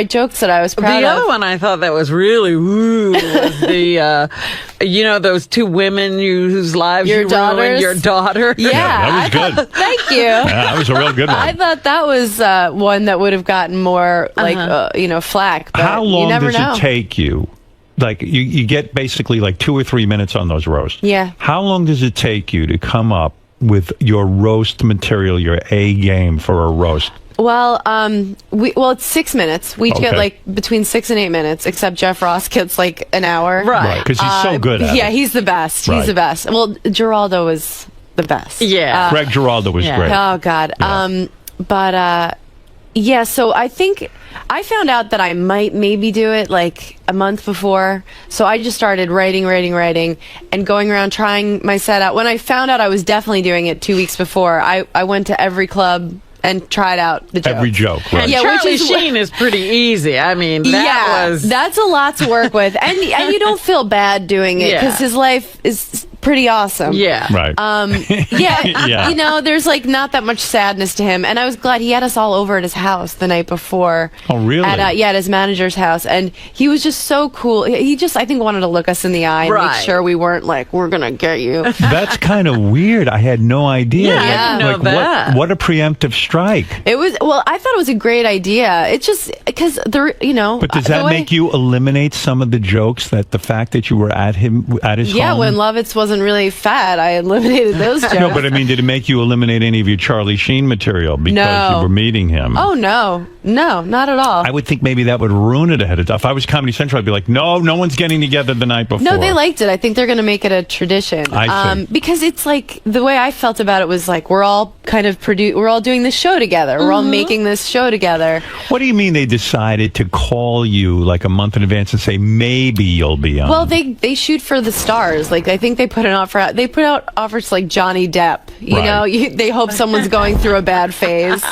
jokes that I was proud of. The other one I thought that was really woo was the, those two women whose lives Your you daughters? ruined, your daughter. Yeah, that was good. Thank you. Yeah, that was a real good one. I thought that was one that would have gotten more flack. But How long you never does know. it take you? Like you get basically like 2 or 3 minutes on those roasts. Yeah. How long does it take you to come up with your roast material, your A game for a roast? Well, it's 6 minutes. We Okay. get like between 6 and 8 minutes, except Jeff Ross gets like an hour. Right, 'cause he's so good at it. Yeah, he's the best. Right. He's the best. Well, Geraldo was the best. Yeah. Greg Giraldo was great. Oh God. So I think I found out that I might maybe do it like a month before. So I just started writing, and going around trying my set out. When I found out I was definitely doing it 2 weeks before, I went to every club and tried out the joke. Every joke, right? And Charlie Sheen is pretty easy. I mean, that's a lot to work with, and you don't feel bad doing it because his life is pretty awesome. Yeah. Right. Yeah. There's like not that much sadness to him, and I was glad he had us all over at his house the night before. Oh, really? At his manager's house, and he was just so cool. He just, I think, wanted to look us in the eye and make sure we weren't like, we're gonna get you. That's kind of weird. I had no idea. Yeah, I didn't know that. What a preemptive strike. It was, I thought it was a great idea. It's just because But does that make you eliminate some of the jokes that the fact that you were at his home? when Lovitz wasn't really fat, I eliminated those jokes. No, but I mean, did it make you eliminate any of your Charlie Sheen material because you were meeting him? Oh, no, not at all. I would think maybe that would ruin it ahead of time. If I was Comedy Central, I'd be like, no one's getting together the night before. No, they liked it. I think they're going to make it a tradition. I see. Because it's like, the way I felt about it was like, we're all kind of we're all doing this show together. We're all making this show together. What do you mean they decided to call you like a month in advance and say, maybe you'll be on? Well, they shoot for the stars. Like, I think they put an offer out. They put out offers to like Johnny Depp. You know, they hope someone's going through a bad phase.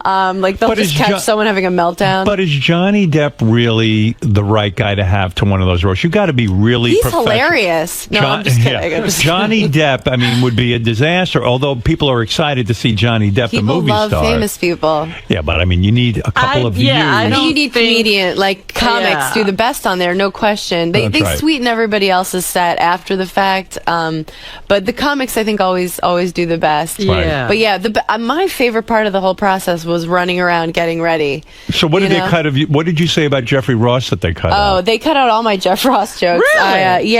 Like, they'll just catch someone having a meltdown. But is Johnny Depp really the right guy to have to one of those roasts? You got to be really He's professional. hilarious. No, I'm just kidding. I'm just Johnny Depp, I mean, would be a disaster. Although people are excited to see Johnny Depp, the People movie love star. famous people. Yeah, but I mean, you need a couple of views. You need comedian, like comics, do the best on there, no question. They right. sweeten everybody else's set after the fact, but the comics I think always do the best. Yeah. But yeah, my favorite part of the whole process was running around getting ready. So what did they cut of you? What did you say about Jeffrey Ross that they cut out? Oh, they cut out all my Jeff Ross jokes. Really?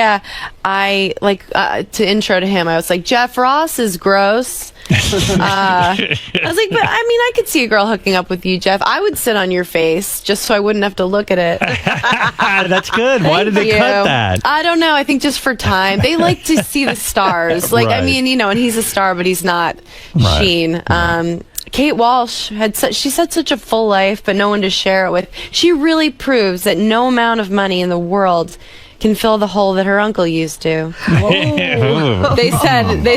I like to intro to him. I was like, Jeff Ross is gross. I was like, but I mean, I could see a girl hooking up with you, Jeff. I would sit on your face just so I wouldn't have to look at it. That's good. Why did they cut that? I don't know. I think just for time. They like to see the stars. Like, I mean, and he's a star, but he's not Sheen. Kate Walsh she said such a full life, but no one to share it with. She really proves that no amount of money in the world can fill the hole that her uncle used to. They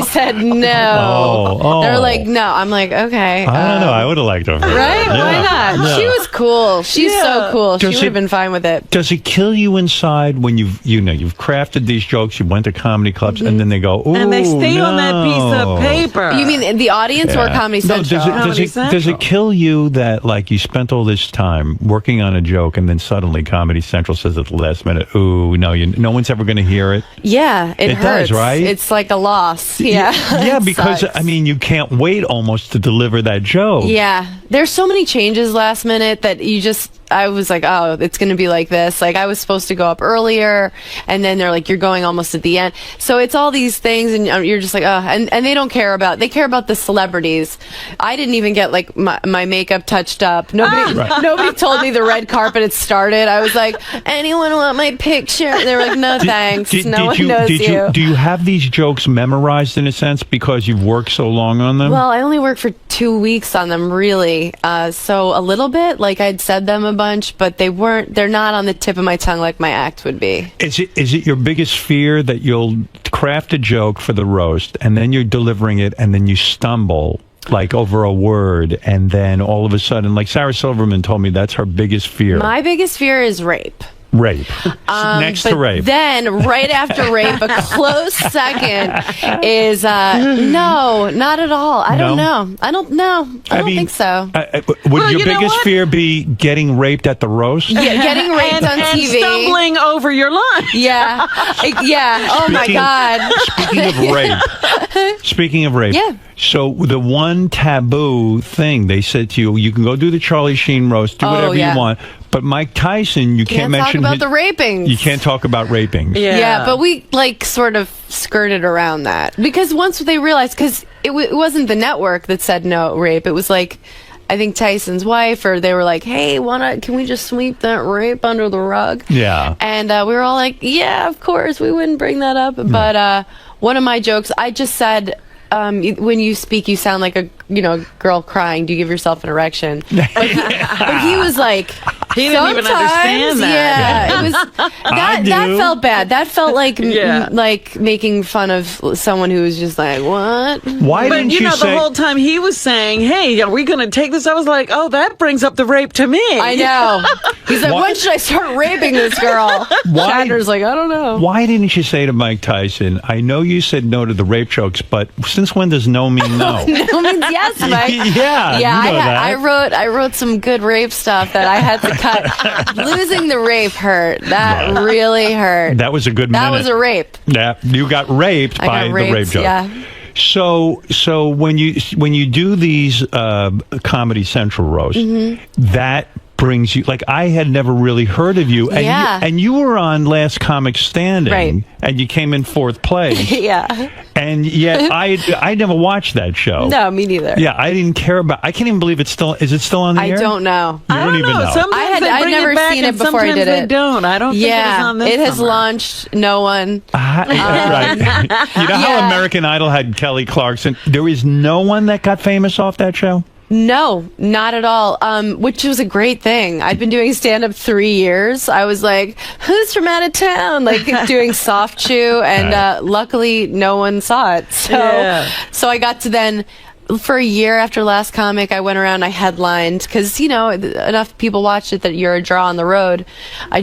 said no. They're like, no. I'm like, okay. I don't know. I would have liked her. Right? Yeah. Why not? Yeah. She was cool. She's so cool. She would have been fine with it. Does it kill you inside when you've crafted these jokes, you went to comedy clubs, and then they go, ooh, and they stay on that piece of paper. You mean the audience or Comedy Central? Does it kill you that like you spent all this time working on a joke and then suddenly Comedy Central says at the last minute, ooh, no one's ever going to hear it? Yeah, it hurts. Does, right? It's like a loss. Yeah. Yeah, It because sucks. I mean, you can't wait almost to deliver that joke. Yeah, there's so many changes last minute that I was like, oh, it's going to be like this. Like, I was supposed to go up earlier, and then they're like, you're going almost at the end. So it's all these things, and you're just like, oh, and they don't care about, they care about the celebrities. I didn't even get, like, my makeup touched up. Nobody told me the red carpet had started. I was like, anyone want my picture? They were like, no, thanks. No one knows you. Do you have these jokes memorized in a sense because you've worked so long on them? Well, I only worked for 2 weeks on them, really. So a little bit, like I'd said them a bunch, but they're not on the tip of my tongue like my act would be. Is it your biggest fear that you'll craft a joke for the roast and then you're delivering it and then you stumble like over a word, and then all of a sudden, like Sarah Silverman told me that's her biggest fear. My biggest fear is rape. Rape. Next to rape. Then, right after rape, a close second is no, not at all. I don't know. I don't think so. Would your biggest fear be getting raped at the roast? Yeah, getting raped on TV. And stumbling over your line. Yeah. Yeah. Oh, my God. Speaking of rape. Yeah. So the one taboo thing they said to you can go do the Charlie Sheen roast, do whatever you want, but Mike Tyson, you can't mention talk about the rapings. You can't talk about rapings. Yeah, but we like sort of skirted around that because once they realized, because it wasn't the network that said no rape, it was like I think Tyson's wife, or they were like, hey, can we just sweep that rape under the rug? Yeah. And we were all like, yeah, of course, we wouldn't bring that up. But one of my jokes, I just said, when you speak, you sound like a girl crying. Do you give yourself an erection? But he was like, he didn't even understand that. Yeah, it was that felt bad. That felt like like making fun of someone who was just like, what? Why didn't you say? The whole time he was saying, hey, are we going to take this? I was like, oh, that brings up the rape to me. I know. He's like, when should I start raping this girl? Shatner's like, I don't know. Why didn't you say to Mike Tyson, I know you said no to the rape jokes, but since when does no mean no? No means yes, Mike. Yeah, I wrote some good rape stuff that I had to cut. Losing the rape hurt. That really hurt. That was a good minute. That was a rape. Yeah, you got raped by the rape joke. Yeah. So when you do these Comedy Central roasts, that brings you, like, I had never really heard of you, and you were on Last Comic Standing, and you came in 4th place. Yeah. And yet I never watched that show. No, me neither. Yeah, I didn't care about. I can't even believe is it still on the air? I don't know. You don't even know. Sometimes I'd never seen it before I did it. They don't. I don't think it was on this it has summer. launched. No one. Right. You know how American Idol had Kelly Clarkson? There is no one that got famous off that show? No, not at all. Which was a great thing. I've been doing stand-up 3 years. I was like, who's from out of town? Like doing soft chew, and luckily no one saw it. So I got to then, for a year after Last Comic, I went around, I headlined, because, enough people watched it that you're a draw on the road. I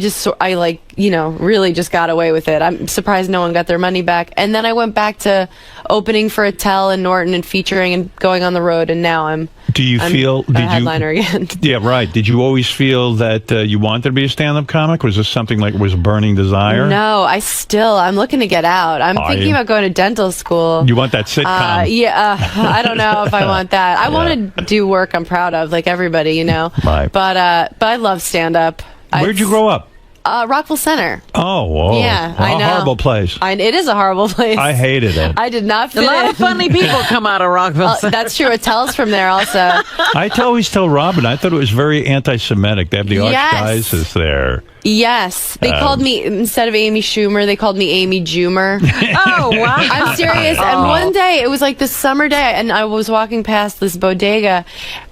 really just got away with it. I'm surprised no one got their money back. And then I went back to opening for Attell and Norton and featuring and going on the road, and now I'm a headliner again. Yeah, right. Did you always feel that you wanted to be a stand-up comic? Was this something like was a burning desire? No, I'm looking to get out. I'm thinking about going to dental school. You want that sitcom? I don't know if I want that. I want to do work I'm proud of, like everybody, Right. But I love stand-up. Where'd you grow up? Rockville Center. Oh, whoa. Yeah, I know. A horrible place. It is a horrible place. I hated it. I did not fit A lot of funny people come out of Rockville Center. That's true. Attell's from there also. I always tell Robin, I thought it was very anti-Semitic. They have the archdiocese there. Yes. They called me, instead of Amy Schumer, they called me Amy Jumer. Oh, wow. I'm serious. And one day, it was like this summer day, and I was walking past this bodega,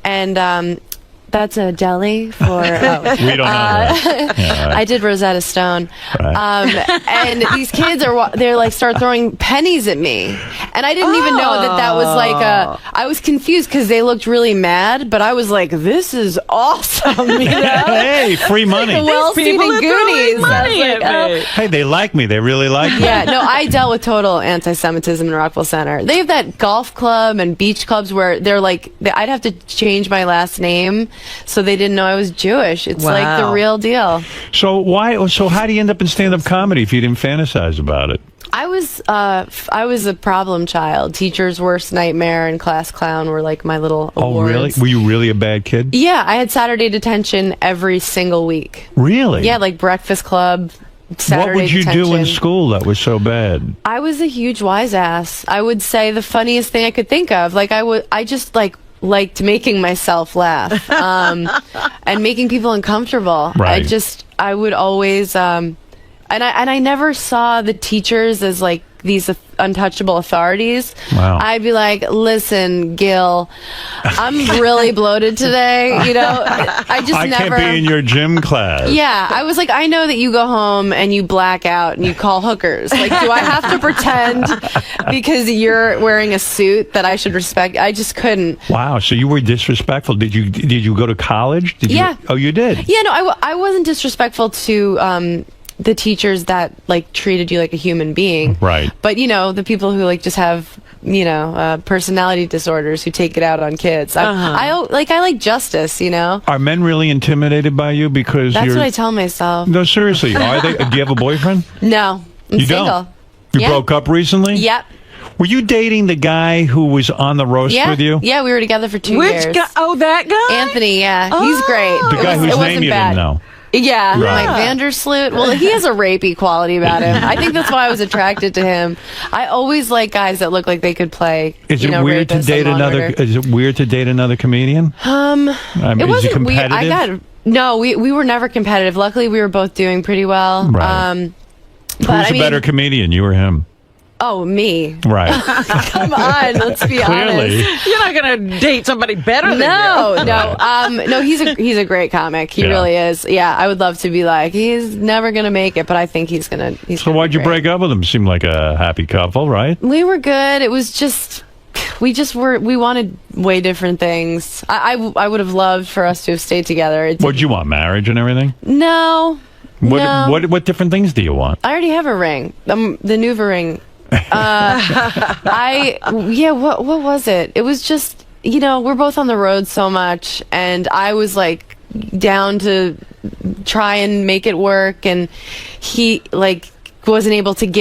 and that's a deli for. We don't know that. Yeah, right. I did Rosetta Stone, right. And these kids they're like start throwing pennies at me, and I didn't even know that was like I was confused because they looked really mad, but I was like, this is awesome, Hey, free money. Well-seated Goonies. Money at me. Hey, they like me. They really like me. Yeah, no, I dealt with total anti-Semitism in Rockville Center. They have that golf club and beach clubs where they're like, I'd have to change my last name. So they didn't know I was Jewish. It's like the real deal. So how do you end up in stand-up comedy if you didn't fantasize about it? I was a problem child. Teacher's worst nightmare and class clown were like my little awards. Oh, really? Were you really a bad kid? Yeah, I had Saturday detention every single week. Really? Yeah, like Breakfast Club, Saturday What would you detention. do in school that was so bad? I was a huge wise ass. I would say the funniest thing I could think of. Like I just liked making myself laugh and making people uncomfortable. Right. I would always and I never saw the teachers as like these untouchable authorities, Wow. I'd be like, listen, Gil, I'm really bloated today. You know, I just I never. can't be in your gym class. Yeah, I was like, I know that you go home and you black out and you call hookers. Like, do I have to pretend because you're wearing a suit that I should respect? I just couldn't. Wow. So you were disrespectful. Did you go to college? Did Yeah. You, oh, you did. Yeah, no, I wasn't disrespectful to the teachers that like treated you like a human being. Right. But you know, the people who like just have personality disorders who take it out on kids. I like justice. You know. Are men really intimidated by you because That's you're? what I tell myself. No, seriously. Are they? Do you have a boyfriend? No, I'm You don't? single. You Yeah. broke up recently? Yep. Were you dating the guy who was on the roast Yeah. with you? Yeah, we were together for 2 Which years. guy? Oh, that guy? Anthony, yeah. He's great. The guy whose name you didn't know. Yeah, Right. like Vandersloot. Well, he has a rapey quality about him. I think that's why I was attracted to him. I always like guys that look like they could play. Is it weird to rapists date and Law and another? Order. Is it weird to date another comedian? It is he wasn't weird. competitive? We were never competitive. Luckily, we were both doing pretty well. Right. But Who's I the mean, better comedian, you or him? oh, me. Right. Come on, let's be Clearly. honest. You're not gonna date somebody better than you. No. He's a great comic. He Yeah. really is. Yeah, I would love to be like, he's never gonna make it, but I think he's gonna. So why'd you break up with him? Seemed like a happy couple, right? We were good. It was just, we wanted way different things. I would have loved for us to have stayed together. What'd you want? Marriage and everything? No. No. What different things do you want? I already have a ring. The Nuva ring. What was it? It was just, we're both on the road so much, and I was like down to try and make it work, and he like wasn't able to give